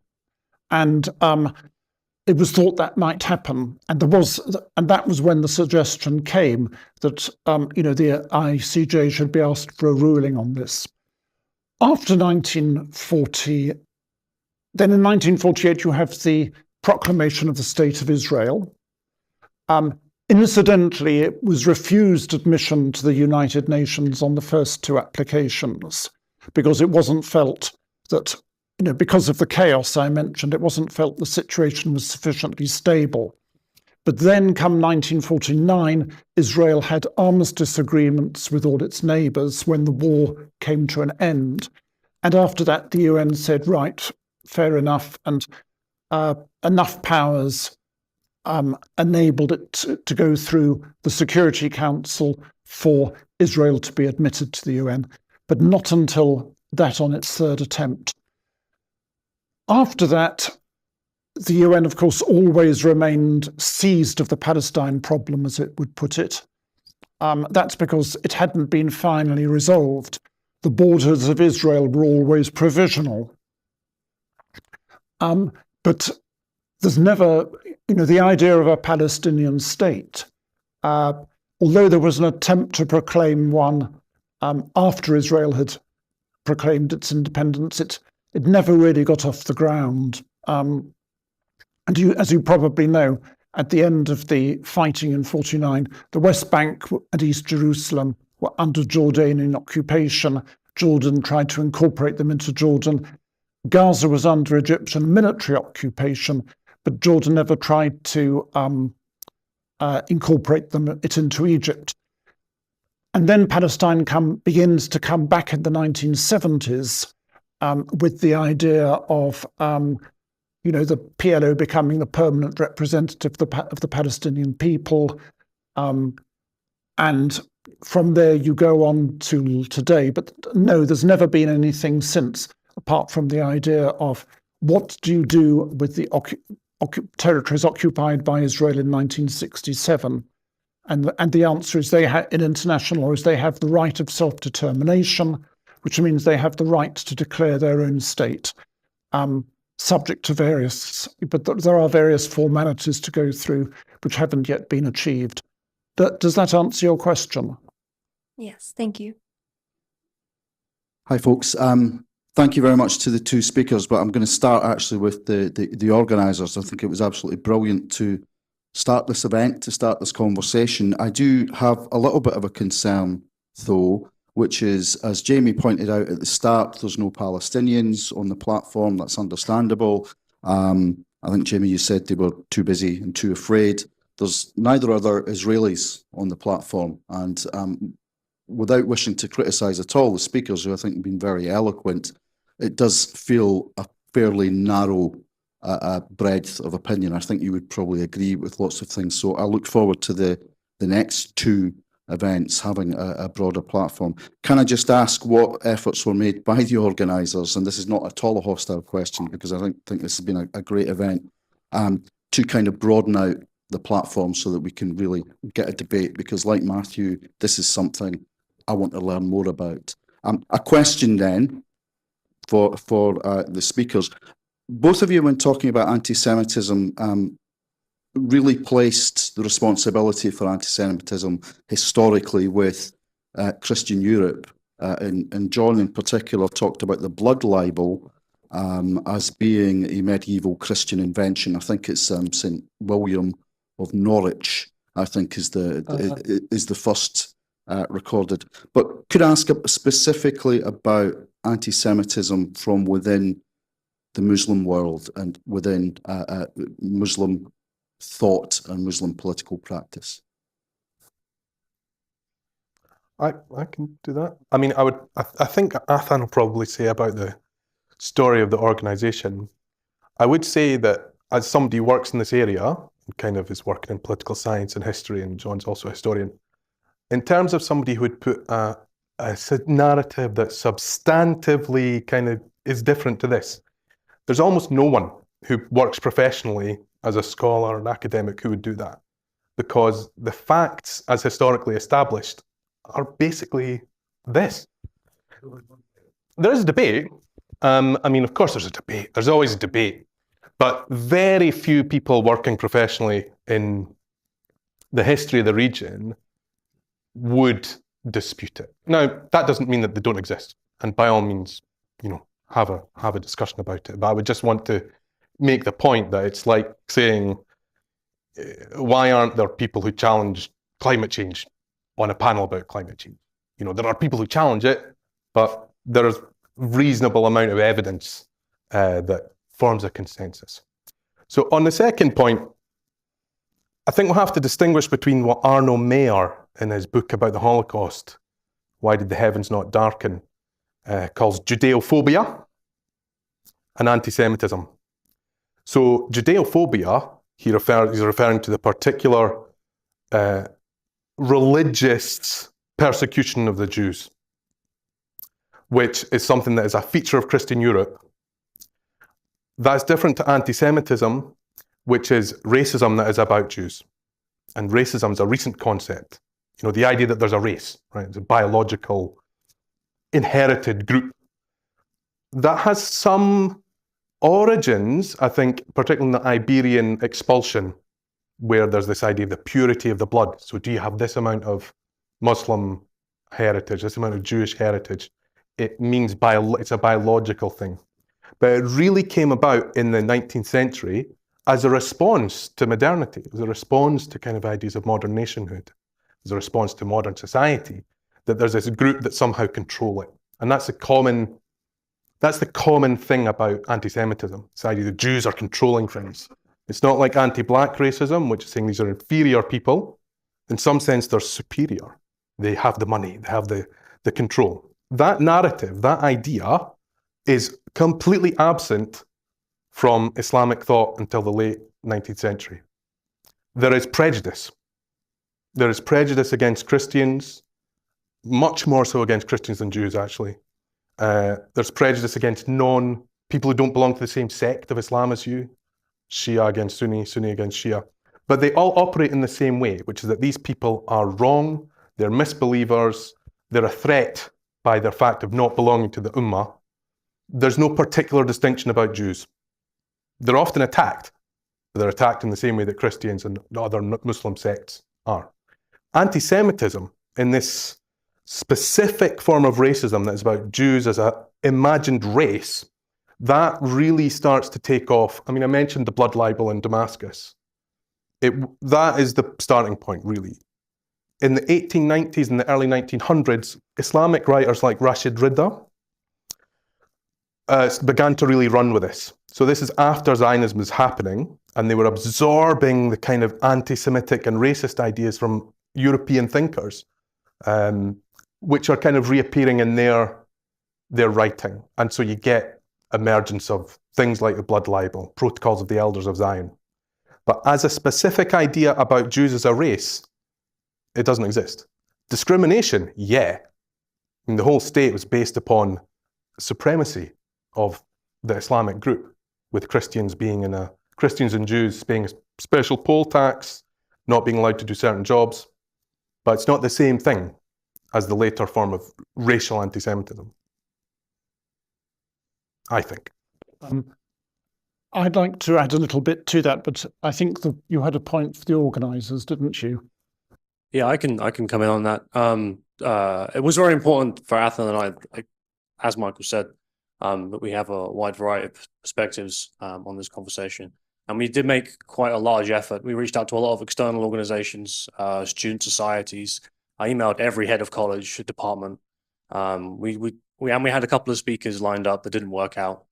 And it was thought that might happen. And that was when the suggestion came that, the ICJ should be asked for a ruling on this. After 1940, then in 1948, you have the proclamation of the State of Israel. Incidentally, it was refused admission to the United Nations on the first two applications because it wasn't felt that, because of the chaos I mentioned, it wasn't felt the situation was sufficiently stable. But then come 1949, Israel had armistice agreements with all its neighbours when the war came to an end. And after that, the UN said, right, fair enough, and enough powers, enabled it to go through the Security Council for Israel to be admitted to the UN, but not until that on its third attempt. After that, the UN, of course, always remained seized of the Palestine problem, as it would put it. That's because it hadn't been finally resolved. The borders of Israel were always provisional. But there's never, the idea of a Palestinian state, although there was an attempt to proclaim one after Israel had proclaimed its independence, it never really got off the ground. And as you probably know, at the end of the fighting in 1949, the West Bank and East Jerusalem were under Jordanian occupation. Jordan tried to incorporate them into Jordan. Gaza was under Egyptian military occupation, but Jordan never tried to incorporate it into Egypt. And then Palestine begins to come back in the 1970s with the idea of the PLO becoming the permanent representative of the Palestinian people. And from there you go on to today. But no, there's never been anything since, apart from the idea of what do you do with the territories occupied by Israel in 1967? And the answer is in international law is they have the right of self-determination, which means they have the right to declare their own state, subject to but there are various formalities to go through which haven't yet been achieved. Does that answer your question? Yes, thank you. Hi, folks. Thank you very much to the two speakers, but I'm going to start actually with the organisers. I think it was absolutely brilliant to start this event, to start this conversation. I do have a little bit of a concern, though, which is, as Jamie pointed out at the start, there's no Palestinians on the platform. That's understandable. I think, Jamie, you said they were too busy and too afraid. There's neither are there Israelis on the platform. And without wishing to criticise at all the speakers, who I think have been very eloquent, it does feel a fairly narrow breadth of opinion. I think you would probably agree with lots of things. So I look forward to the next two events having a broader platform. Can I just ask what efforts were made by the organisers, and this is not at all a hostile question because I think this has been a great event, to kind of broaden out the platform so that we can really get a debate, because like Matthew, this is something I want to learn more about. A question then for the speakers. Both of you, when talking about anti-Semitism, really placed the responsibility for anti-Semitism historically with Christian Europe. And John in particular talked about the blood libel as being a medieval Christian invention. I think it's St. William of Norwich, I think is the first recorded. But could I ask specifically about anti-Semitism from within the Muslim world and within Muslim thought and Muslim political practice? I can do that. I mean, I think Athan will probably say about the story of the organisation. I would say that as somebody who works in this area, kind of is working in political science and history, and John's also a historian, in terms of somebody who would put a narrative that substantively kind of is different to this, there's almost no one who works professionally as a scholar or an academic who would do that, because the facts as historically established are basically this. There is a debate. I mean, of course there's a debate. There's always a debate. But very few people working professionally in the history of the region would dispute it. Now, that doesn't mean that they don't exist. And by all means, have a discussion about it. But I would just want to make the point that it's like saying, why aren't there people who challenge climate change on a panel about climate change? There are people who challenge it, but there's reasonable amount of evidence that forms a consensus. So on the second point, I think we'll have to distinguish between what Arno Mayer, in his book about the Holocaust, Why Did the Heavens Not Darken, calls Judeophobia and anti-Semitism. So Judeophobia, he's referring to the particular religious persecution of the Jews, which is something that is a feature of Christian Europe. That's different to anti-Semitism, which is racism that is about Jews. And racism is a recent concept. You know, the idea that there's a race, right? It's a biological, inherited group. That has some origins, I think, particularly in the Iberian expulsion, where there's this idea of the purity of the blood. So do you have this amount of Muslim heritage, this amount of Jewish heritage? It means it's a biological thing. But it really came about in the 19th century as a response to modernity, as a response to kind of ideas of modern nationhood, as a response to modern society, that there's this group that somehow control it. And that's the common thing about anti-Semitism. It's the idea that Jews are controlling things. It's not like anti-black racism, which is saying these are inferior people. In some sense, they're superior. They have the money, they have the control. That narrative, that idea, is completely absent from Islamic thought until the late 19th century. There is prejudice. There is prejudice against Christians, much more so against Christians than Jews, actually. There's prejudice against people who don't belong to the same sect of Islam as you, Shia against Sunni, Sunni against Shia. But they all operate in the same way, which is that these people are wrong, they're misbelievers, they're a threat by their fact of not belonging to the Ummah. There's no particular distinction about Jews. They're often attacked, but they're attacked in the same way that Christians and other Muslim sects are. Anti-Semitism, in this specific form of racism that is about Jews as an imagined race, that really starts to take off. I mean, I mentioned the blood libel in Damascus. That is the starting point, really. In the 1890s and the early 1900s, Islamic writers like Rashid Rida began to really run with this. So this is after Zionism was happening, and they were absorbing the kind of anti-Semitic and racist ideas from European thinkers, which are kind of reappearing in their writing. And so you get emergence of things like the blood libel, Protocols of the Elders of Zion. But as a specific idea about Jews as a race, it doesn't exist. Discrimination, yeah. I mean, the whole state was based upon supremacy of the Islamic group, with Christians and Jews paying a special poll tax, not being allowed to do certain jobs. But it's not the same thing as the later form of racial anti-Semitism, I think. I'd like to add a little bit to that, but I think you had a point for the organisers, didn't you? Yeah, I can come in on that. It was very important for Athan and I, as Michael said, that we have a wide variety of perspectives on this conversation. And we did make quite a large effort. We reached out to a lot of external organizations, student societies. I emailed every head of college department. We had a couple of speakers lined up that didn't work out.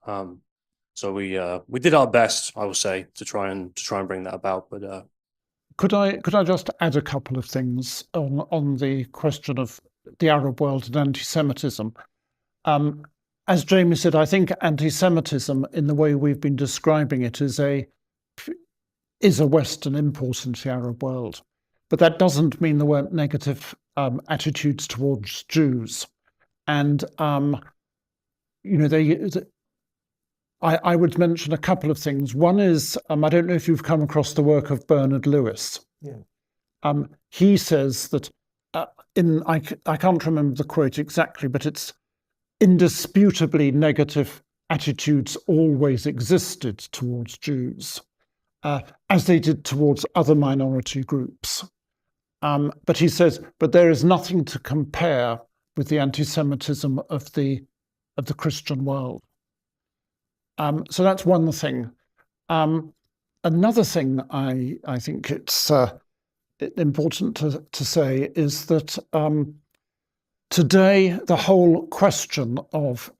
So we did our best, I would say, to try and bring that about. But could I just add a couple of things on the question of the Arab world and anti-Semitism? As Jamie said, I think anti-Semitism, in the way we've been describing it, is a Western import into the Arab world. But that doesn't mean there weren't negative attitudes towards Jews. And, I would mention a couple of things. One is, I don't know if you've come across the work of Bernard Lewis. Yeah. He says that, I can't remember the quote exactly, but it's indisputably negative attitudes always existed towards Jews, as they did towards other minority groups. But he says, but there is nothing to compare with the anti-Semitism of the Christian world. So that's one thing. Another thing I think it's important to say is that today the whole question of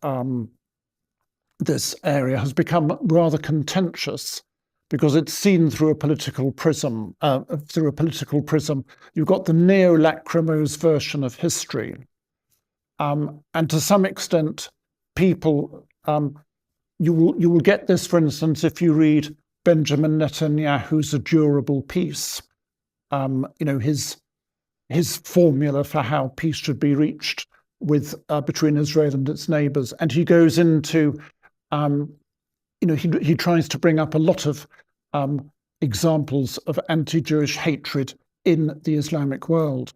this area has become rather contentious because it's seen through a political prism. You've got the neo-lachrymose version of history. And to some extent, people, you will get this, for instance, if you read Benjamin Netanyahu's a durable peace. You know, his formula for how peace should be reached with between Israel and its neighbors. And he goes into, you know, he tries to bring up a lot of examples of anti-Jewish hatred in the Islamic world.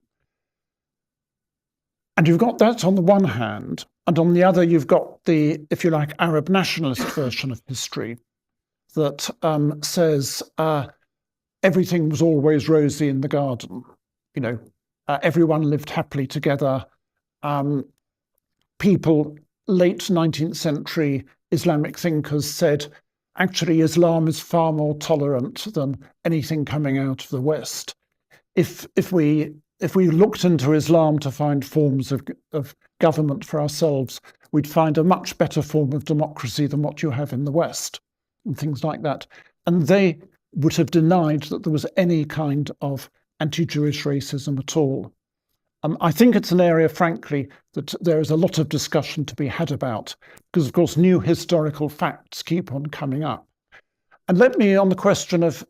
And you've got that on the one hand, and on the other, you've got the, if you like, Arab nationalist version of history that says everything was always rosy in the garden. You know, everyone lived happily together. People, late 19th century Islamic thinkers said, actually, Islam is far more tolerant than anything coming out of the West. If we looked into Islam to find forms of government for ourselves, we'd find a much better form of democracy than what you have in the West, and things like that. And they would have denied that there was any kind of anti-Jewish racism at all. I think it's an area, frankly, that there is a lot of discussion to be had about, because, of course, new historical facts keep on coming up. And let me, on the question of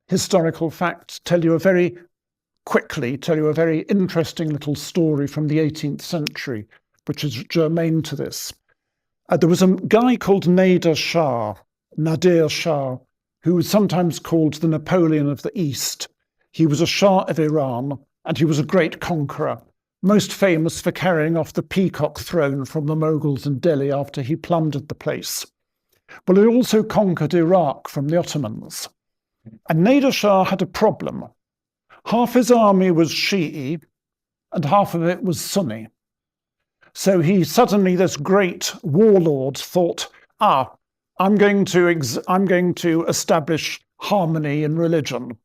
historical facts, tell you a very interesting little story from the 18th century, which is germane to this. There was a guy called Nader Shah, who was sometimes called the Napoleon of the East. He was a Shah of Iran, and he was a great conqueror, most famous for carrying off the peacock throne from the Mughals in Delhi after he plundered the place. Well, he also conquered Iraq from the Ottomans. And Nader Shah had a problem. Half his army was Shi'i, and half of it was Sunni. So he suddenly, this great warlord, thought, I'm going to establish harmony in religion,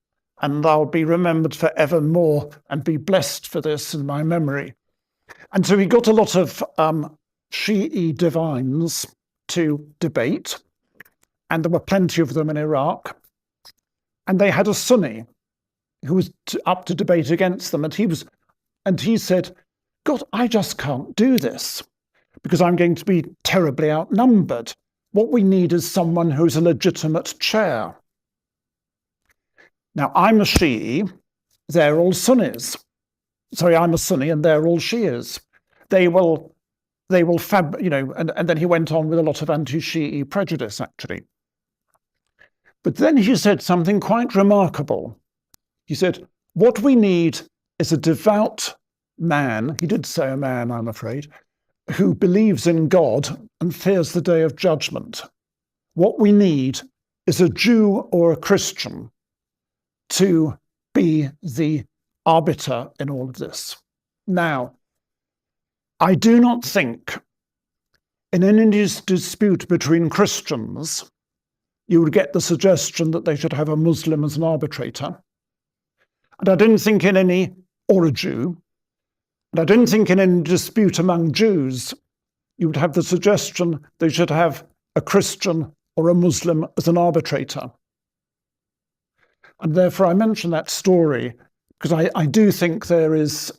and I'll be remembered forevermore and be blessed for this in my memory. And so he got a lot of Shi'i divines to debate, and there were plenty of them in Iraq. And they had a Sunni who was up to debate against them, and he said, God, I just can't do this because I'm going to be terribly outnumbered. What we need is someone who's a legitimate chair. Now, I'm a Shi'i, they're all Sunnis. Sorry, I'm a Sunni and they're all Shias. They will and then he went on with a lot of anti-Shi'i prejudice, actually. But then he said something quite remarkable. He said, what we need is a devout man, he did say a man, I'm afraid, who believes in God and fears the day of judgment. What we need is a Jew or a Christian to be the arbiter in all of this. Now, I do not think in any dispute between Christians, you would get the suggestion that they should have a Muslim as an arbitrator. And I didn't think in any, or a Jew, and I didn't think in any dispute among Jews, you would have the suggestion they should have a Christian or a Muslim as an arbitrator. And therefore I mention that story because I do think there is,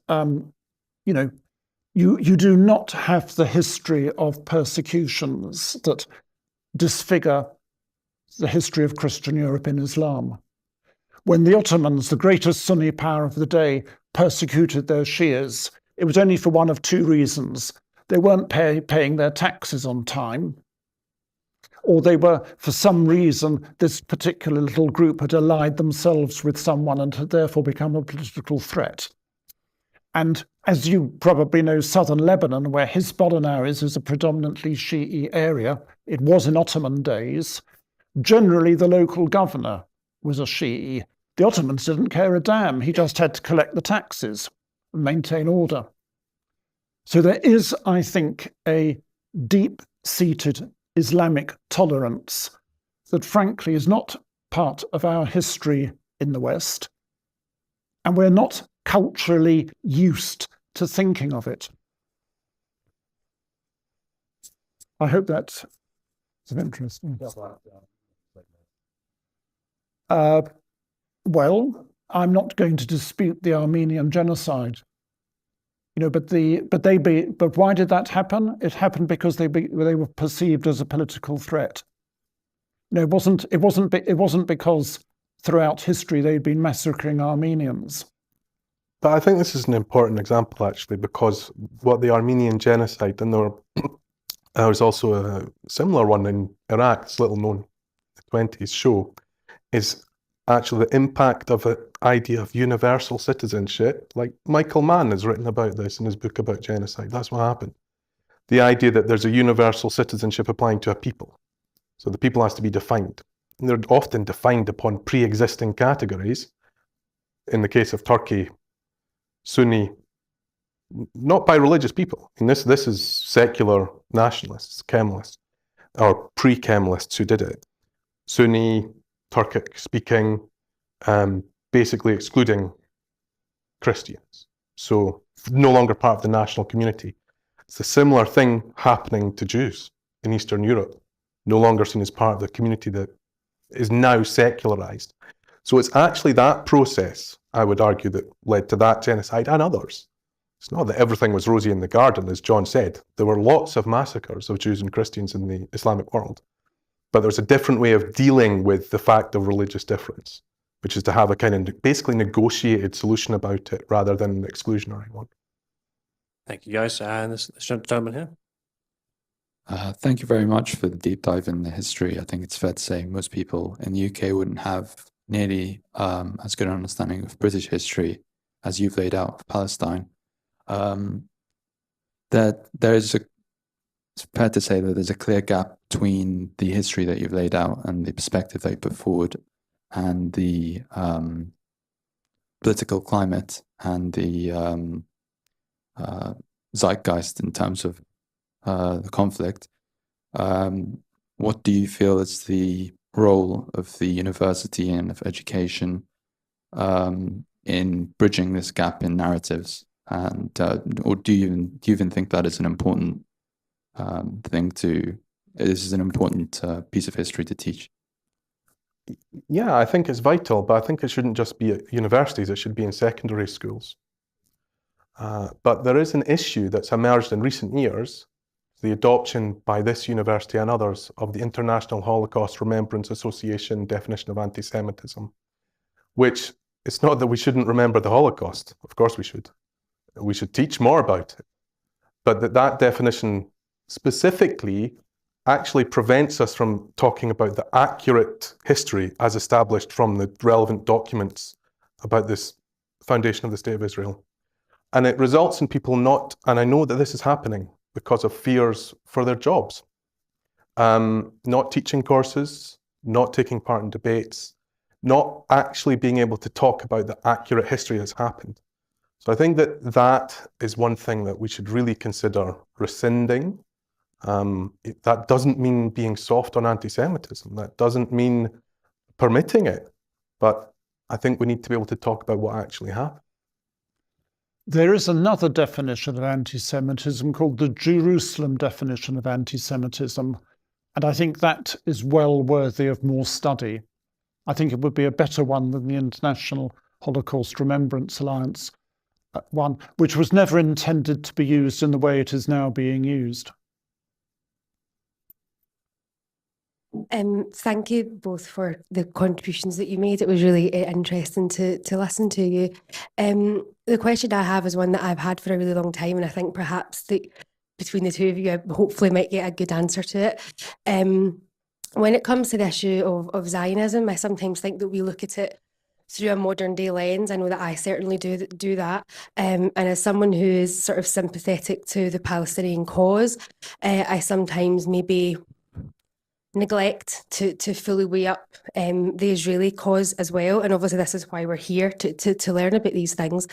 you do not have the history of persecutions that disfigure the history of Christian Europe in Islam. When the Ottomans, the greatest Sunni power of the day, persecuted their Shias, it was only for one of two reasons. They weren't paying their taxes on time, or they were, for some reason, this particular little group had allied themselves with someone and had therefore become a political threat. And as you probably know, southern Lebanon, where Hezbollah now is a predominantly Shi'i area, it was in Ottoman days, generally the local governor was a Shi'i. The Ottomans didn't care a damn. He just had to collect the taxes and maintain order. So there is, I think, a deep-seated Islamic tolerance that, frankly, is not part of our history in the West, and we're not culturally used to thinking of it. I hope that's of interest. Well, I'm not going to dispute the Armenian genocide. But why did that happen? It happened because they were perceived as a political threat. No, it wasn't because throughout history they'd been massacring Armenians. But I think this is an important example, actually, because what the Armenian genocide, and there was also a similar one in Iraq, it's little known, the 20s, show, is actually the impact of an idea of universal citizenship. Like Michael Mann has written about this in his book about genocide. That's what happened. The idea that there's a universal citizenship applying to a people. So the people has to be defined. And they're often defined upon pre-existing categories. In the case of Turkey, Sunni, not by religious people. And this is secular nationalists, Kemalists, or pre-Kemalists who did it. Sunni, Turkic speaking, basically excluding Christians. So no longer part of the national community. It's a similar thing happening to Jews in Eastern Europe, no longer seen as part of the community that is now secularized. So it's actually that process, I would argue, that led to that genocide and others. It's not that everything was rosy in the garden, as John said. There were lots of massacres of Jews and Christians in the Islamic world. But there's a different way of dealing with the fact of religious difference, which is to have a kind of basically negotiated solution about it rather than an exclusionary one. Thank you, guys. And this gentleman here. Thank you very much for the deep dive in the history. I think it's fair to say most people in the UK wouldn't have nearly as good an understanding of British history as you've laid out of Palestine. It's fair to say that there's a clear gap between the history that you've laid out and the perspective that you put forward and the political climate and the zeitgeist in terms of the conflict. What do you feel is the role of the university and of education in bridging this gap in narratives? And or do you even think that is an important this is an important piece of history to teach? Yeah, I think it's vital, but I think it shouldn't just be at universities, it should be in secondary schools. But there is an issue that's emerged in recent years, the adoption by this university and others of the International Holocaust Remembrance Association definition of anti-Semitism, which it's not that we shouldn't remember the Holocaust, of course we should. We should teach more about it, but that definition specifically actually prevents us from talking about the accurate history as established from the relevant documents about this foundation of the State of Israel. And it results in people not, and I know that this is happening because of fears for their jobs, not teaching courses, not taking part in debates, not actually being able to talk about the accurate history that's happened. So I think that is one thing that we should really consider rescinding. That doesn't mean being soft on anti-Semitism. That doesn't mean permitting it. But I think we need to be able to talk about what actually happened. There is another definition of anti-Semitism called the Jerusalem definition of anti-Semitism. And I think that is well worthy of more study. I think it would be a better one than the International Holocaust Remembrance Alliance one, which was never intended to be used in the way it is now being used. Thank you both for the contributions that you made. It was really interesting to listen to you. The question I have is one that I've had for a really long time, and I think perhaps between the two of you, I hopefully might get a good answer to it. When it comes to the issue of Zionism, I sometimes think that we look at it through a modern day lens. I know that I certainly do that. And as someone who is sort of sympathetic to the Palestinian cause, I sometimes maybe neglect to fully weigh up the Israeli cause as well. And obviously this is why we're here, to learn about these things.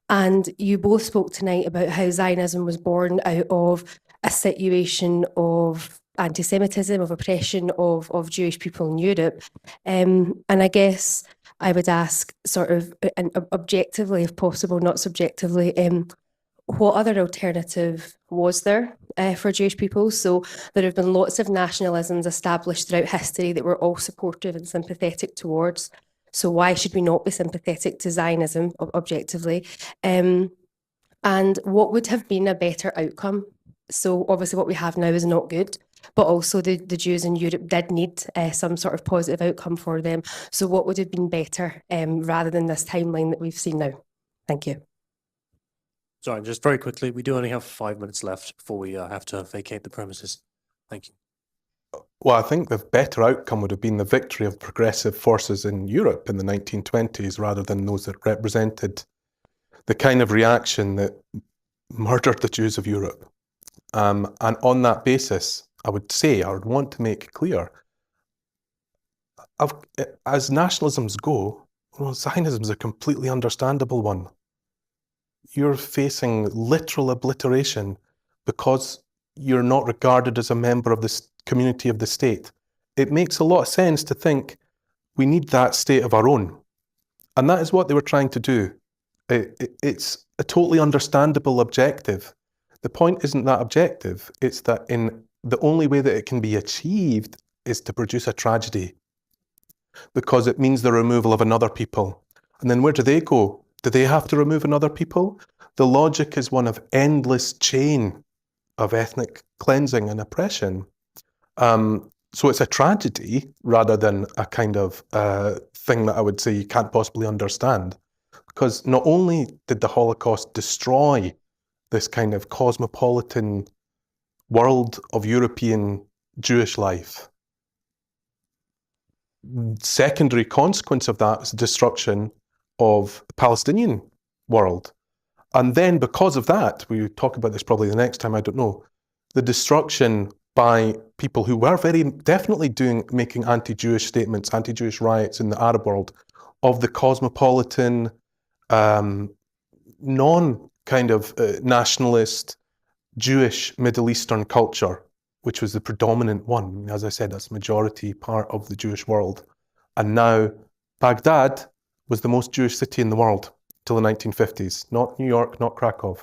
And you both spoke tonight about how Zionism was born out of a situation of anti-Semitism, of oppression of Jewish people in Europe. And I guess I would ask sort of objectively, if possible, not subjectively, what other alternative was there for Jewish people? So there have been lots of nationalisms established throughout history that we're all supportive and sympathetic towards. So why should we not be sympathetic to Zionism objectively? And what would have been a better outcome? So obviously what we have now is not good. but also the Jews in Europe did need some sort of positive outcome for them. So what would have been better rather than this timeline that we've seen now? Thank you. Sorry, just very quickly, we do only have 5 minutes left before we have to vacate the premises. Thank you. Well, I think the better outcome would have been the victory of progressive forces in Europe in the 1920s rather than those that represented the kind of reaction that murdered the Jews of Europe. And on that basis, I would want to make clear, as nationalisms go, well, Zionism is a completely understandable one. You're facing literal obliteration because you're not regarded as a member of the community of the state. It makes a lot of sense to think we need that state of our own. And that is what they were trying to do. It's a totally understandable objective. The point isn't that objective. It's that in the only way that it can be achieved is to produce a tragedy, because it means the removal of another people. And then where do they go? Do they have to remove another people? The logic is one of endless chain of ethnic cleansing and oppression. So it's a tragedy rather than a kind of thing that I would say you can't possibly understand. Because not only did the Holocaust destroy this kind of cosmopolitan world of European Jewish life, secondary consequence of that is the destruction of the Palestinian world. And then because of that, we talk about this probably the next time, I don't know, the destruction by people who were very definitely making anti-Jewish statements, anti-Jewish riots in the Arab world, of the cosmopolitan, non-kind of nationalist Jewish Middle Eastern culture, which was the predominant one. As I said, that's the majority part of the Jewish world. And now Baghdad was the most Jewish city in the world till the 1950s. Not New York, not Krakow.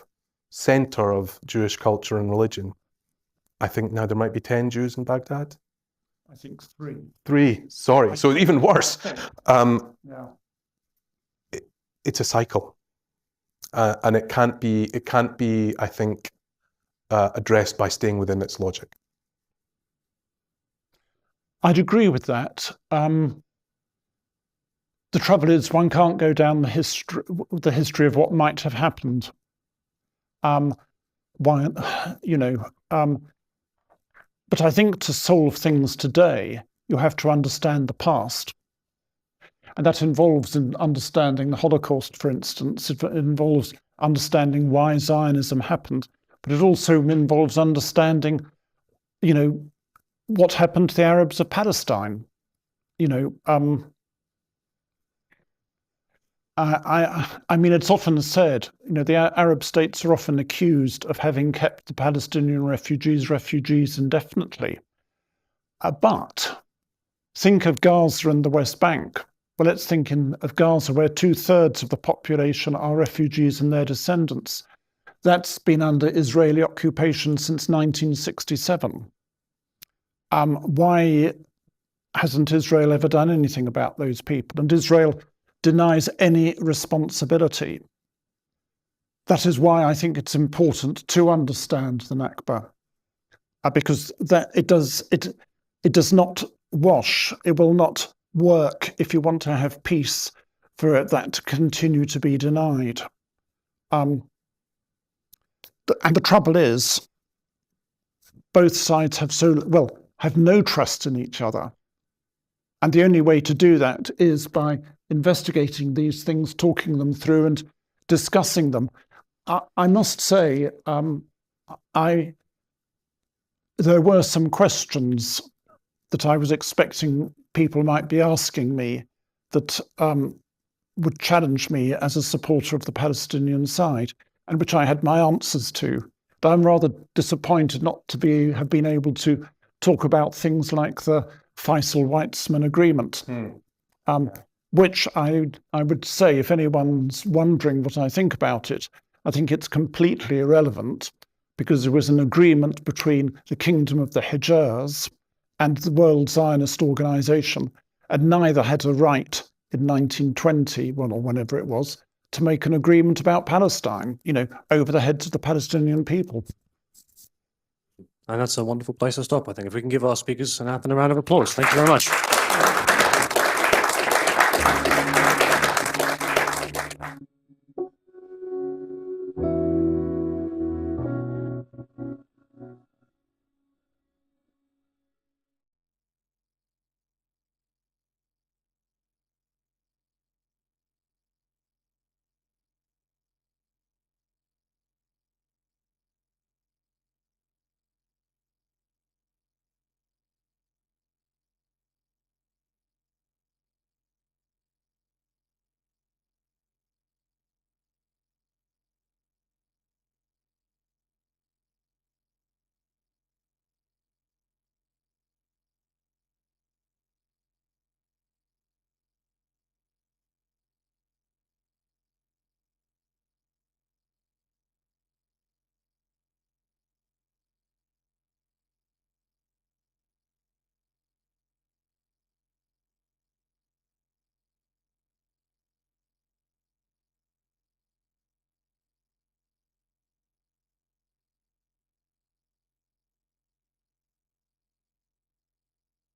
Center of Jewish culture and religion. I think now there might be 10 Jews in Baghdad. I think 3. 3, sorry. So even worse. Yeah. It's a cycle. And it can't be, I think, addressed by staying within its logic. I'd agree with that. The trouble is, one can't go down the history of what might have happened. But I think to solve things today, you have to understand the past. And that involves in understanding the Holocaust, for instance. It involves understanding why Zionism happened. But it also involves understanding, what happened to the Arabs of Palestine. I mean, it's often said, the Arab states are often accused of having kept the Palestinian refugees indefinitely. But think of Gaza and the West Bank. Well, let's think of Gaza, where 2/3 of the population are refugees and their descendants. That's been under Israeli occupation since 1967. Why hasn't Israel ever done anything about those people? And Israel denies any responsibility. That is why I think it's important to understand the Nakba, because that it does not wash. It will not work if you want to have peace for that to continue to be denied. And the trouble is, both sides have no trust in each other. And the only way to do that is by investigating these things, talking them through and discussing them. I must say, there were some questions that I was expecting people might be asking me that would challenge me as a supporter of the Palestinian side, and which I had my answers to. But I'm rather disappointed not to have been able to talk about things like the Faisal-Weitzman agreement, which I would say, if anyone's wondering what I think about it, I think it's completely irrelevant, because there was an agreement between the Kingdom of the Hejaz and the World Zionist Organization, and neither had a right in 1920, or whenever it was, to make an agreement about Palestine, over the heads of the Palestinian people. And that's a wonderful place to stop, I think. If we can give our speakers an round of applause. Thank you very much.